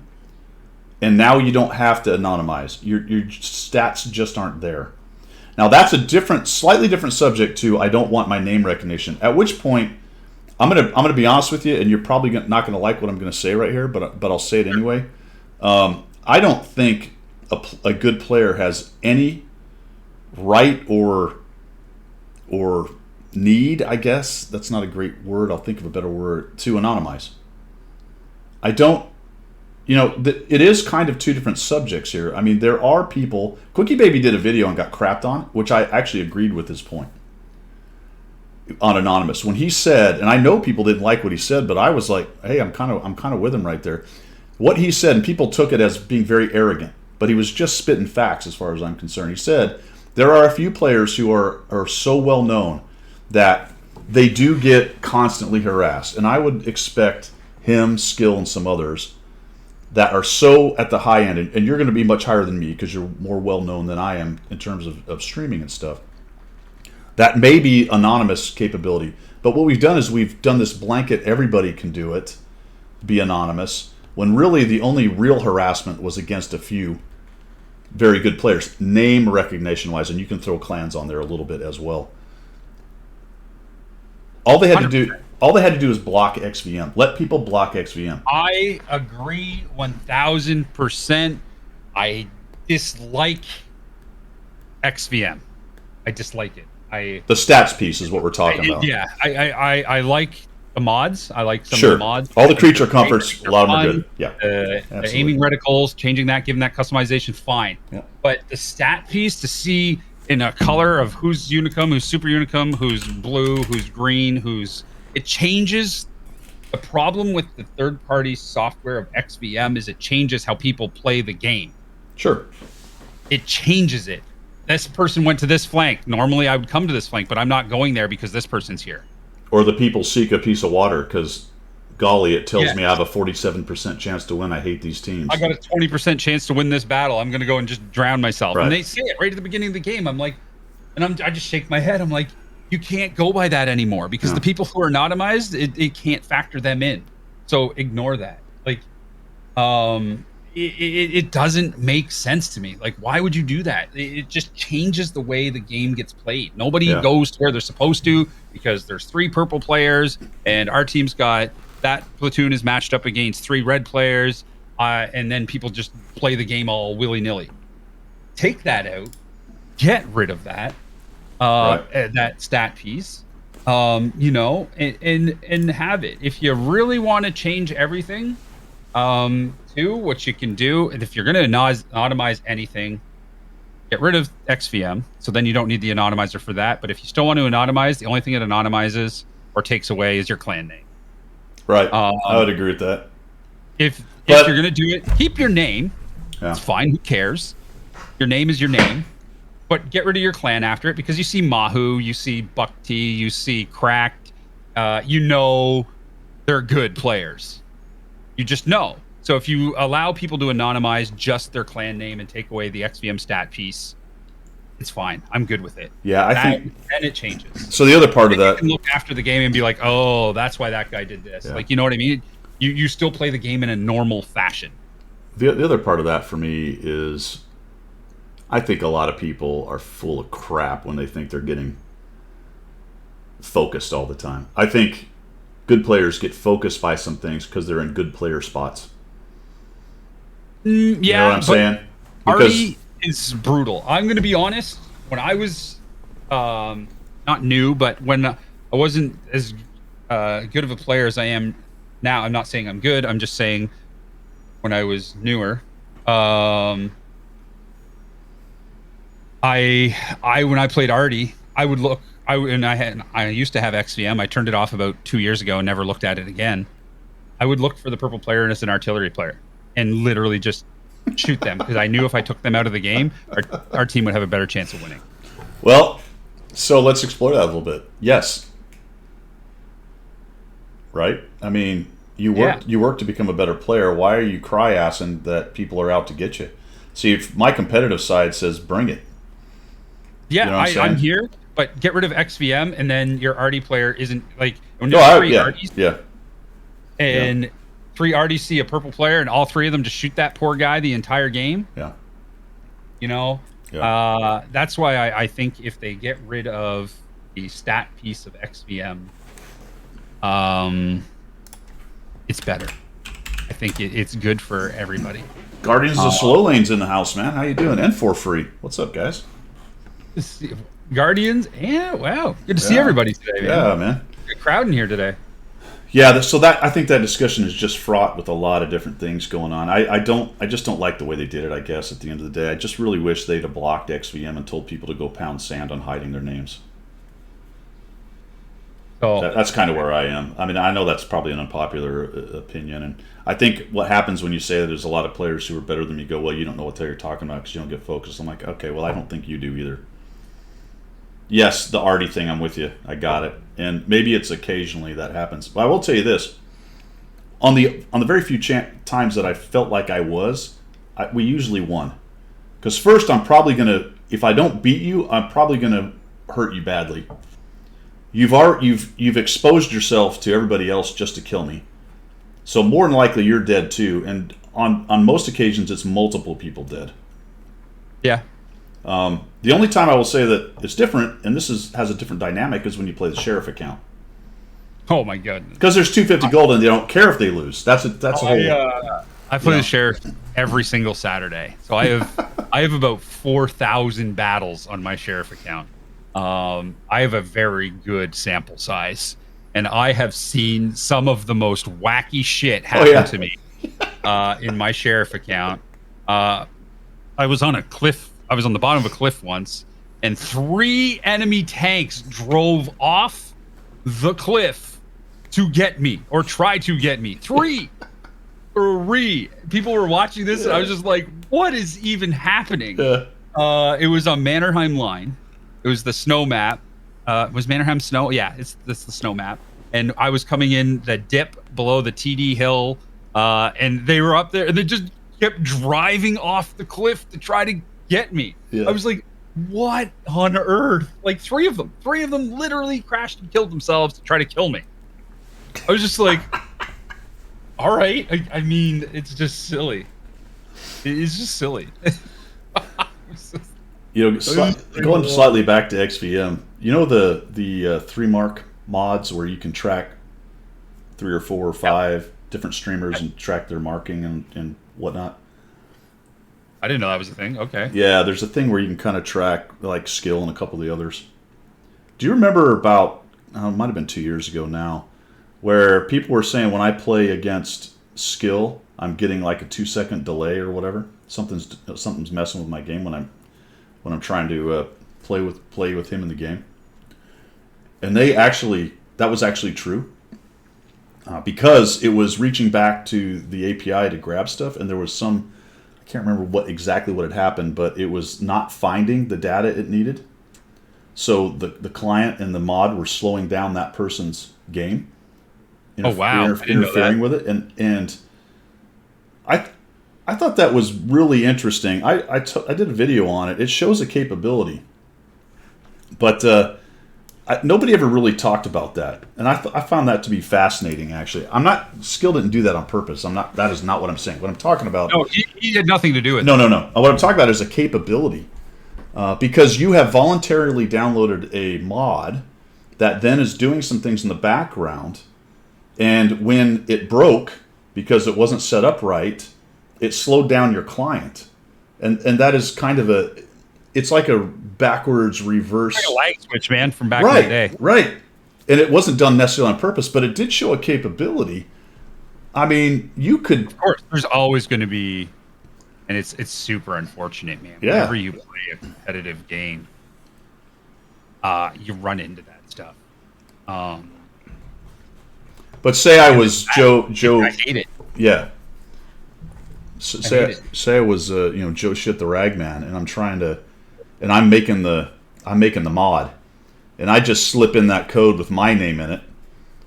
and now you don't have to anonymize. Your stats just aren't there. Now that's a slightly different subject to I don't want my name recognition. At which point, I'm gonna be honest with you, and you're probably not gonna like what I'm gonna say right here, but I'll say it anyway. I don't think a good player has any right or need, I guess that's not a great word. I'll think of a better word, to anonymize. I don't. It is kind of two different subjects here. I mean, there are people. Quickie Baby did a video and got crapped on, which I actually agreed with his point on anonymous when he said, and I know people didn't like what he said, but I was like, hey, I'm kind of with him right there. What he said, and people took it as being very arrogant, but he was just spitting facts as far as I'm concerned. He said there are a few players who are so well known that they do get constantly harassed, and I would expect him, Skill, and some others that are so at the high end, and you're going to be much higher than me because you're more well-known than I am in terms of streaming and stuff. That may be anonymous capability. But what we've done is we've done this blanket, everybody can do it, be anonymous, when really the only real harassment was against a few very good players, name recognition-wise, and you can throw clans on there a little bit as well. All they had to do... All they had to do is block XVM. Let people block XVM. I agree 1,000%. I dislike XVM. I dislike it. The stats piece is what we're talking about. Yeah, I like the mods. I like some of the mods. All the creature comforts, a lot of them are good. Yeah, the aiming reticles, changing that, giving that customization, fine. Yeah. But the stat piece to see in a color of who's Unicum, who's Super Unicum, who's blue, who's green, it changes. The problem with the third-party software of XVM is it changes how people play the game. Sure. It changes it. This person went to this flank. Normally, I would come to this flank, but I'm not going there because this person's here. Or the people seek a piece of water because, golly, it tells me I have a 47% chance to win. I hate these teams. I got a 20% chance to win this battle. I'm going to go and just drown myself. Right. And they say it right at the beginning of the game. I'm like, I just shake my head. I'm like, you can't go by that anymore because the people who are anonymized, it can't factor them in. So ignore that. Like, it doesn't make sense to me. Like, why would you do that? It just changes the way the game gets played. Nobody goes to where they're supposed to because there's 3 purple players and our team's got that platoon is matched up against 3 red players, and then people just play the game all willy-nilly. Take that out. Get rid of that. That stat piece, and have it. If you really want to change everything, what you can do, and if you're going to anonymize anything, get rid of XVM. So then you don't need the anonymizer for that. But if you still want to anonymize, the only thing it anonymizes or takes away is your clan name. Right. I would agree with that. If you're going to do it, keep your name. Yeah. It's fine. Who cares? Your name is your name. But get rid of your clan after it because you see Mahu, you see Buck T, you see Cracked. They're good players. You just know. So if you allow people to anonymize just their clan name and take away the XVM stat piece, it's fine. I'm good with it. Yeah, I think. And it changes. So the other part of that. You can look after the game and be like, oh, that's why that guy did this. Yeah. Like, you know what I mean? You still play the game in a normal fashion. The other part of that for me is I think a lot of people are full of crap when they think they're getting focused all the time. I think good players get focused by some things because they're in good player spots. Yeah, you know what I'm saying? Because is brutal. I'm going to be honest. When I was not new, but when I wasn't as good of a player as I am now, I'm not saying I'm good. I'm just saying when I was newer, um, I when I played Artie, I would look. I used to have XVM. I turned it off about 2 years ago and never looked at it again. I would look for the purple player as an artillery player and literally just shoot them because I knew if I took them out of the game, our team would have a better chance of winning. Well, so let's explore that a little bit. Yes. Right? I mean, you work to become a better player. Why are you cry-assing that people are out to get you? See, if my competitive side says bring it. Yeah, You know what I'm saying? here, but get rid of XVM and then your Artie player isn't like when No, there's three yeah, Arties yeah, and three Arties see a purple player and all three of them just shoot that poor guy the entire game. yeah. You know, that's why I think if they get rid of the stat piece of XVM, it's better. I think it's good for everybody. Guardians of the Slow Lane's in the house, man. How you doing? And for free. What's up, guys? Guardians, yeah, wow, good to see everybody today, man. Yeah, man. Good crowd in here today. Yeah, so that I think that discussion is just fraught with a lot of different things going on. I just don't like the way they did it. I guess at the end of the day, I just really wish they'd have blocked XVM and told people to go pound sand on hiding their names. So That's kind of where I am. I mean, I know that's probably an unpopular opinion, and I think what happens when you say that there's a lot of players who are better than me go, well, you don't know what they're talking about because you don't get focused. I'm like, okay, well, I don't think you do either. Yes, the Artie thing, I'm with you. I got it. And maybe it's occasionally that happens. But I will tell you this. On the very few times that I felt like we usually won. Because first, I'm probably going to, if I don't beat you, I'm probably going to hurt you badly. You've exposed yourself to everybody else just to kill me. So more than likely, you're dead too. And on most occasions, it's multiple people dead. yeah, The only time I will say that it's different, and this has a different dynamic, is when you play the sheriff account. oh my goodness. Because there's 250 gold, and they don't care if they lose. That's a whole. I play the sheriff every single Saturday, so I have about 4,000 battles on my sheriff account. I have a very good sample size, and I have seen some of the most wacky shit happen to me in my sheriff account. I was on a cliff. I was on the bottom of a cliff once, and 3 enemy tanks drove off the cliff to get me or try to get me. 3. People were watching this, and I was just like, "What is even happening?" It was on Mannerheim Line. It was the snow map. Was Mannerheim snow? Yeah, it's the snow map. And I was coming in the dip below the TD hill, and they were up there, and they just kept driving off the cliff to try to get me. I was like, "What on earth?" Like 3 of them literally crashed and killed themselves to try to kill me. I was just like, all right. I mean, it's just silly. It's just silly. Going slightly back to XVM. You know the 3 mark mods where you can track 3 or 4 or 5 different streamers and track their marking and whatnot. I didn't know that was a thing. Okay. Yeah, there's a thing where you can kind of track like skill and a couple of the others. Do you remember about? It might have been 2 years ago now, where people were saying when I play against skill, I'm getting like a 2-second delay or whatever. Something's messing with my game when I'm trying to play with him in the game. And that was actually true because it was reaching back to the API to grab stuff, and there was I can't remember exactly what had happened, but it was not finding the data it needed. So the client and the mod were slowing down that person's game. Interfering with it, and I thought that was really interesting. I did a video on it. It shows a capability, but nobody ever really talked about that, and I found that to be fascinating. Actually, Skill didn't do that on purpose. That is not what I'm saying. What I'm talking about. No, he had nothing to do with it. No. What I'm talking about is a capability, because you have voluntarily downloaded a mod that then is doing some things in the background. And when it broke, because it wasn't set up right, it slowed down your client. and that is kind of it's like a backwards reverse. Like a light switch, man, from back in the day. Right. And it wasn't done necessarily on purpose, but it did show a capability. I mean, you could. Of course, there's always going to be, and it's super unfortunate, man. Yeah. Whenever you play a competitive game, you run into that stuff. But say I was Joe. I hate it. Yeah. Say I was Joe Shit the Ragman, and I'm trying to, and I'm making the mod, and I just slip in that code with my name in it,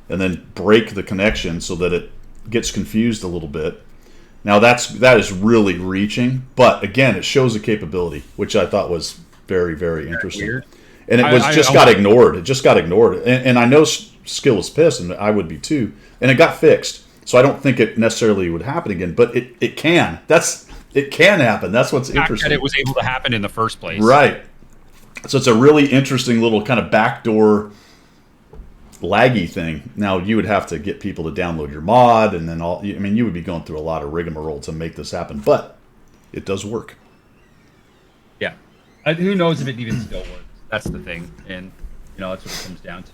and then break the connection so that it gets confused a little bit. Now that is really reaching, but again, it shows a capability, which I thought was very, very interesting. Weird. And it got ignored. It just got ignored, and I know Skill was pissed, and I would be too. And it got fixed, so I don't think it necessarily would happen again, but it can. It can happen. That's what's interesting. That it was able to happen in the first place, right? So it's a really interesting little kind of backdoor laggy thing. Now you would have to get people to download your mod, and then you would be going through a lot of rigmarole to make this happen, but it does work. Yeah, who knows if it even still works? That's the thing, and that's what it comes down to.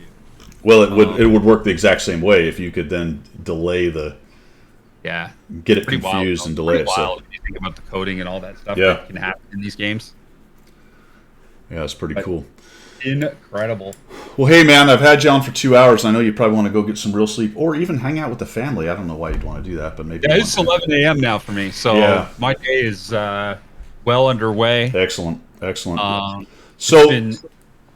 Well, it would work the exact same way if you could then delay get it confused and delay it. So if you think about the coding and all that stuff that can happen in these games. Yeah, it's pretty cool. Incredible. Well, hey, man, I've had you on for 2 hours. I know you probably want to go get some real sleep or even hang out with the family. I don't know why you'd want to do that, but maybe. Yeah, it's 11 a.m. now for me, so my day is well underway. Excellent.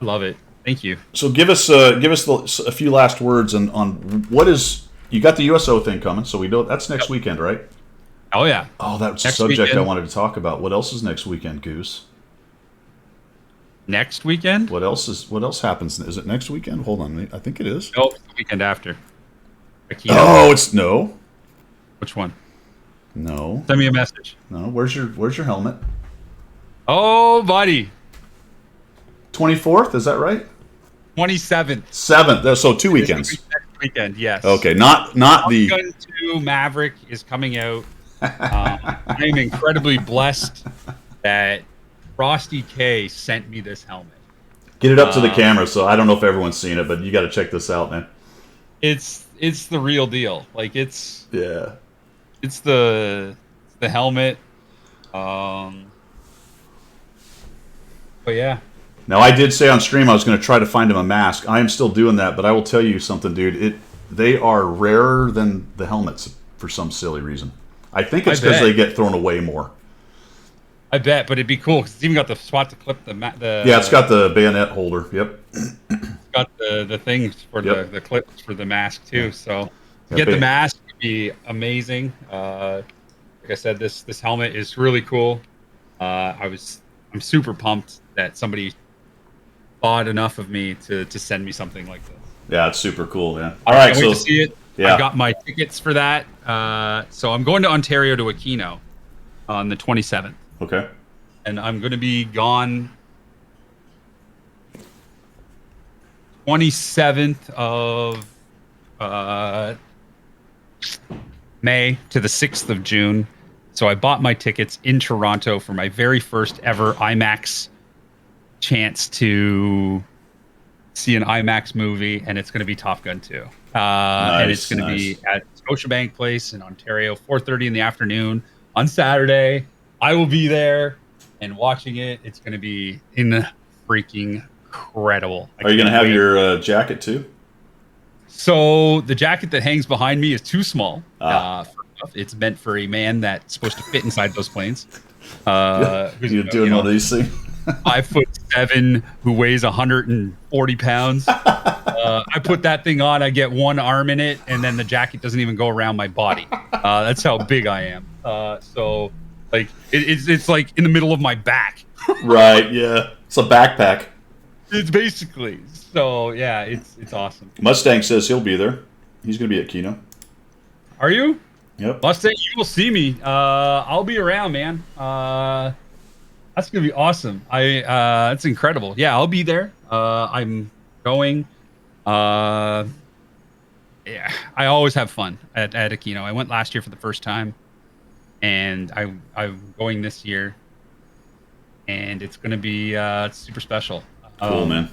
Love it. Thank you. So give us a few last words on what is. You got the USO thing coming, so we know that's next weekend, right? Oh yeah. Oh, that's a subject I wanted to talk about. What else is next weekend, Goose? Next weekend? What else happens? Is it next weekend? Hold on, I think it is. No, it's the weekend after. Oh, it's no. Which one? No. Send me a message. No. Where's your helmet? Oh, buddy. 24th, is that right? 27th. 7th. So 2 weekends. Next weekend, yes. Okay, not the. Gun 2 Maverick is coming out. I'm incredibly blessed that Frosty K sent me this helmet. Get it up to the camera. So I don't know if everyone's seen it, but you got to check this out, man. It's the real deal. Like it's the helmet. But yeah. Now, I did say on stream I was going to try to find him a mask. I am still doing that, but I will tell you something, dude. They are rarer than the helmets for some silly reason. I think it's because they get thrown away more. I bet, but it'd be cool because it's even got the spot to clip the. Yeah, it's got the bayonet holder. Yep. It's got the things for the clips for the mask too. So to get the mask would be amazing. Like I said, this helmet is really cool. I'm super pumped that somebody thought enough of me to send me something like this. Yeah, it's super cool, man. All right, so to see it. Yeah. I got my tickets for that. So I'm going to Ontario to Aquino on the 27th. Okay. And I'm going to be gone 27th of May to the 6th of June. So I bought my tickets in Toronto for my very first ever IMAX chance to see an IMAX movie, and it's going to be Top Gun 2. And it's going to be at Scotiabank Place in Ontario, 4:30 in the afternoon on Saturday. I will be there and watching it. It's going to be freaking incredible. Are you going to have your jacket too? So the jacket that hangs behind me is too small. It's meant for a man that's supposed to fit inside those planes. You're doing one of these things. 5'7", who weighs 140 pounds. I put that thing on. I get one arm in it, and then the jacket doesn't even go around my body. That's how big I am. So, like, it's like in the middle of my back. Right. Yeah. It's a backpack. It's basically. So yeah, it's awesome. Mustang says he'll be there. He's going to be at Kino. Are you? Yep. Mustang, you will see me. I'll be around, man. That's gonna be awesome. That's incredible. Yeah, I'll be there. I'm going. Yeah, I always have fun at Aquino. I went last year for the first time, and I'm going this year. and it's going to be super special. Cool, man.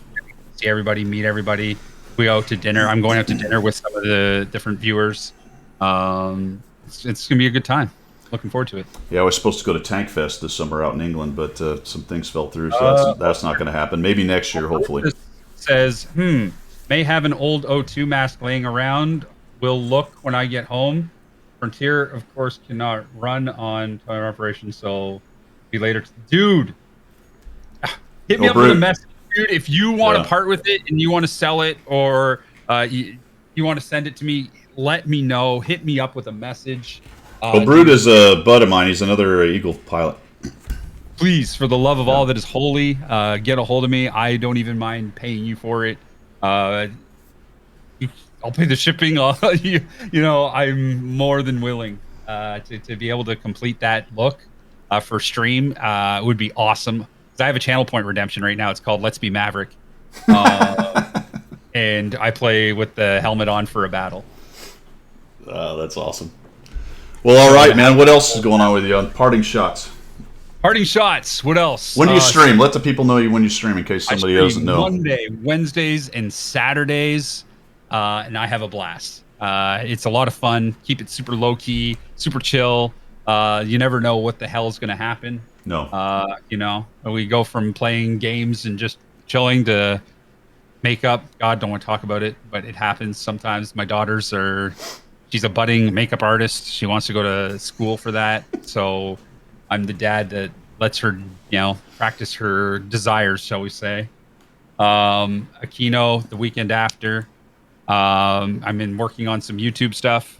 See everybody, meet everybody. We go out to dinner. I'm going out to dinner with some of the different viewers. It's going to be a good time. Looking forward to it. Yeah, I was supposed to go to Tank Fest this summer out in England, but some things fell through, so that's not going to happen. Maybe next year, hopefully. It says, may have an old O2 mask laying around. Will look when I get home. Frontier, of course, cannot run on tower operations, so be later. Dude, hit me up with a message, dude. If you want to part with it and you want to sell it, or you want to send it to me, let me know. Hit me up with a message. Brood is a bud of mine. He's another Eagle pilot. Please, for the love of all that is holy, get a hold of me. I don't even mind paying you for it. I'll pay the shipping. I'm more than willing to be able to complete that look for stream. It would be awesome. I have a channel point redemption right now. It's called Let's Be Maverick. And I play with the helmet on for a battle. That's awesome. Well, all right, man. What else is going on with you on Parting Shots? Parting Shots. What else? When do you stream? Let the people know when you stream in case somebody doesn't know. Monday, Wednesdays, and Saturdays, and I have a blast. It's a lot of fun. Keep it super low key, super chill. You never know what the hell is going to happen. No. We go from playing games and just chilling to makeup. God, don't want to talk about it, but it happens sometimes. My daughters she's a budding makeup artist. She wants to go to school for that. So I'm the dad that lets her, practice her desires, shall we say. Aquino the weekend after. I'm working on some YouTube stuff.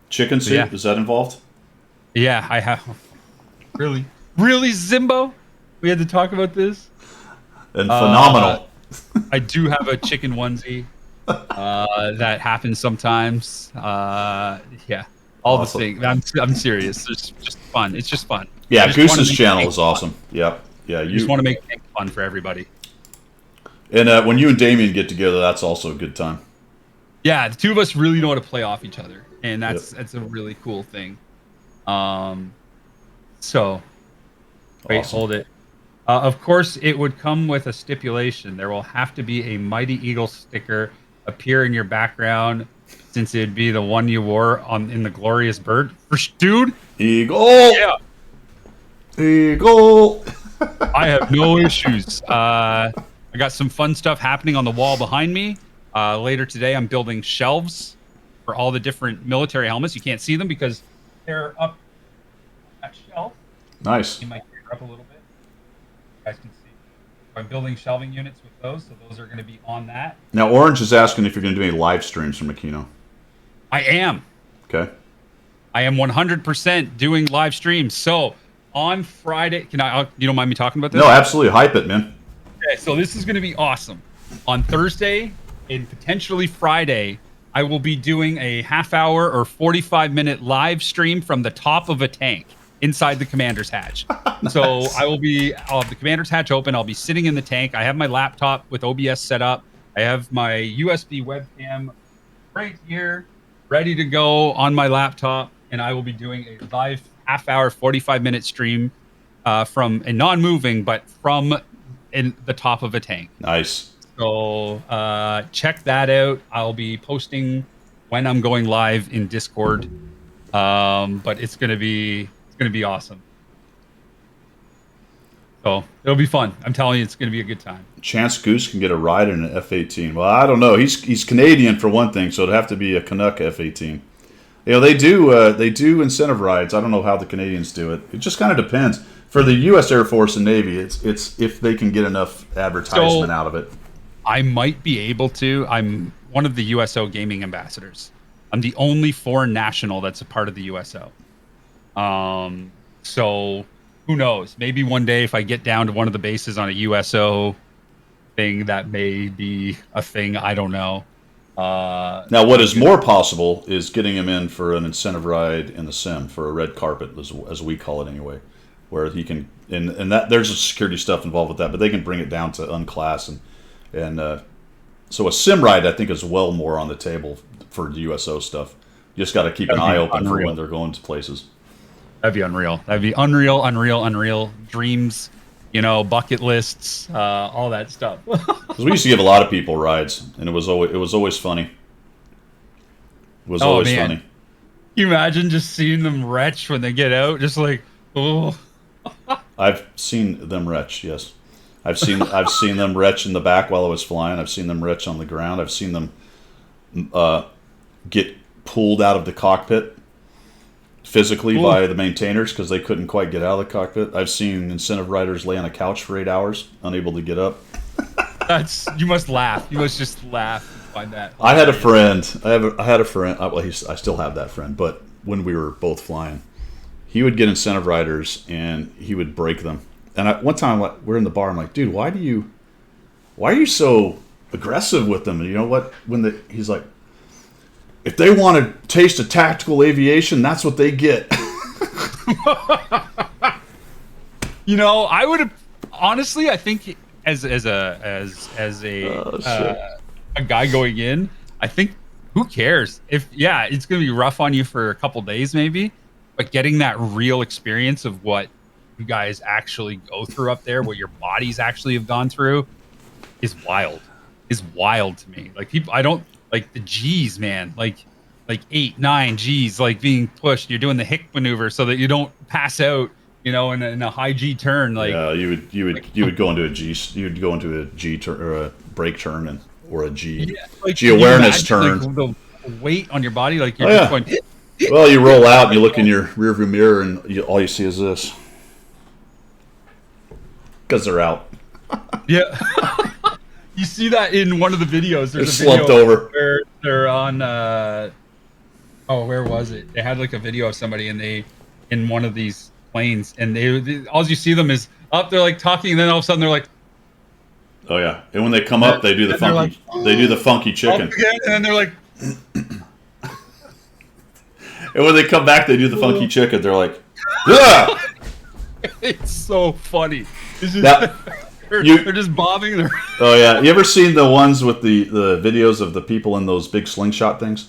Chicken soup, is that involved? Yeah, I have. Really, Zimbo? We had to talk about this. And phenomenal. I do have a chicken onesie. That happens sometimes. All awesome. The things. I'm serious. It's just fun. It's just fun. Yeah, Goose's channel is awesome. Yep. Yeah, you just want to make things fun for everybody. And when you and Damien get together, that's also a good time. Yeah, the two of us really know how to play off each other, and that's a really cool thing. Wait, hold it. Of course, it would come with a stipulation. There will have to be a Mighty Eagle sticker appear in your background, since it'd be the one you wore in the Glorious Bird. Dude, Eagle. Yeah, Eagle. I have no issues. I got some fun stuff happening on the wall behind me. Later today, I'm building shelves for all the different military helmets. You can't see them because they're up that shelf. Nice. You might hear up a little bit. You guys can see. I'm building shelving units with those, so those are going to be on that. Now, Orange is asking if you're going to do any live streams from Aquino. I am. Okay. I am 100% doing live streams. So on Friday, you don't mind me talking about this? No, absolutely. Hype it, man. Okay, so this is going to be awesome. On Thursday and potentially Friday, I will be doing a half-hour or 45-minute live stream from the top of a tank inside the commander's hatch. Nice. So I'll have the commander's hatch open. I'll be sitting in the tank. I have my laptop with OBS set up. I have my USB webcam right here, ready to go on my laptop, and I will be doing a live half-hour, 45-minute stream from a non-moving, but from in the top of a tank. Nice. So check that out. I'll be posting when I'm going live in Discord, but it's gonna be awesome. So it'll be fun. I'm telling you, it's gonna be a good time. Chance Goose can get a ride in an F-18. Well, I don't know. He's Canadian for one thing, so it'd have to be a Canuck F-18. They do incentive rides. I don't know how the Canadians do it. It just kind of depends. For the U.S. Air Force and Navy, it's if they can get enough advertisement out of it. I might be able to. I'm one of the USO gaming ambassadors. I'm the only foreign national that's a part of the USO. So who knows? Maybe one day if I get down to one of the bases on a USO thing, that may be a thing. I don't know. Now, what is more possible is getting him in for an incentive ride in the sim for a red carpet, as we call it anyway, where he can and that there's a security stuff involved with that, but they can bring it down to unclass and so a sim ride I think is well more on the table for USO stuff. You just got to keep an eye open for when they're going to places. That'd be unreal. That'd be unreal, unreal, unreal. Dreams, bucket lists, all that stuff. Because we used to give a lot of people rides, and it was always funny. It was Oh always man, funny. can you imagine just seeing them retch when they get out? Just like, oh, I've seen them retch. Yes, I've seen them retch in the back while I was flying. I've seen them retch on the ground. I've seen them get pulled out of the cockpit physically cool. by the maintainers because they couldn't quite get out of the cockpit. I've seen incentive riders lay on a couch for 8 hours, unable to get up. You must laugh. You must just laugh and find that. I had a friend. I had a friend. Well, I still have that friend. But when we were both flying, he would get incentive riders and he would break them. And one time we're in the bar. I'm like, dude, why are you so aggressive with them? And you know what? He's like, if they want to taste of tactical aviation, that's what they get. I would have honestly. I think as a guy going in, I think who cares if it's gonna be rough on you for a couple days maybe, but getting that real experience of what you guys actually go through up there, what your bodies actually have gone through, is wild. Is wild to me. Like people, I don't like the G's, man. Like 8, 9 G's, like being pushed. You're doing the hick maneuver so that you don't pass out. In a high G turn, like yeah, you would go into a G. You would go into a G turn or a brake turn or a G G awareness turn. Like, the weight on your body, like you're just going. Well, you roll out and you look in your rearview mirror and all you see is this because they're out. Yeah. You see that in one of the videos. There's they're a video slumped over. where they're on. Where was it? They had like a video of somebody in one of these planes, and all you see them is up. They're like talking, and then all of a sudden they're like, oh yeah. And when they come up, they do the funky. Like, they do the funky chicken. Again, and then they're like. And when they come back, they do the funky chicken. They're like, yeah. It's so funny. It's just, now, they're just bobbing. Oh yeah. You ever seen the ones with the videos of the people in those big slingshot things?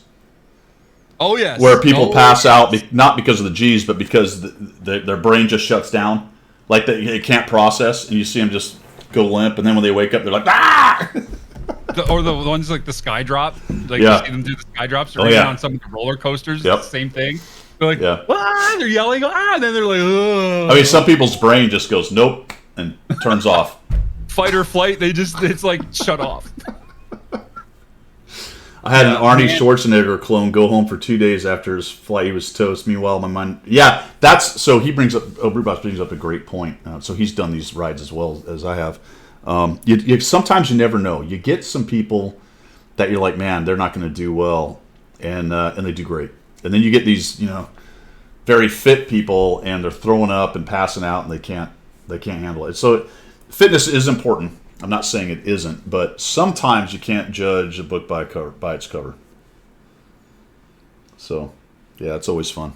Oh yes. Where people pass out, not because of the G's, but because their brain just shuts down, like they can't process, and you see them just go limp, and then when they wake up, they're like, ah! Or the ones like the sky drop, like Yeah. you see them do the sky drops, or even on some of the roller coasters. Yep. It's the same thing. They're like, Yeah. ah, they're yelling, and then they're like, ugh. I mean, some people's brain just goes nope and turns off. Fight or flight, it's like shut off. I had an Arnie Schwarzenegger clone go home for 2 days after his flight. He was toast. Meanwhile, my mind, so he brings up, Rubas brings up a great point. So he's done these rides as well as I have. Sometimes you never know. You get some people that you're like, man, they're not going to do well, and they do great. And then you get these, very fit people, and they're throwing up and passing out, and they can't handle it. So fitness is important. I'm not saying it isn't, but sometimes you can't judge a book by its cover. So, yeah, it's always fun.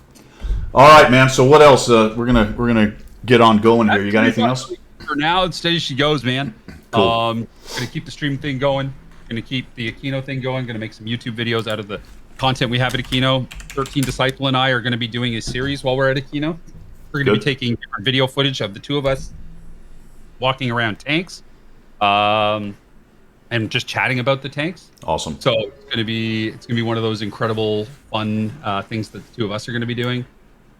All right, man. So what else? We're gonna get on going here. You got anything else? For now, it's steady she goes, man. Cool. Gonna keep the stream thing going. Gonna keep the Aquino thing going. Gonna make some YouTube videos out of the content we have at Aquino. 13 Disciple and I are gonna be doing a series while we're at Aquino. We're gonna be taking different video footage of the two of us walking around tanks. And just chatting about the tanks. Awesome. So it's gonna be one of those incredible fun things that the two of us are gonna be doing.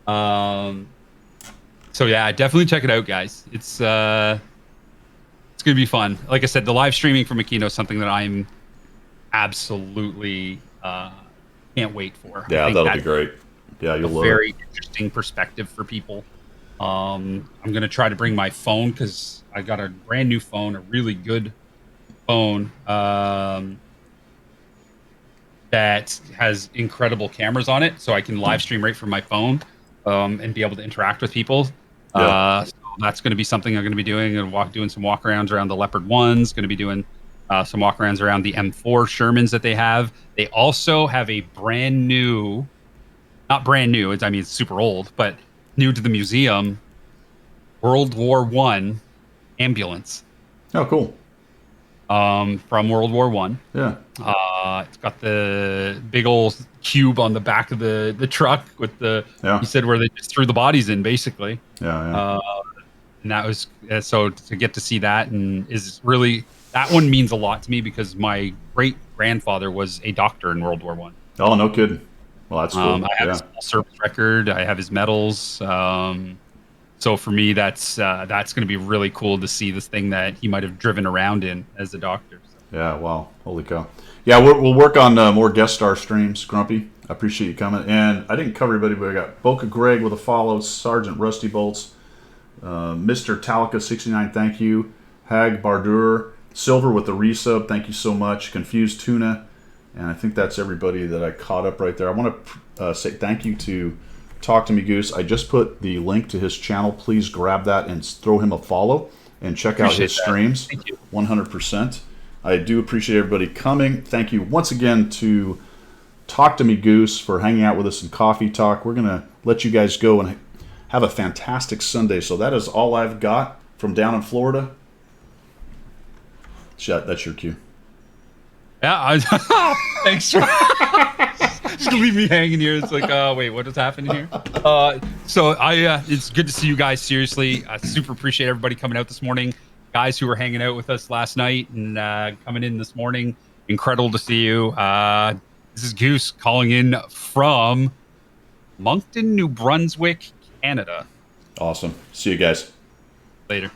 So yeah, definitely check it out, guys. It's gonna be fun. Like I said, the live streaming from Aquino is something that I'm absolutely can't wait for. Yeah, that'll be great. Yeah, you'll love it. Very interesting perspective for people. I'm gonna try to bring my phone because I got a brand new phone, a really good phone that has incredible cameras on it, so I can live stream right from my phone and be able to interact with people. So that's going to be something I'm going to be doing. And doing some walkarounds around the Leopard 1s. Going to be doing some walkarounds around the M4 Shermans that they have. They also have a brand new, not brand new, it's super old, but new to the museum, World War I ambulance. Oh, cool. From World War I. Yeah. It's got the big old cube on the back of the truck with Yeah. he said where they just threw the bodies in, basically. Yeah. Yeah. And that was so to get to see that and is really that one means a lot to me because my great grandfather was a doctor in World War One. Oh, no kidding. Well, that's cool. I have his full service record. I have his medals. So for me, that's going to be really cool to see this thing that he might have driven around in as a doctor. So. Yeah, wow. Holy cow. Yeah, we'll work on more guest star streams, Grumpy. I appreciate you coming. And I didn't cover everybody, but I got Boca Greg with a follow, Sergeant Rusty Bolts, Mr. Talika 69, thank you. Hag Bardur, Silver with the resub, thank you so much. Confused Tuna, and I think that's everybody that I caught up right there. I want to say thank you to Talk to Me Goose. I just put the link to his channel. Please grab that and throw him a follow and check out his streams. Thank you. 100%. I do appreciate everybody coming. Thank you once again to Talk to Me Goose for hanging out with us in Coffee Talk. We're going to let you guys go and have a fantastic Sunday. So that is all I've got from down in Florida. That's your cue. Yeah, thanks. Just gonna leave me hanging here. It's like, wait, what is happening here? It's good to see you guys. Seriously, I super appreciate everybody coming out this morning. Guys who were hanging out with us last night and coming in this morning, incredible to see you. This is Goose calling in from Moncton, New Brunswick, Canada. Awesome. See you guys Later.